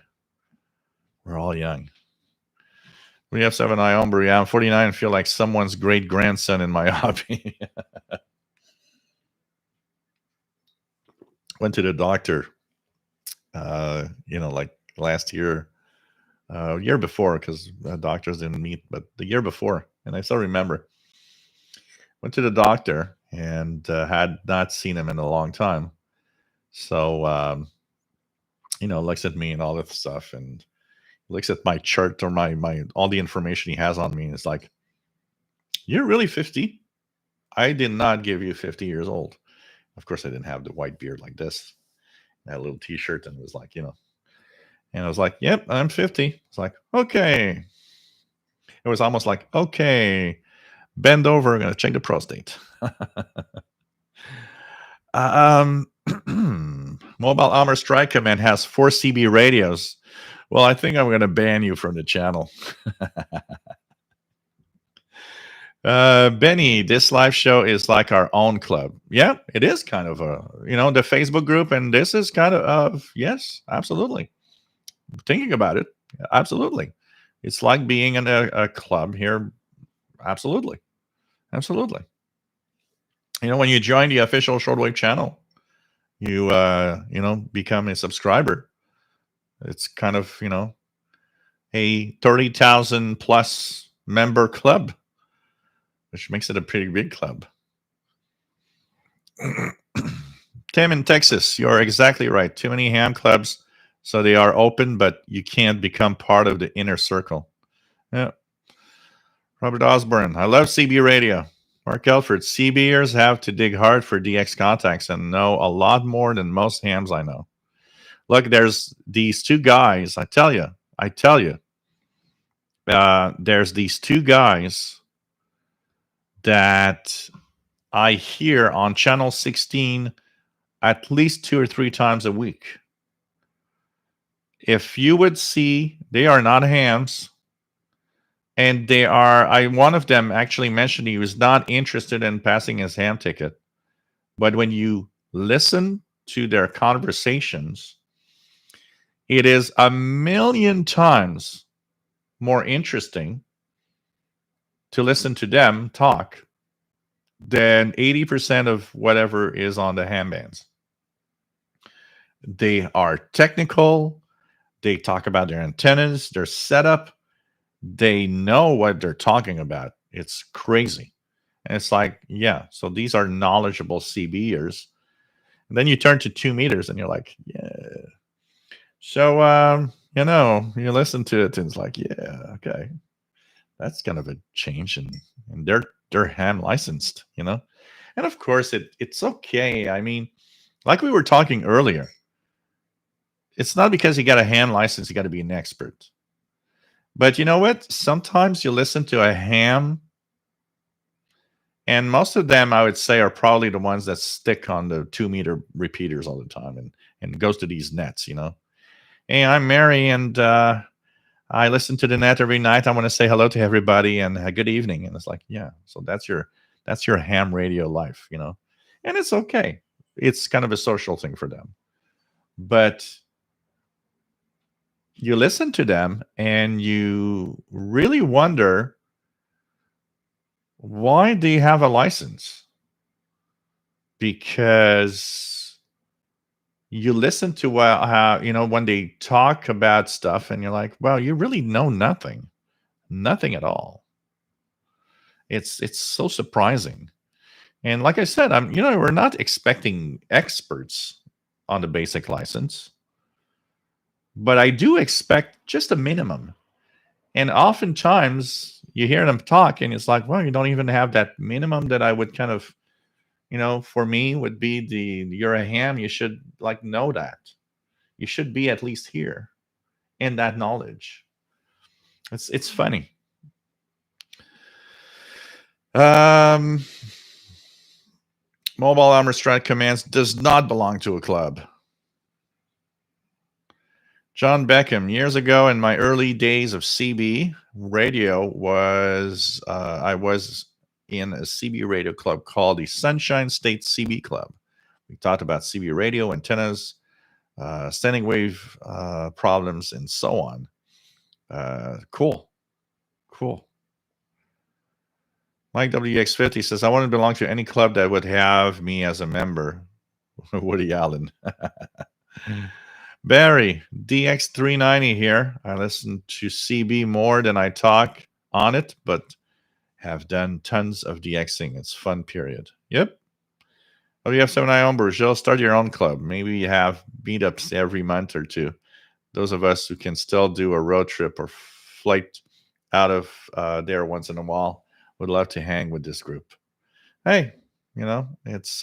We have 7I Homebrew. I'm 49 and feel like someone's great grandson in my hobby. Went to the doctor, like last year, year before, because doctors didn't meet, but the year before, and I still remember. Went to the doctor and had not seen him in a long time. So, looks at me and all this stuff, and looks at my chart or my all the information he has on me, and it's like, "You're really 50? I did not give you 50 years old." Of course, I didn't have the white beard like this. I had a little T-shirt, and it was like, and I was like, "Yep, I'm 50." It's like, okay. It was almost like, okay, bend over. I'm gonna check the prostate. um, Mobile Armor Strike Command has 4 CB radios. Well, I think I'm going to ban you from the channel. Benny, this live show is like our own club. Yeah, it is kind of the Facebook group, and this is kind of, yes, absolutely. Thinking about it, absolutely. It's like being in a club here. Absolutely. Absolutely. When you join the official Shortwave channel, you become a subscriber. It's kind of, a 30,000 plus member club, which makes it a pretty big club. Tim in Texas, you're exactly right. Too many ham clubs, so they are open, but you can't become part of the inner circle. Yeah. Robert Osborne, I love CB radio. Mark Elford, CBers have to dig hard for DX contacts and know a lot more than most hams I know. Look, there's these 2 guys. I tell you, there's these 2 guys that I hear on channel 16 at least 2 or 3 times a week. If you would see, they are not hams. And they are, one of them actually mentioned he was not interested in passing his ham ticket. But when you listen to their conversations, it is a million times more interesting to listen to them talk than 80% of whatever is on the ham bands. They are technical. They talk about their antennas, their setup. They know what they're talking about. It's crazy. And it's like, yeah, so these are knowledgeable CBers. And then you turn to 2 meters and you're like, yeah. So, you listen to it and it's like, yeah, okay. That's kind of a change. And they're ham licensed, And of course, it's okay. I mean, like we were talking earlier, it's not because you got a ham license, you got to be an expert. But you know what? Sometimes you listen to a ham, and most of them, I would say, are probably the ones that stick on the 2-meter repeaters all the time and goes to these nets, Hey, I'm Mary, and I listen to the net every night. I want to say hello to everybody and a good evening. And it's like, yeah, so that's your ham radio life, And it's okay. It's kind of a social thing for them. But you listen to them and you really wonder why they have a license. Because you listen to how, when they talk about stuff and you're like, well, you really know nothing at all. It's so surprising. And like I said, we're not expecting experts on the basic license, but I do expect just a minimum. And oftentimes you hear them talk and it's like, well, you don't even have that minimum that I would kind of, for me would be you're a ham. You should know that. You should be at least here in that knowledge. It's funny. Mobile Armor Strike Commands does not belong to a club. John Beckham, years ago in my early days of CB radio I was in a CB radio club called the Sunshine State CB Club. We talked about CB radio, antennas, standing wave problems, and so on. Cool. Mike WX50 says, I want to belong to any club that would have me as a member. Woody Allen. Barry, DX390 here. I listen to CB more than I talk on it, but have done tons of DXing. It's fun, period. Yep. Oh, you have 7i on Brazil. Start your own club. Maybe you have meetups every month or two. Those of us who can still do a road trip or flight out of there once in a while would love to hang with this group. Hey, it's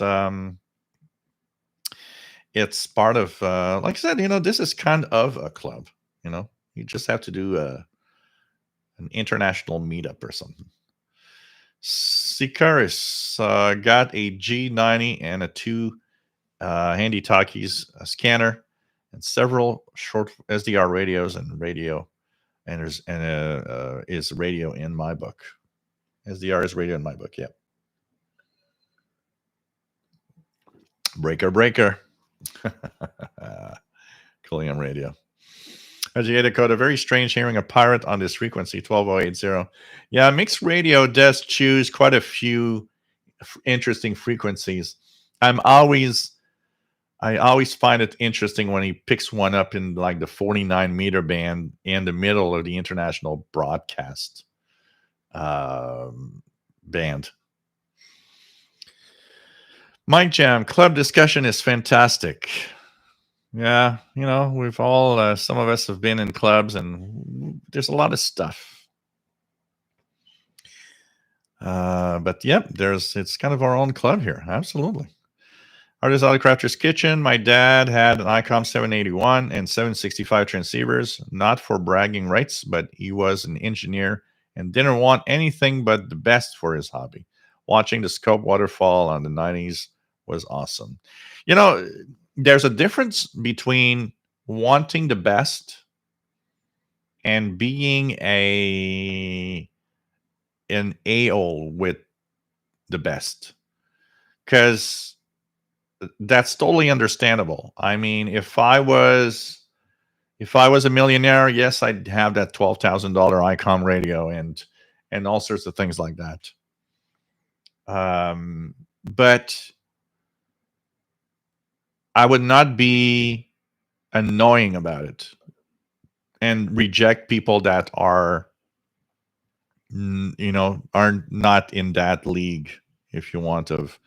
part of, like I said, this is kind of a club. You just have to do an international meetup or something. Sikaris got a G90 and a 2 handy talkies, a scanner, and several short SDR radios and radio. And is radio in my book. SDR is radio in my book. Yep. Breaker. Killian radio. Agitated Coda, very strange hearing a pirate on this frequency, 12080. Yeah, mixed radio does choose quite a few interesting frequencies. I always find it interesting when he picks one up in like the 49 meter band in the middle of the international broadcast band. Mike Jam, club discussion is fantastic. Yeah, we've all, some of us have been in clubs and there's a lot of stuff. But yep, it's kind of our own club here. Absolutely. Artist Autocrafter's Kitchen. My dad had an ICOM 781 and 765 transceivers, not for bragging rights, but he was an engineer and didn't want anything but the best for his hobby. Watching the scope waterfall on the 90s was awesome. There's a difference between wanting the best and being an a-hole with the best. Because that's totally understandable. I mean, if I was a millionaire, yes, I'd have that $12,000 ICOM radio and all sorts of things like that. But I would not be annoying about it and reject people that are not in that league, if you want, of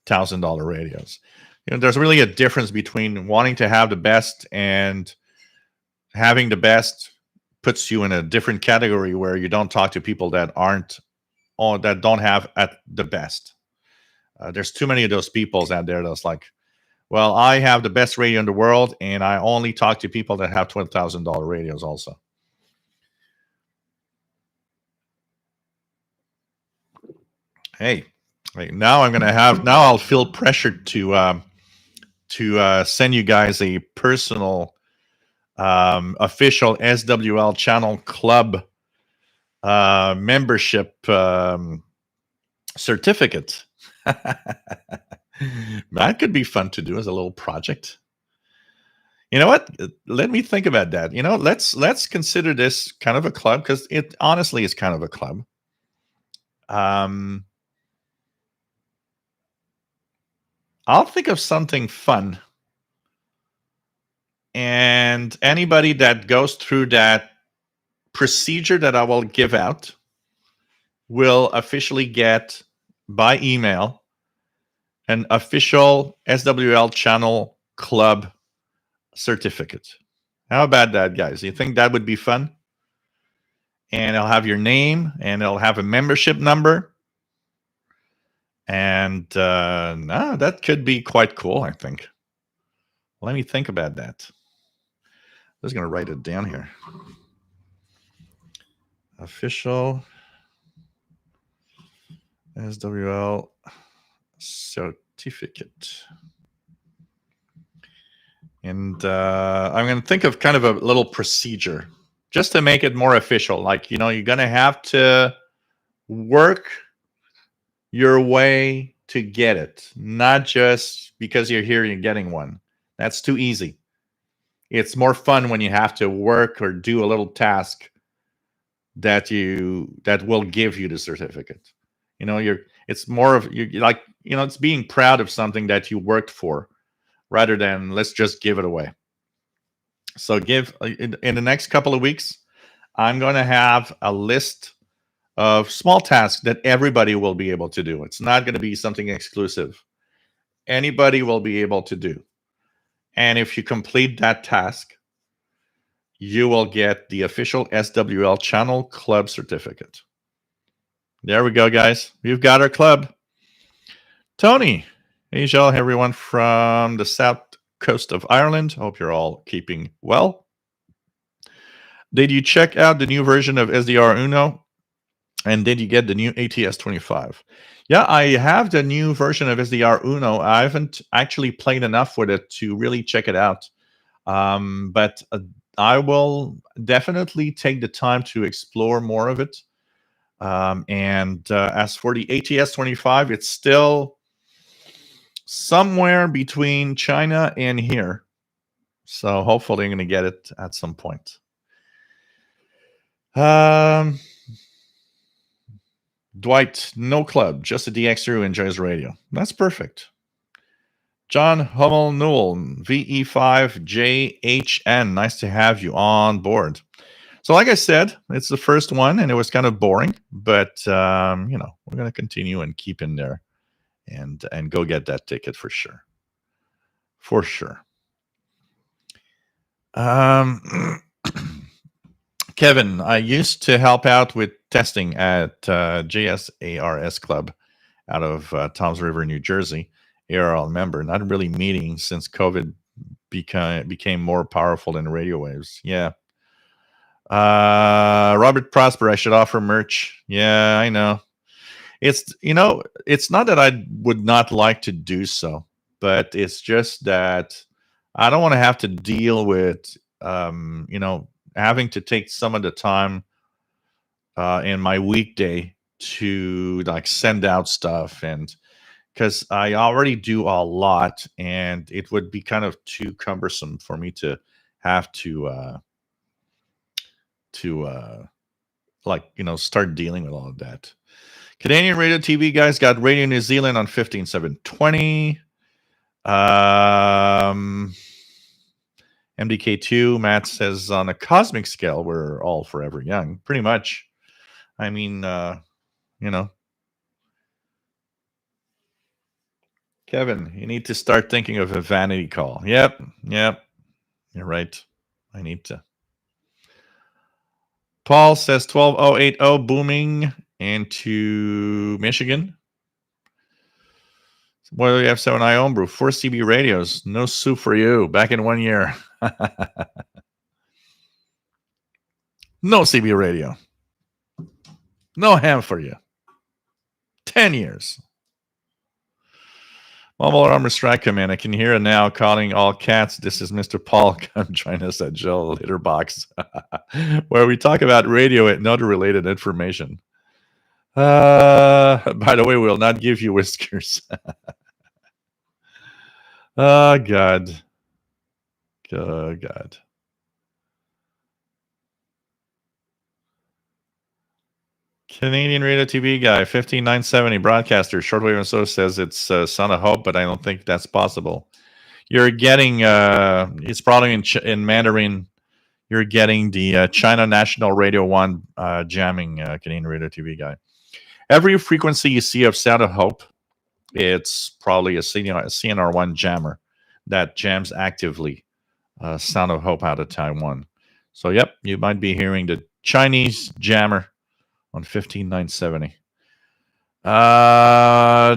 $1,000 radios. There's really a difference between wanting to have the best, and having the best puts you in a different category where you don't talk to people that don't have at the best. There's too many of those peoples out there that's like, well, I have the best radio in the world and I only talk to people that have $12,000 radios also. Hey, now I'll feel pressured to send you guys a personal official SWL channel club membership certificate. That could be fun to do as a little project. You know what? Let me think about that. Let's consider this kind of a club, because it honestly is kind of a club. I'll think of something fun. And anybody that goes through that procedure that I will give out will officially get by email an official SWL channel club certificate. How about that, guys? You think that would be fun? And it'll have your name and it'll have a membership number. And that could be quite cool, I think. Let me think about that. I'm just going to write it down here. Official SWL certificate. And I'm going to think of kind of a little procedure just to make it more official. Like, you're going to have to work your way to get it, not just because you're here, you're getting one. That's too easy. It's more fun when you have to work or do a little task that will give you the certificate. It's more of it's being proud of something that you worked for rather than let's just give it away. So in the next couple of weeks, I'm going to have a list of small tasks that everybody will be able to do. It's not going to be something exclusive. Anybody will be able to do. And if you complete that task, you will get the official SWL Channel Club certificate. There we go, guys. We've got our club. Tony, hey, Joel, everyone from the south coast of Ireland. Hope you're all keeping well. Did you check out the new version of SDR Uno? And did you get the new ATS-25? Yeah, I have the new version of SDR Uno. I haven't actually played enough with it to really check it out. But I will definitely take the time to explore more of it. And as for the ATS-25, it's still somewhere between China and here. So hopefully I'm going to get it at some point. Dwight, no club, just a DXer who enjoys radio. That's perfect. John Hummel Newell, VE5JHN. Nice to have you on board. So like I said, it's the first one, and it was kind of boring, but we're going to continue and keep in there and go get that ticket for sure. For sure. Kevin, I used to help out with testing at JSARS Club out of Toms River, New Jersey. ARL member, not really meeting since COVID became more powerful than radio waves. Yeah. Robert Prosper, I should offer merch. Yeah, I know. It's not that I would not like to do so, but it's just that I don't want to have to deal with having to take some of the time in my weekday to like send out stuff, and because I already do a lot, and it would be kind of too cumbersome for me to have to start dealing with all of that. Canadian Radio TV guys got Radio New Zealand on 15720. MDK2, Matt says on a cosmic scale, we're all forever young. Pretty much. I mean, Kevin, you need to start thinking of a vanity call. Yep. You're right. I need to. Paul says 12080 booming into Michigan. What do we have? 7i Homebrew, 4 CB radios. No soup for you. Back in 1 year. No CB radio. No ham for you. 10 years. Mobile Armor Strike Command. I can hear it now calling all cats. This is Mr. Paul. Come join us at Joe Litterbox, where we talk about radio and other related information. By the way, we'll not give you whiskers. Oh, God. Oh, God. Canadian Radio TV guy, 15970 broadcaster, Shortwave and so says it's Son of Hope, but I don't think that's possible. You're getting, it's probably in Mandarin, you're getting the China National Radio 1 jamming Canadian Radio TV guy. Every frequency you see of Sound of Hope, it's probably a CNR1 jammer that jams actively Sound of Hope out of Taiwan. So, yep, you might be hearing the Chinese jammer on 15970.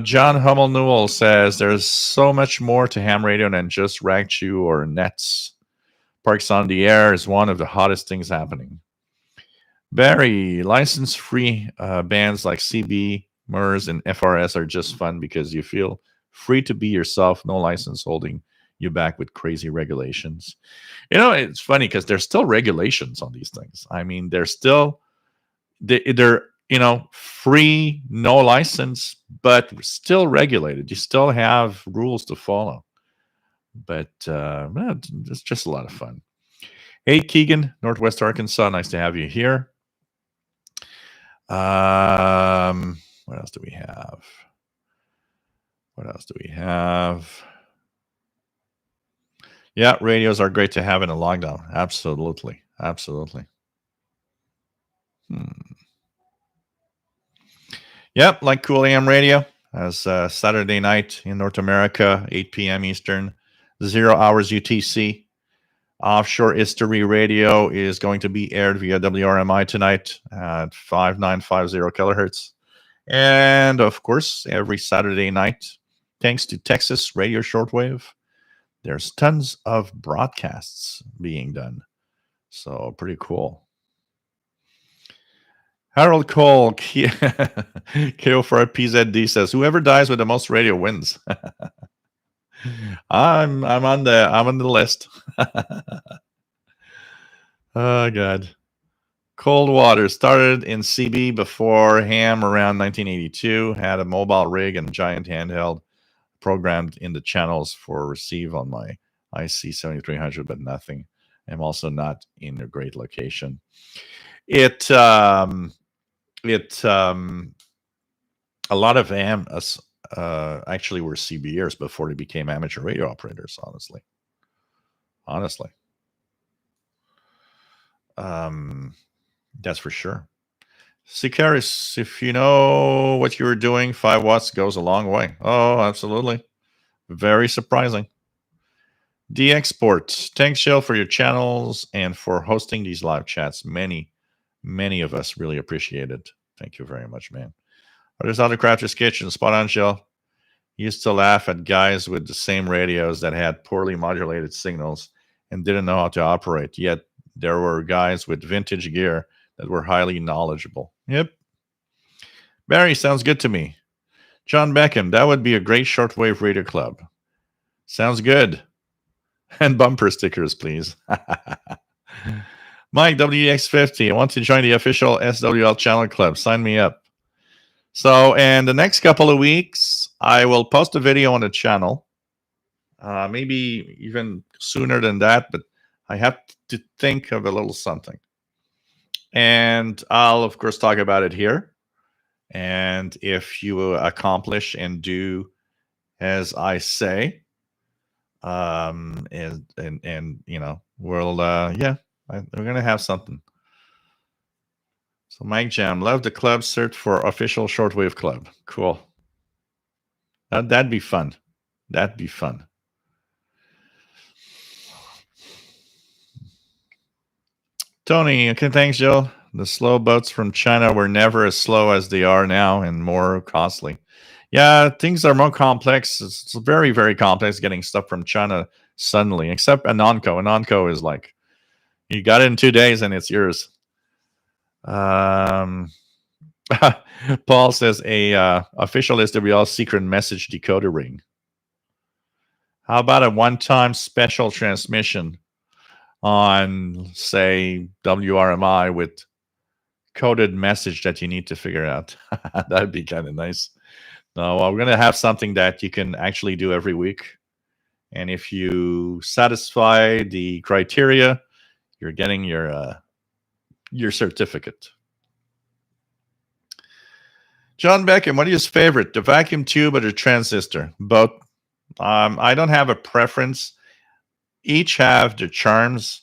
John Hummel Newell says there's so much more to ham radio than just rag chew or nets. Parks on the Air is one of the hottest things happening. Barry, license-free bands like CB, MERS, and FRS are just fun because you feel free to be yourself, no license holding you back with crazy regulations. It's funny because there's still regulations on these things. I mean, they're free, no license, but still regulated. You still have rules to follow. But it's just a lot of fun. Hey, Keegan, Northwest Arkansas. Nice to have you here. What else do we have? Yeah, radios are great to have in a lockdown. Absolutely. Absolutely. Hmm. Yep, like Cool AM Radio as Saturday night in North America, 8 p.m. Eastern, 0 hours UTC. Offshore History Radio is going to be aired via WRMI tonight at 5950 kilohertz. And of course, every Saturday night, thanks to Texas Radio Shortwave, there's tons of broadcasts being done. So pretty cool. Harold Cole, KO4PZD says, "Whoever dies with the most radio wins." I'm on the list. Oh God. Cold Water started in CB before ham around 1982. Had a mobile rig and giant handheld programmed in the channels for receive on my IC 7300, but nothing. I'm also not in a great location. It a lot of actually were CBers before they became amateur radio operators. Honestly, that's for sure. Sikaris, if you know what you were doing, 5 watts goes a long way. Oh, absolutely. Very surprising. D Export, thanks, Shell, for your channels and for hosting these live chats. Many of us really appreciate it. Thank you very much, man. There's other Crafter's Kitchen, spot on, Shell. Used to laugh at guys with the same radios that had poorly modulated signals and didn't know how to operate. Yet there were guys with vintage gear that were highly knowledgeable. Yep. Barry, sounds good to me. John Beckham, that would be a great shortwave radio club. Sounds good. And bumper stickers, please. Mike, WX50, I want to join the official SWL channel club. Sign me up. So, in the next couple of weeks, I will post a video on the channel. Maybe even sooner than that, but I have to think of a little something. And I'll, of course, talk about it here. And if you accomplish and do as I say, and you know, we'll we're gonna have something. So Mike Jam, love the club. Search for official shortwave club. Cool. That'd be fun. That'd be fun. Tony, okay, thanks, Joe. The slow boats from China were never as slow as they are now and more costly. Yeah, things are more complex. It's very, very complex getting stuff from China suddenly, except Anonco. Anonco is like, you got it in 2 days and it's yours. Paul says a official SWL secret message decoder ring. How about a one-time special transmission on, say, WRMI with coded message that you need to figure out? That'd be kind of nice. No, we're going to have something that you can actually do every week. And if you satisfy the criteria, you're getting your certificate. John Beckham, what is your favorite, the vacuum tube or the transistor? Both. I don't have a preference. Each have their charms.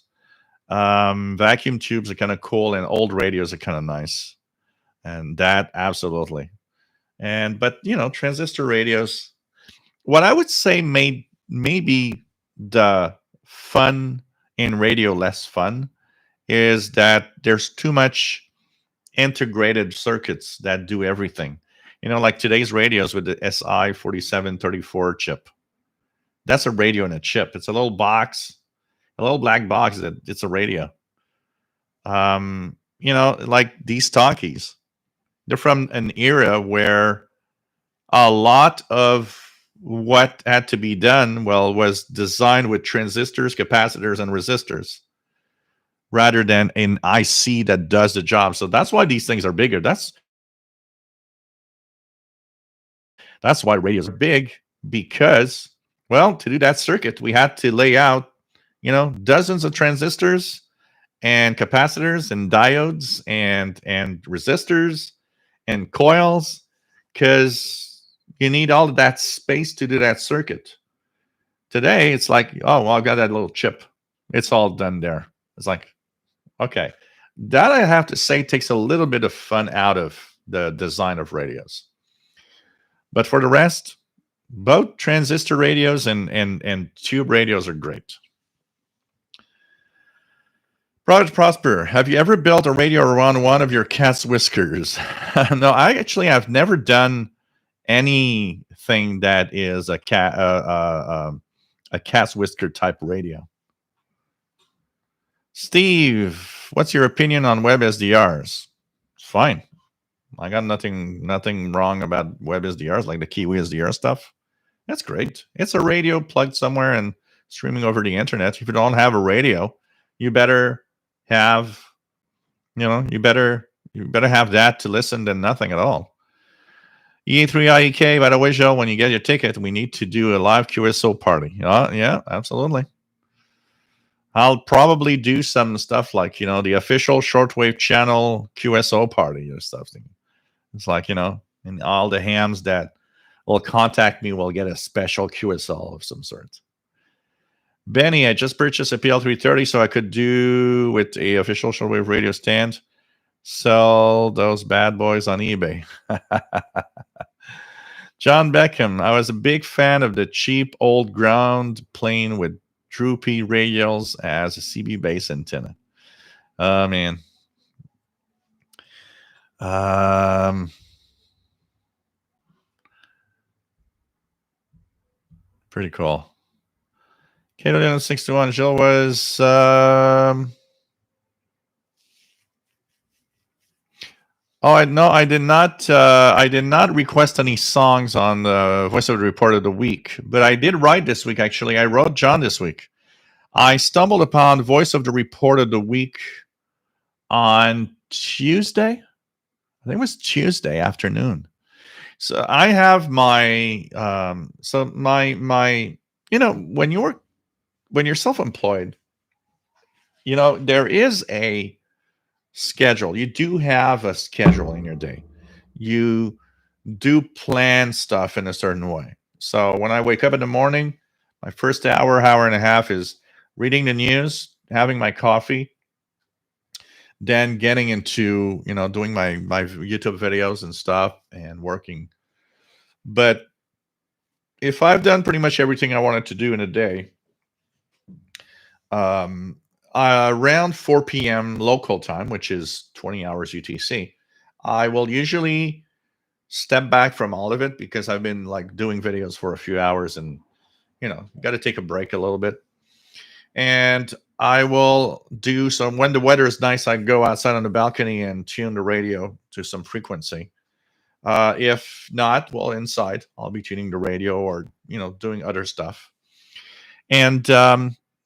Vacuum tubes are kind of cool, and old radios are kind of nice, and that absolutely. But you know, transistor radios. What I would say made maybe the fun in radio less fun is that there's too much integrated circuits that do everything. You know, like today's radios with the SI 4734 chip. That's a radio in a chip. It's a little box, a little black box that it's a radio. You know, like these talkies. They're from an era where a lot of what had to be done, well, was designed with transistors, capacitors, and resistors rather than an IC that does the job. So that's why these things are bigger. That's why radios are big, because, well, to do that circuit, we had to lay out, you know, dozens of transistors and capacitors and diodes and resistors and coils, because you need all of that space to do that circuit Today, it's like, oh, well, I've got that little chip. It's all done there. It's like, okay. That, I have to say, takes a little bit of fun out of the design of radios. But for the rest, both transistor radios and tube radios are great. Project Prosper, have you ever built a radio around one of your cat's whiskers? No, I actually have never done anything that is a cat's whisker type radio. Steve, what's your opinion on web SDRs? It's fine. I got nothing wrong about web SDRs, like the Kiwi SDR stuff. That's great. It's a radio plugged somewhere and streaming over the internet. If you don't have a radio, you better have, you better have that to listen than nothing at all. E3IEK, by the way, Joe, when you get your ticket, we need to do a live QSO party. Yeah, absolutely. I'll probably do some stuff like, the official Shortwave channel QSO party or something. It's like, and all the hams that will contact me will get a special QSL of some sort. Benny, I just purchased a PL330 so I could do with a official Shortwave radio stand. Sell those bad boys on eBay. John Beckham, I was a big fan of the cheap old ground plane with droopy radials as a CB base antenna. Man. Pretty cool. Kato 61, Jill was I did not. I did not request any songs on the Voice of the Report of the Week, but I did write this week. Actually, I wrote John this week. I stumbled upon Voice of the Report of the Week on Tuesday. I think it was Tuesday afternoon. So I have my when you're self-employed, there is a schedule. You do have a schedule in your day. You do plan stuff in a certain way. So when I wake up in the morning, my first hour and a half is reading the news, having my coffee, then getting into, doing my YouTube videos and stuff and working. But if I've done pretty much everything I wanted to do in a day, around 4 p.m. local time, which is 20 hours UTC, I will usually step back from all of it because I've been like doing videos for a few hours and, got to take a break a little bit. And I will do some, when the weather is nice, I go outside on the balcony and tune the radio to some frequency. If not, well, inside, I'll be tuning the radio or, doing other stuff. And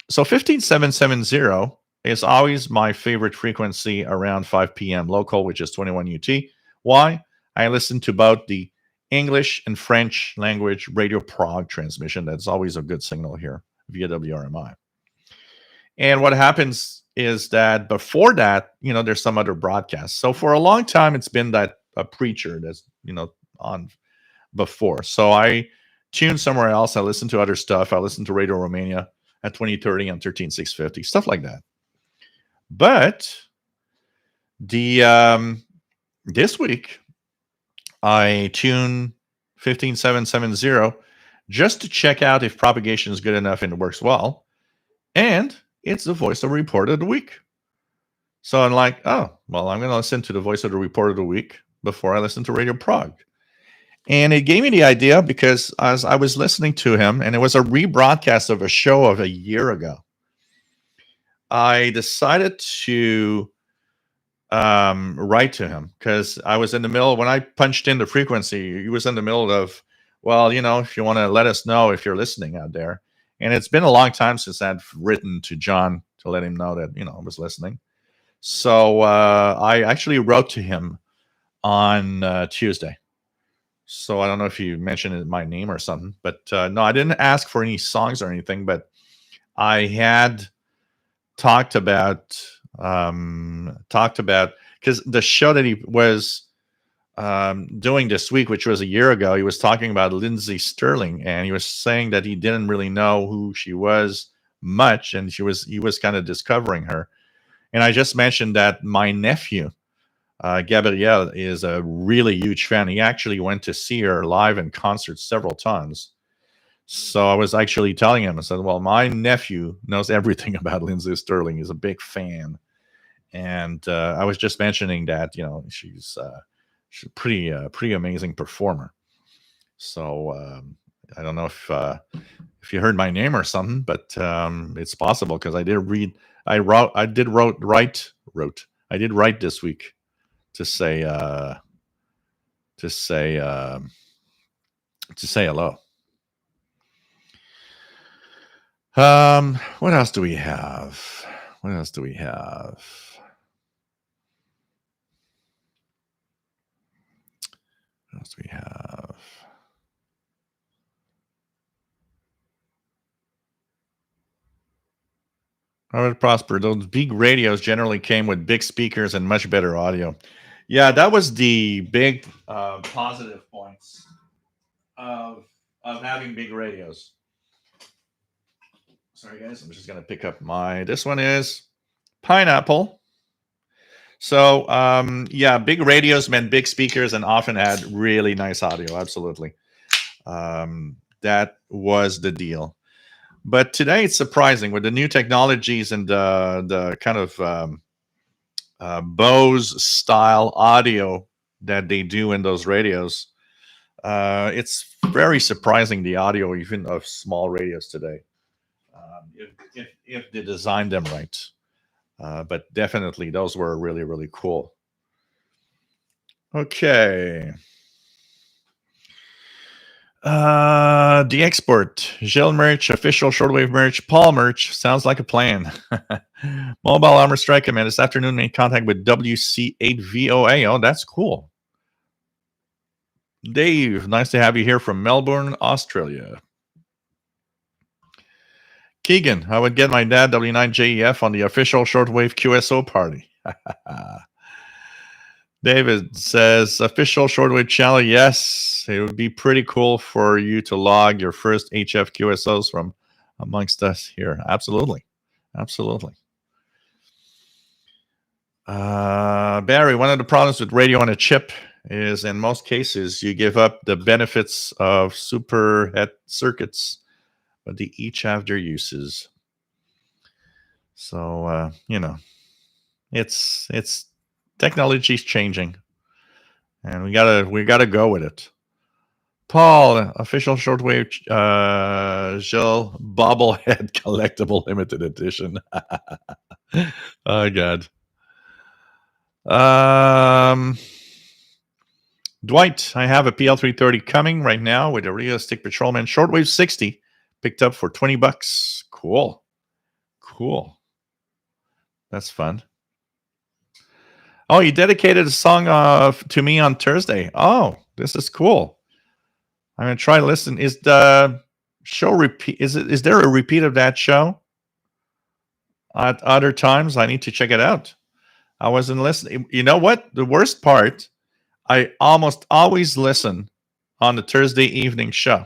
so 15770 is always my favorite frequency around 5 p.m. local, which is 21 UT. Why? I listen to both the English and French language Radio Prague transmission. That's always a good signal here via WRMI. And what happens is that before that, there's some other broadcasts. So for a long time, it's been that a preacher that's, on before. So I tune somewhere else. I listen to other stuff. I listen to Radio Romania at 2030 on 13650, stuff like that. But this week, I tune 15770 just to check out if propagation is good enough and it works well. And it's the Voice of the Report of the Week. So I'm like, oh, well, I'm going to listen to the Voice of the Report of the Week before I listen to Radio Prague. And it gave me the idea because as I was listening to him, and it was a rebroadcast of a show of a year ago, I decided to write to him because I was in the middle. When I punched in the frequency, he was in the middle of, well, if you want to let us know if you're listening out there. And it's been a long time since I'd written to John to let him know that, I was listening. So I actually wrote to him on Tuesday. So I don't know if you mentioned my name or something, but no, I didn't ask for any songs or anything, but I had talked about because the show that he was doing this week, which was a year ago, he was talking about Lindsay Sterling, and he was saying that he didn't really know who she was much, and he was kind of discovering her. And I just mentioned that my nephew, Gabriel, is a really huge fan. He actually went to see her live in concert several times. So I was actually telling him, I said, well, my nephew knows everything about Lindsay Sterling. He's a big fan. And I was just mentioning that, she's a pretty amazing performer. So I don't know if you heard my name or something, but it's possible because I did write this week to say to say to say hello. What else do we have? What else do we have? What else do we have? Robert Prosper, those big radios generally came with big speakers and much better audio. Yeah, that was the big positive points of having big radios. Sorry, guys, I'm just going to pick up this one is Pineapple. So, yeah, big radios meant big speakers and often had really nice audio. Absolutely. That was the deal. But today it's surprising with the new technologies and the kind of Bose style audio that they do in those radios. It's very surprising, the audio even of small radios today, if they designed them right. But definitely those were really, really cool. Okay. The export, Gel merch, official Shortwave merch, Paul merch. Sounds like a plan. Mobile Armor Strike Command this afternoon made contact with WC8VOA. Oh, that's cool. Dave, nice to have you here from Melbourne, Australia. Keegan, I would get my dad W9JEF on the official Shortwave QSO party. David says, official Shortwave channel, yes. It would be pretty cool for you to log your first HF QSOs from amongst us here. Absolutely. Absolutely. Barry, one of the problems with radio on a chip is in most cases you give up the benefits of super het circuits, but they each have their uses. So, it's technology's changing, and we gotta go with it. Paul, official Shortwave Gel bobblehead collectible limited edition. Oh God. Dwight, I have a PL330 coming right now with a realistic Patrolman Shortwave 60 picked up for $20. Cool. That's fun. Oh, you dedicated a song to me on Thursday. Oh, this is cool. I'm gonna try to listen. Is the show repeat? Is there a repeat of that show at other times? I need to check it out. I wasn't listening. You know what? The worst part, I almost always listen on the Thursday evening show,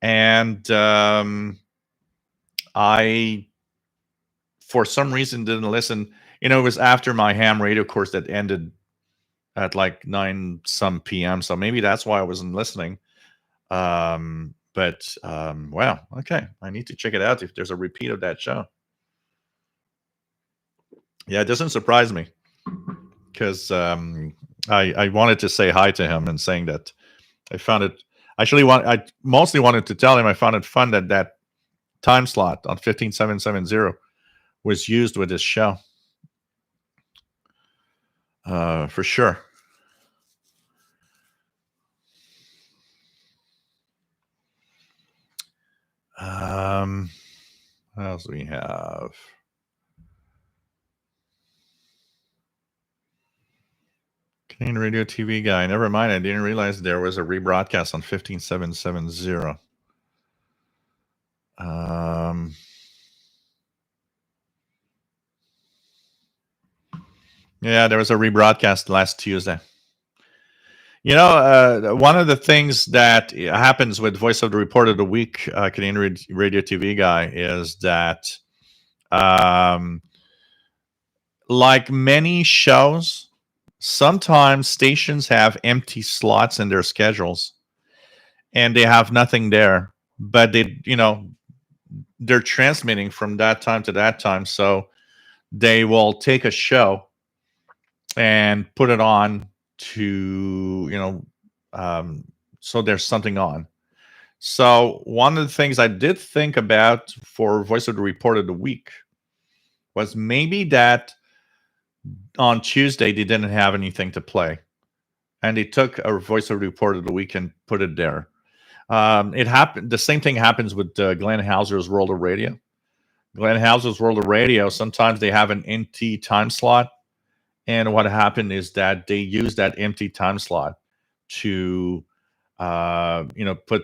and I, for some reason, didn't listen. It was after my ham radio course that ended at like 9 some p.m. So maybe that's why I wasn't listening. But wow, okay, I need to check it out if there's a repeat of that show. Yeah, it doesn't surprise me because I wanted to say hi to him and saying that I found it. I mostly wanted to tell him I found it fun that time slot on 15770 was used with this show. For sure. What else do we have? Canadian Radio TV guy. Never mind. I didn't realize there was a rebroadcast on 15770. Yeah, there was a rebroadcast last Tuesday. One of the things that happens with Voice of the Report of the Week, Canadian Radio TV guy, is that um, like many shows, sometimes stations have empty slots in their schedules and they have nothing there, but they're transmitting from that time to that time. So they will take a show and put it on to, so there's something on. So one of the things I did think about for Voice of the Report of the Week was maybe that on Tuesday they didn't have anything to play, and they took a Voice of the Report of the Week and put it there. It happened. The same thing happens with Glenn Hauser's World of Radio. Glenn Hauser's World of Radio. Sometimes they have an empty time slot, and what happened is that they use that empty time slot to, put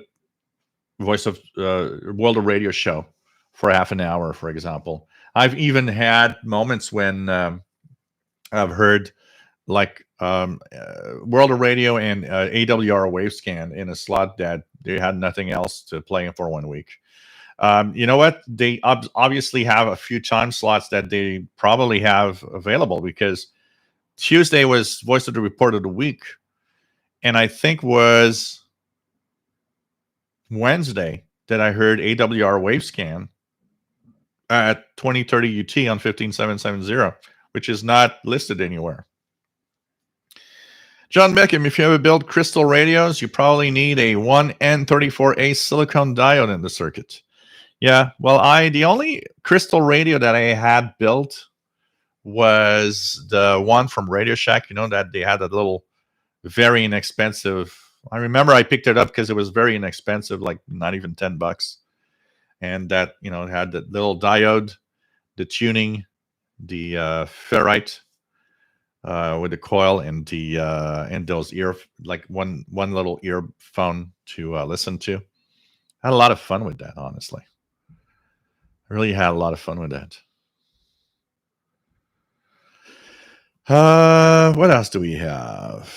Voice of World of Radio show for half an hour, for example. I've even had moments when I've heard like World of Radio and AWR Wave Scan in a slot that they had nothing else to play for 1 week. You know what? They obviously have a few time slots that they probably have available, because Tuesday was Voice of the Report of the Week, and I think was Wednesday that I heard AWR Wave Scan at 2030 UT on 15770, which is not listed anywhere. John Beckham, if you ever build crystal radios, you probably need a 1N34A silicon diode in the circuit. Yeah, well, the only crystal radio that I had built was the one from Radio Shack. That they had a little very inexpensive. I remember I picked it up because it was very inexpensive, like not even $10. And that, it had the little diode, the tuning, the ferrite with the coil, and the and those like one little earphone to listen to. I had a lot of fun with that, honestly. I really had a lot of fun with that. What else do we have?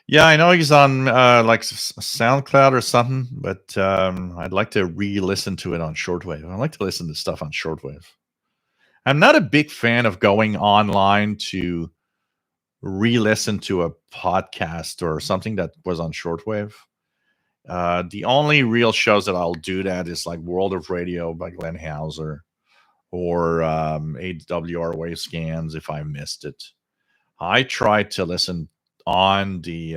Yeah, I know he's on like SoundCloud or something, but I'd like to re-listen to it on Shortwave. I like to listen to stuff on Shortwave. I'm not a big fan of going online to re-listen to a podcast or something that was on Shortwave. The only real shows that I'll do that is like World of Radio by Glenn Hauser, or AWR Wave Scans if I missed it. I try to listen on the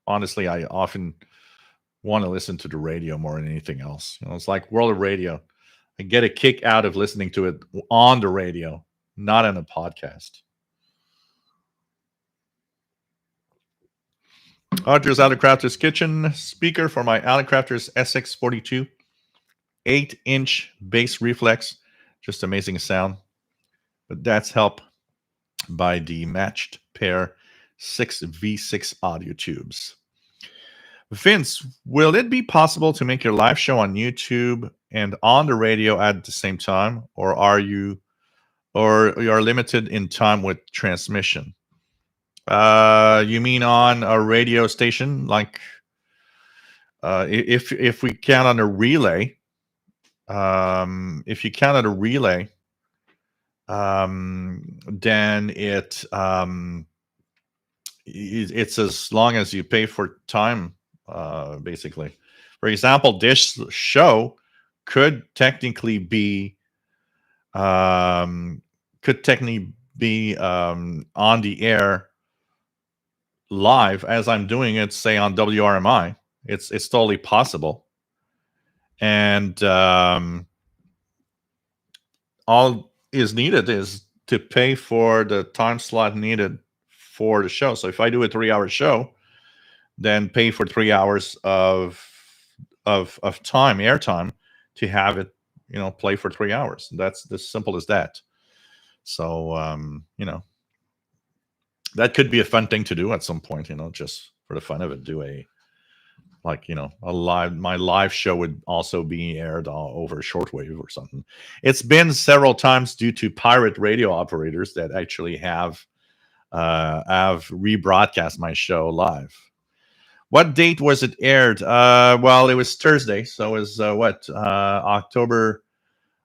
honestly, I often want to listen to the radio more than anything else. It's like World of Radio. I get a kick out of listening to it on the radio, not on a podcast. Audrey's Alecrafter's Kitchen speaker for my Alecrafter's SX42 8-inch bass reflex. Just amazing sound. But that's helped by the matched pair 6V6 audio tubes. Vince, will it be possible to make your live show on YouTube and on the radio at the same time, or are you limited in time with transmission? You mean on a radio station? Like if we count on a relay, if you count on a relay, then it's as long as you pay for time, basically. For example, this show could technically be on the air live as I'm doing it, say on WRMI. It's totally possible. And all is needed is to pay for the time slot needed for the show. So if I do a 3-hour show, then pay for 3 hours of time, airtime, to have it, play for 3 hours. That's as simple as that. So that could be a fun thing to do at some point, just for the fun of it. Do a like, my live show would also be aired over shortwave or something. It's been several times due to pirate radio operators that actually have rebroadcast my show live. What date was it aired? Well, it was Thursday, so it was October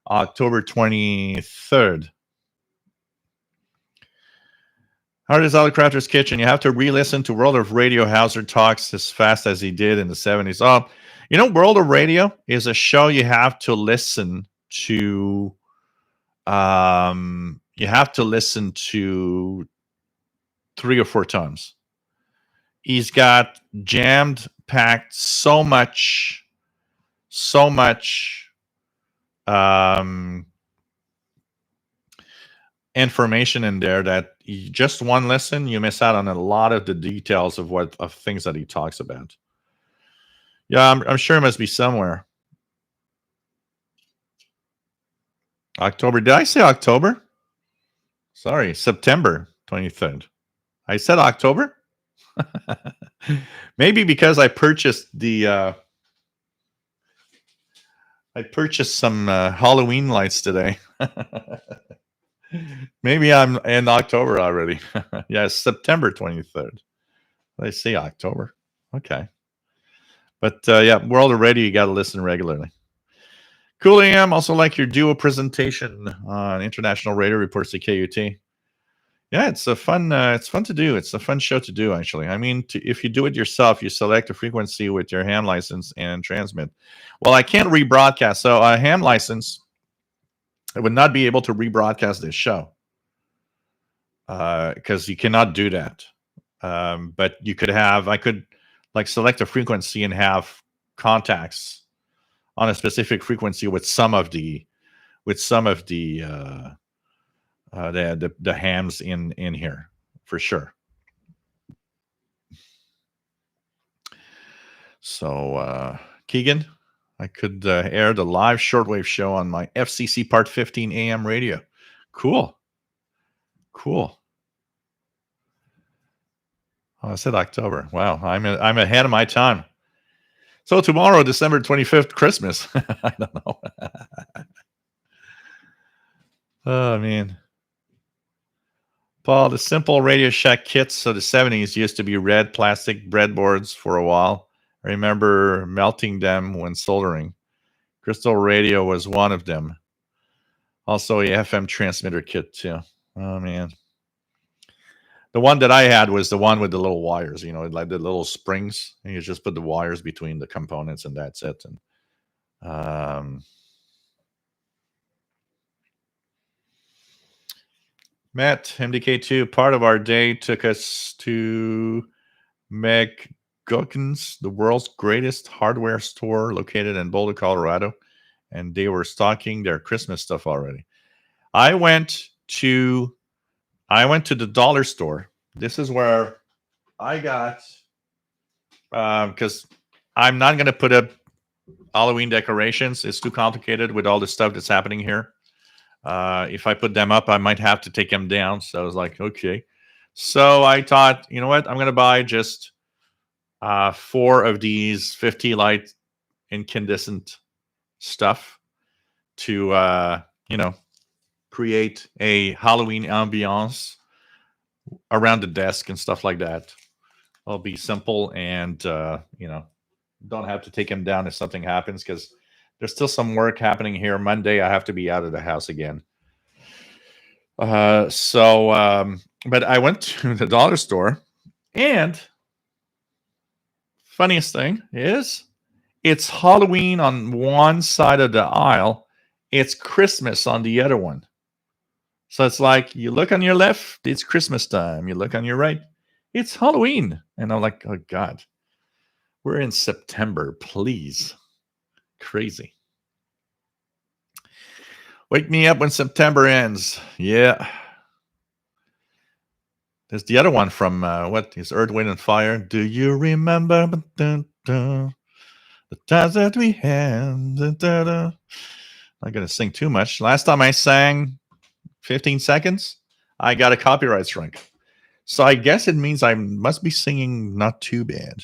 23rd. Hard as Crafter's Kitchen. You have to re-listen to World of Radio. Hauser talks as fast as he did in the 70s. Oh, World of Radio is a show you have to listen to. You have to listen to 3 or 4 times. He's got jammed packed so much information in there that just one listen, you miss out on a lot of the details of things that he talks about. Yeah, I'm sure it must be somewhere. October. Did I say October? Sorry, September 23rd. I said October? Maybe because I purchased some Halloween lights today. Maybe I'm in October already. Yeah, September 23rd. Did I say October? Okay. But yeah, World of Radio, you got to listen regularly. Cool AM, also like your duo presentation on International Radio Reports to KUT. Yeah, it's fun to do. It's a fun show to do, actually. I mean, if you do it yourself, you select a frequency with your ham license and transmit. Well, I can't rebroadcast, so a ham license, I would not be able to rebroadcast this show because you cannot do that. But I could select a frequency and have contacts on a specific frequency with some of the hams in here for sure. So Keegan, I could air the live shortwave show on my FCC Part 15 AM radio. Cool. Oh, I said October. Wow, I'm ahead of my time. So tomorrow, December 25th, Christmas. I don't know. Oh, man. Paul, the simple Radio Shack kits of the 70s used to be red plastic breadboards for a while. I remember melting them when soldering. Crystal Radio was one of them. Also a FM transmitter kit, too. Oh, man. The one that I had was the one with the little wires, like the little springs. And you just put the wires between the components, and that's it. And Matt, MDK2, part of our day took us to McGuckin's, the world's greatest hardware store located in Boulder, Colorado. And they were stocking their Christmas stuff already. I went to the dollar store. This is where I got, because I'm not going to put up Halloween decorations. It's too complicated with all the stuff that's happening here. If I put them up, I might have to take them down. So I was like, okay. So I thought, you know what? I'm going to buy just 4 of these 50 light incandescent stuff to, create a Halloween ambiance around the desk and stuff like that. It'll be simple and, don't have to take them down if something happens, because there's still some work happening here. Monday, I have to be out of the house again. But I went to the dollar store, and funniest thing is it's Halloween on one side of the aisle. It's Christmas on the other one. So it's like, you look on your left, it's Christmas time. You look on your right, it's Halloween. And I'm like, oh, God, we're in September, please. Crazy. Wake me up when September ends. Yeah. There's the other one from, what is Earth, Wind, and Fire? Do you remember the times that we had? I'm not going to sing too much. Last time I sang 15 seconds, I got a copyright strike. So I guess it means I must be singing not too bad.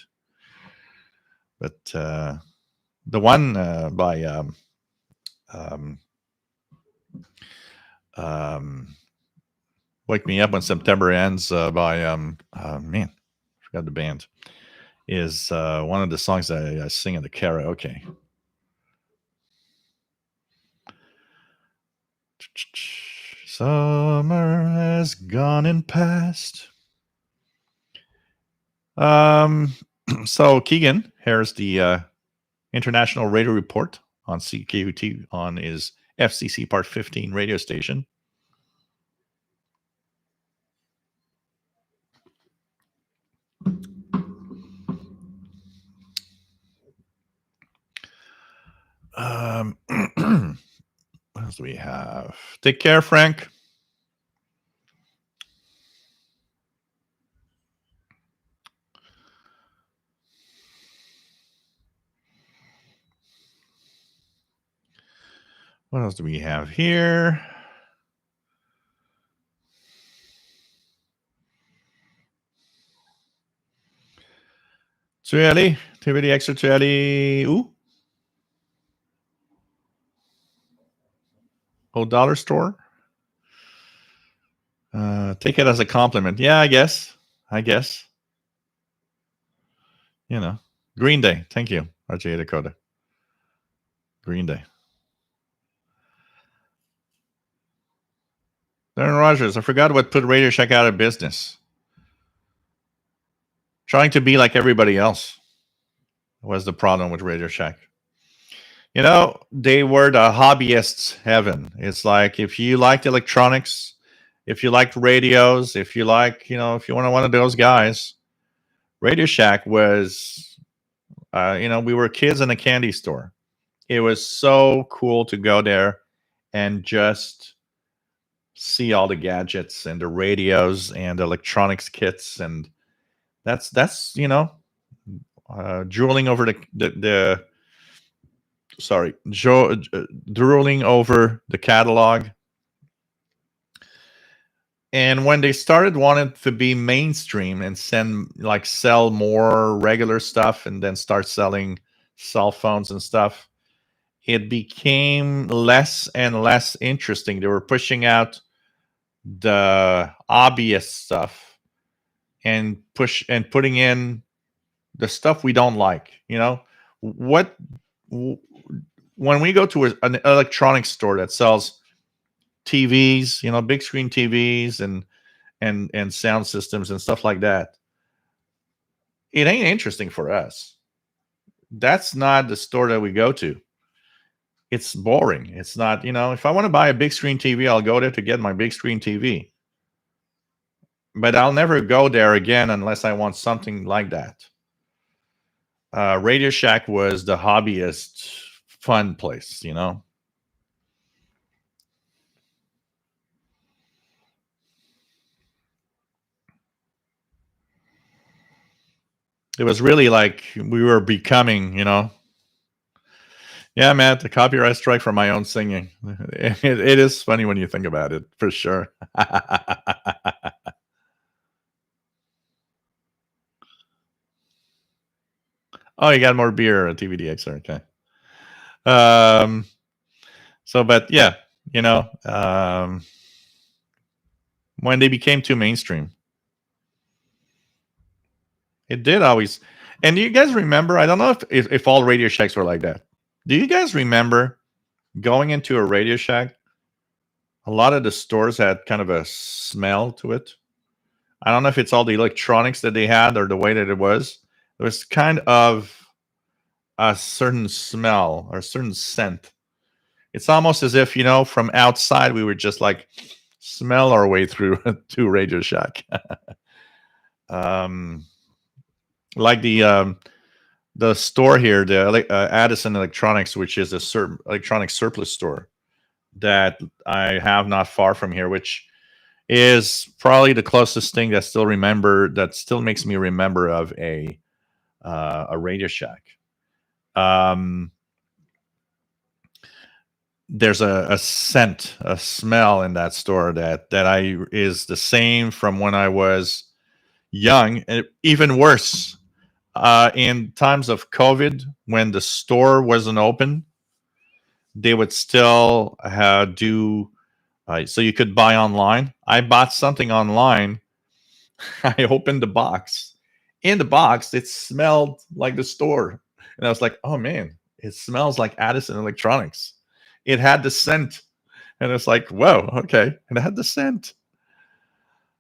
But the one by um, "Wake Me Up When September Ends" by man, I forgot the band, is one of the songs that I sing in the karaoke. Summer has gone and passed. So Keegan, here's the International Radio Report on CKUT on his FCC Part 15 radio station. What else do we have? Take care, Frank. What else do we have here? Tueli, TVD extra Tueli. Ooh. Old dollar store. Take it as a compliment. Yeah, I guess. You know. Green Day. Thank you, RJ Dakota. Green Day. Darren Rogers. I forgot what put Radio Shack out of business. Trying to be like everybody else was the problem with Radio Shack. You know, they were the hobbyists' heaven. It's like if you liked electronics, if you liked radios, if you like, if you want one of those guys, Radio Shack was, we were kids in a candy store. It was so cool to go there and just see all the gadgets and the radios and the electronics kits, and that's drooling over the drooling over the catalog. And when they started wanting to be mainstream and sell more regular stuff and then start selling cell phones and stuff, it became less and less interesting. They were pushing out the obvious stuff and putting in the stuff we don't like. When we go to an electronics store that sells TVs, big screen TVs and sound systems and stuff like that, it ain't interesting for us. That's not the store that we go to. It's boring. It's not, if I want to buy a big screen TV, I'll go there to get my big screen TV. But I'll never go there again unless I want something like that. Radio Shack was the hobbyist fun place, It was really like we were becoming, Yeah, Matt, the copyright strike for my own singing. It is funny when you think about it, for sure. Oh, you got more beer at TVDX, okay. But yeah, when they became too mainstream, it did always. And do you guys remember? I don't know if all Radio Shacks were like that. Do you guys remember going into a Radio Shack? A lot of the stores had kind of a smell to it. I don't know if it's all the electronics that they had or the way that it was. It was kind of a certain smell or a certain scent. It's almost as if, from outside we would just like smell our way through to Radio Shack. Like the store here, the Addison Electronics, which is a electronic surplus store that I have not far from here, which is probably the closest thing that still makes me remember of a Radio Shack. There's a scent, a smell in that store that is the same from when I was young, and even worse. in times of COVID, when the store wasn't open, they would still do so you could buy online. I bought something online. I opened the box. In the box, it smelled like the store. And I was like, oh man, it smells like Addison Electronics. It had the scent. And it's like, whoa, okay. And it had the scent.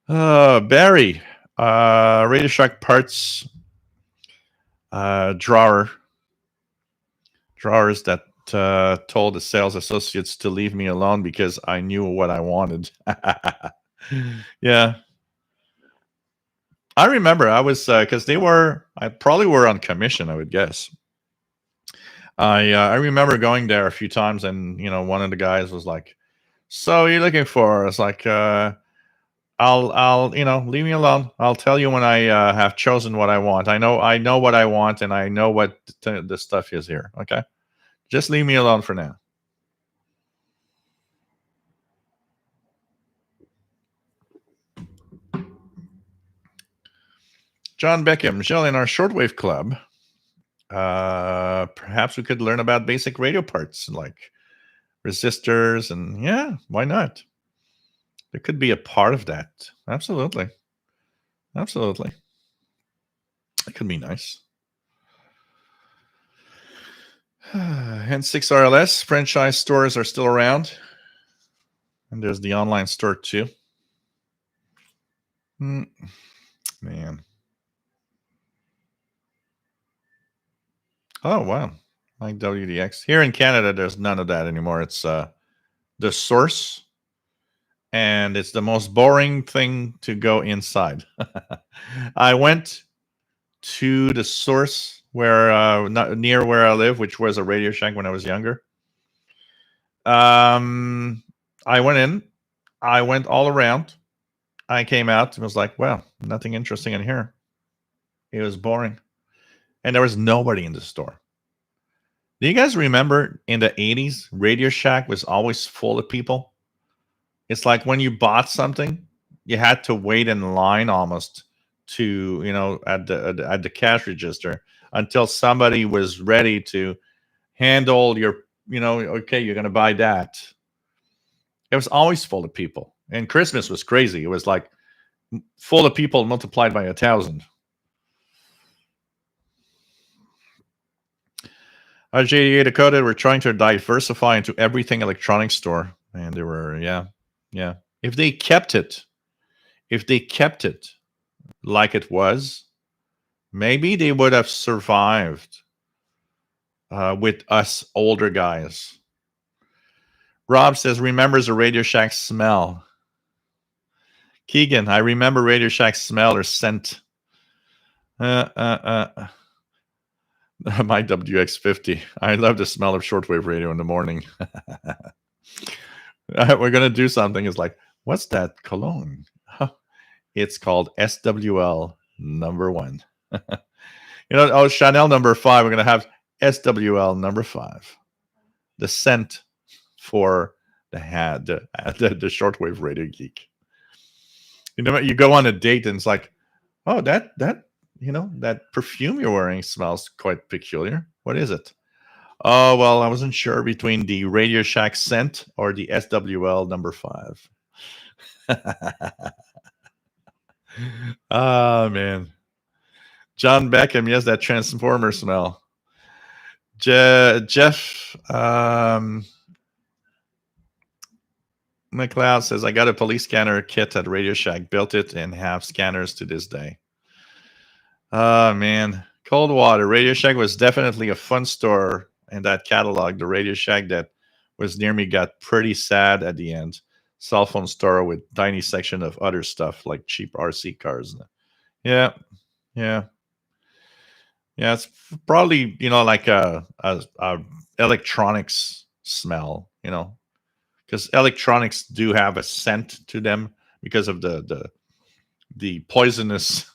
Barry, Radio Shack parts drawers that told the sales associates to leave me alone because I knew what I wanted. Yeah. I remember I was because I probably were on commission, I would guess. I remember going there a few times, and one of the guys was like, "So you're looking for?" It's like, I'll leave me alone. I'll tell you when I have chosen what I want. I know what I want, and I know what the stuff is here. Okay, just leave me alone for now. John Beckham, Michelle, in our shortwave club, perhaps we could learn about basic radio parts like resistors, and yeah, why not? There could be a part of that. Absolutely. Absolutely. It could be nice. And 6RLS franchise stores are still around. And there's the online store too. Man. Oh, wow. Like WDX. Here in Canada, there's none of that anymore. It's the source, and it's the most boring thing to go inside. I went to the source not near where I live, which was a Radio Shack when I was younger. I went in. I went all around. I came out and was like, well, nothing interesting in here. It was boring. And there was nobody in the store. Do you guys remember in the 80s, Radio Shack was always full of people? It's like when you bought something, you had to wait in line almost to, at the cash register until somebody was ready to handle your, okay, you're going to buy that. It was always full of people. And Christmas was crazy. It was like full of people multiplied by 1,000. JDA Dakota were trying to diversify into everything electronics store. And they were, yeah. If they kept it like it was, maybe they would have survived with us older guys. Rob says, remembers the Radio Shack smell. Keegan, I remember Radio Shack smell or scent. My WX50. I love the smell of shortwave radio in the morning. We're going to do something. It's like, what's that cologne? It's called SWL number 1. Chanel number 5. We're going to have SWL number 5. The scent for the shortwave radio geek. You go on a date and it's like, oh, that perfume you're wearing smells quite peculiar. What is it? Oh, well, I wasn't sure between the Radio Shack scent or the SWL number 5. Ah, man. John Beckham, yes, that Transformer smell. Jeff McLeod says, I got a police scanner kit at Radio Shack, built it, and have scanners to this day. Oh, man. Coldwater. Radio Shack was definitely a fun store in that catalog. The Radio Shack that was near me got pretty sad at the end. Cell phone store with tiny section of other stuff like cheap RC cars. Yeah. It's probably like a electronics smell, because electronics do have a scent to them because of the poisonous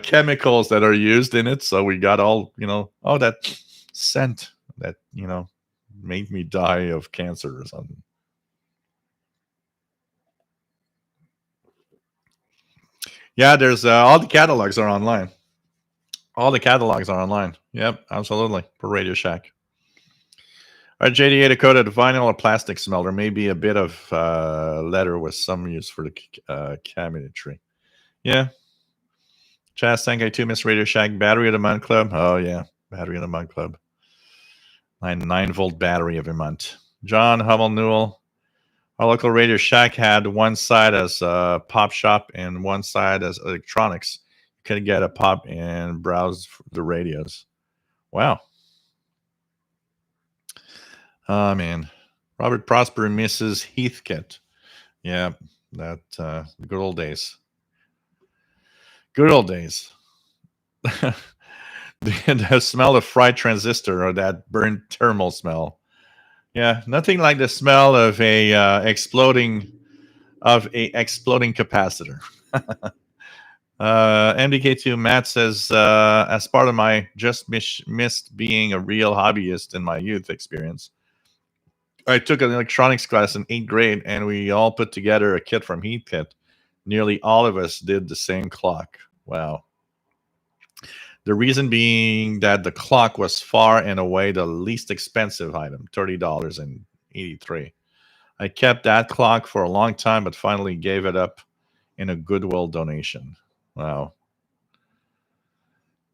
chemicals that are used in it. So we got all that scent that made me die of cancer or something. Yeah, there's all the catalogs are online. All the catalogs are online. Yep, absolutely. For Radio Shack. All right, JDA Dakota, the vinyl or plastic smell. There may be a bit of leather with some use for the cabinetry. Yeah. Chaz Sankai 2, Miss Radio Shack, Battery of the Month Club. Oh, yeah. Battery of the Month Club. 9-volt battery every month. John Hummel Newell. Our local Radio Shack had one side as a pop shop and one side as electronics. You could get a pop and browse the radios. Wow. Oh, man. Robert Prosper misses Heathkit. Yeah, that the good old days. Good old days. The smell of fried transistor or that burnt thermal smell. Yeah, nothing like the smell of a exploding capacitor. MDK2 Matt says, as part of my just missed being a real hobbyist in my youth experience, I took an electronics class in 8th grade, and we all put together a kit from Heathkit. Nearly all of us did the same clock. Wow. The reason being that the clock was far and away the least expensive item, $30.83. I kept that clock for a long time, but finally gave it up in a Goodwill donation. Wow.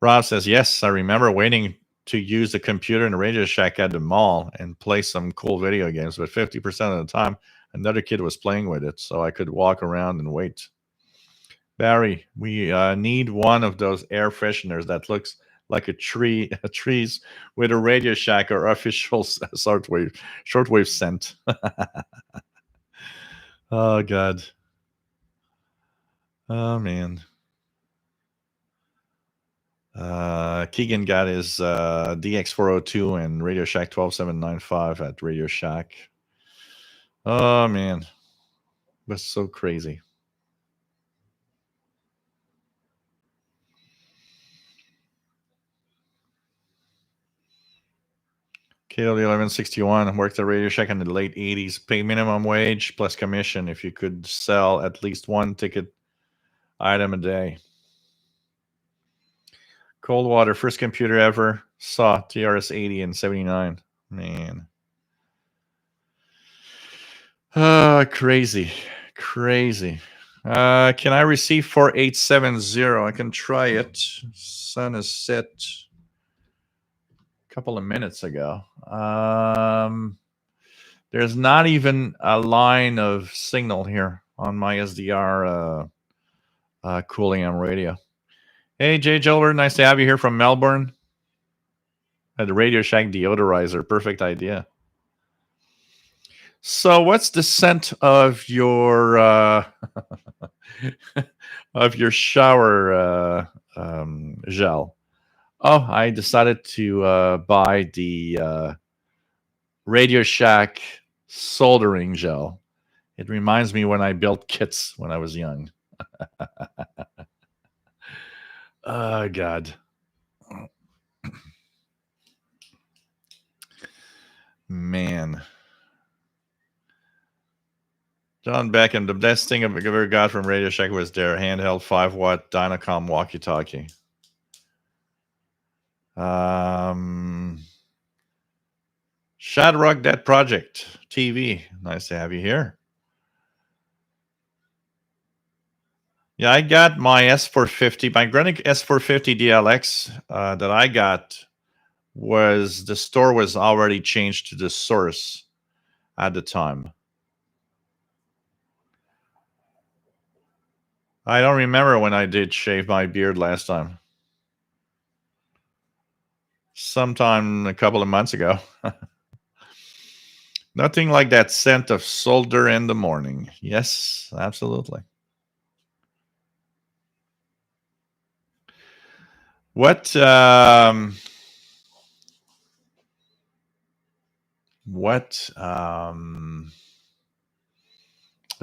Rob says, yes, I remember waiting to use the computer in the Radio Shack at the mall and play some cool video games, but 50% of the time, another kid was playing with it, so I could walk around and wait. Barry, we need one of those air fresheners that looks like a trees with a Radio Shack or official shortwave scent. Oh, God. Oh, man. Keegan got his DX402 and Radio Shack 12795 at Radio Shack. Oh, man. That's so crazy. KW 1161 worked at Radio Shack in the late 80s. Pay minimum wage plus commission if you could sell at least one ticket item a day. Coldwater, first computer ever saw TRS 80 in 79. Man. Crazy. Crazy. Can I receive 4870? I can try it. Sun is set a couple of minutes ago. There's not even a line of signal here on my SDR Cool AM radio. Hey, Jay Gilbert, nice to have you here from Melbourne. At the Radio Shack deodorizer, perfect idea. So, what's the scent of your of your shower gel? Oh, I decided to buy the Radio Shack soldering gel. It reminds me when I built kits when I was young. Oh, God. Man. John Beckham, the best thing I've ever got from Radio Shack was their handheld 5-watt Dynacom walkie-talkie. Shadrock Dead Project TV. Nice to have you here. Yeah, I got my S450, my Grenic S450 DLX that I got was the store was already changed to the Source at the time. I don't remember when I did shave my beard last time. Sometime a couple of months ago. Nothing like that scent of solder in the morning. Yes, absolutely. What there's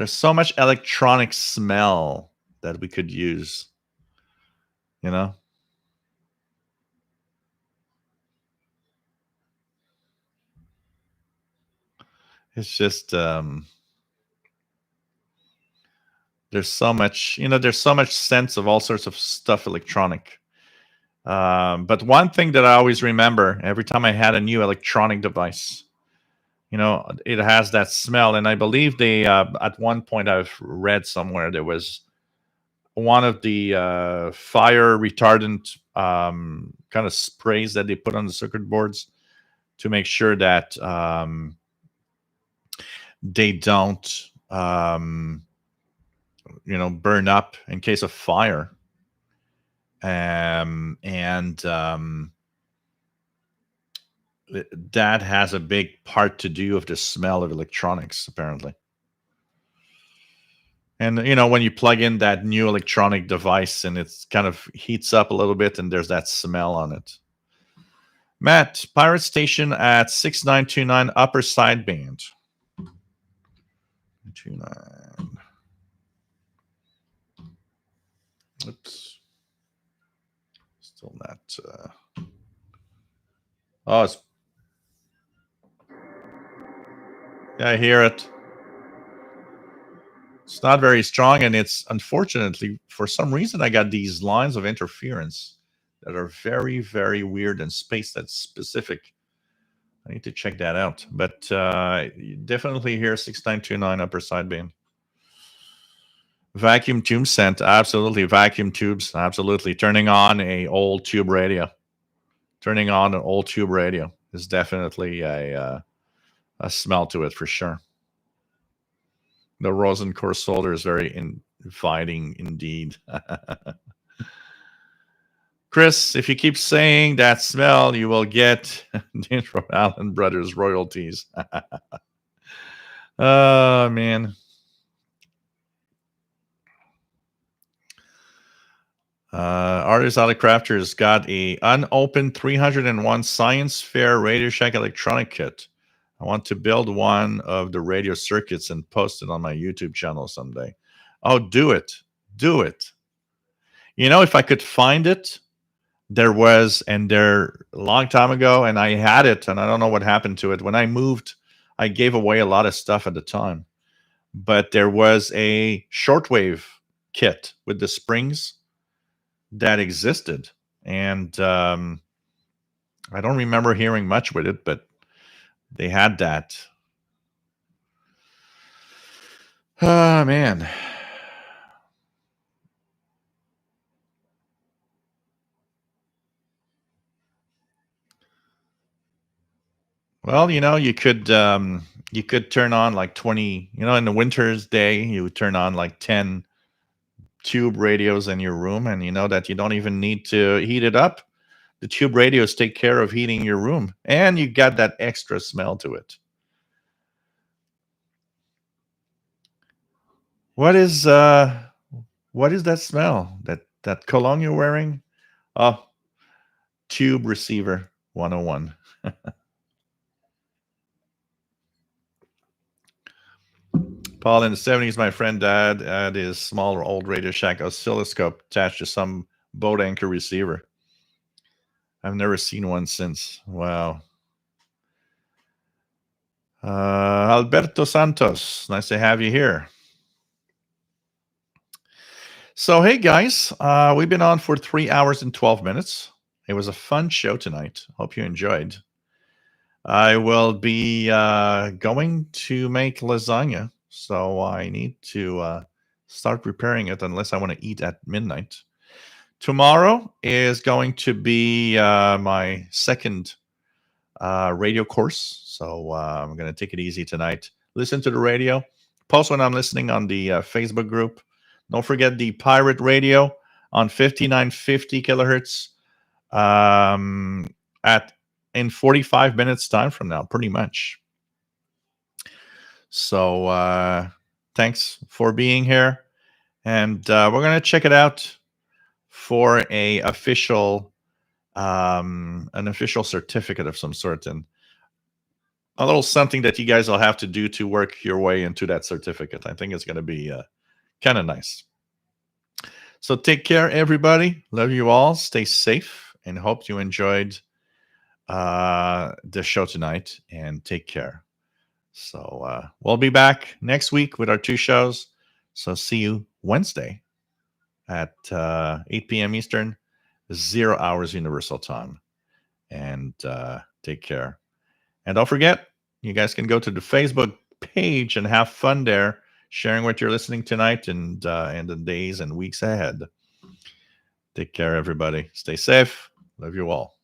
so much electronic smell that we could use, you know? It's just There's so much, there's so much sense of all sorts of stuff electronic. But one thing that I always remember every time I had a new electronic device, it has that smell. And I believe they, at one point, I've read somewhere there was one of the fire retardant kind of sprays that they put on the circuit boards to make sure that they don't, burn up in case of fire. And that has a big part to do with the smell of electronics, apparently. And when you plug in that new electronic device and it's kind of heats up a little bit and there's that smell on it. Matt, Pirate Station at 6929 upper sideband. 29. Oops. Still not. Oh, I hear it. It's not very strong, and it's unfortunately, for some reason, I got these lines of interference that are very, very weird and spaced that's specific. I need to check that out. But you definitely hear 6929 upper sideband. Vacuum tube scent, absolutely. Vacuum tubes, absolutely. Turning on a old tube radio. Turning on an old tube radio is definitely a smell to it for sure. The Rosencore solder is very inviting indeed. Chris, if you keep saying that smell, you will get from Allen Brothers royalties. Oh, man. Artist Alley Crafters got a unopened 301 Science Fair Radio Shack electronic kit. I want to build one of the radio circuits and post it on my YouTube channel someday. Oh, do it. Do it. If I could find it, there a long time ago, and I had it, and I don't know what happened to it. When I moved, I gave away a lot of stuff at the time. But there was a Shortwave kit with the springs that existed. And I don't remember hearing much with it, but they had that. Oh, man. Well, you could turn on like 20, in the winter's day, you would turn on like 10 tube radios in your room, and that you don't even need to heat it up. The tube radios take care of heating your room, and you got that extra smell to it. What is that smell? That cologne you're wearing? Oh, tube receiver 101. Paul, in the 70s, my friend Dad had his small old Radio Shack oscilloscope attached to some boat anchor receiver. I've never seen one since. Wow. Alberto Santos, nice to have you here. So, hey guys, we've been on for 3 hours and 12 minutes. It was a fun show tonight. Hope you enjoyed. I will be going to make lasagna, so I need to start preparing it unless I want to eat at midnight. Tomorrow is going to be my second radio course, so I'm going to take it easy tonight. Listen to the radio. Post when I'm listening on the Facebook group. Don't forget the pirate radio on 5950 kilohertz in 45 minutes time from now, pretty much. So thanks for being here, and we're going to check it out for an official certificate of some sort, and a little something that you guys will have to do to work your way into that certificate. I think it's going to be kind of nice. So take care, everybody. Love you all. Stay safe, and hope you enjoyed the show tonight, and take care. So we'll be back next week with our 2 shows. So see you Wednesday at 8 p.m. Eastern, 0 hours Universal Time. And take care. And don't forget, you guys can go to the Facebook page and have fun there, sharing what you're listening tonight and in the days and weeks ahead. Take care, everybody. Stay safe. Love you all.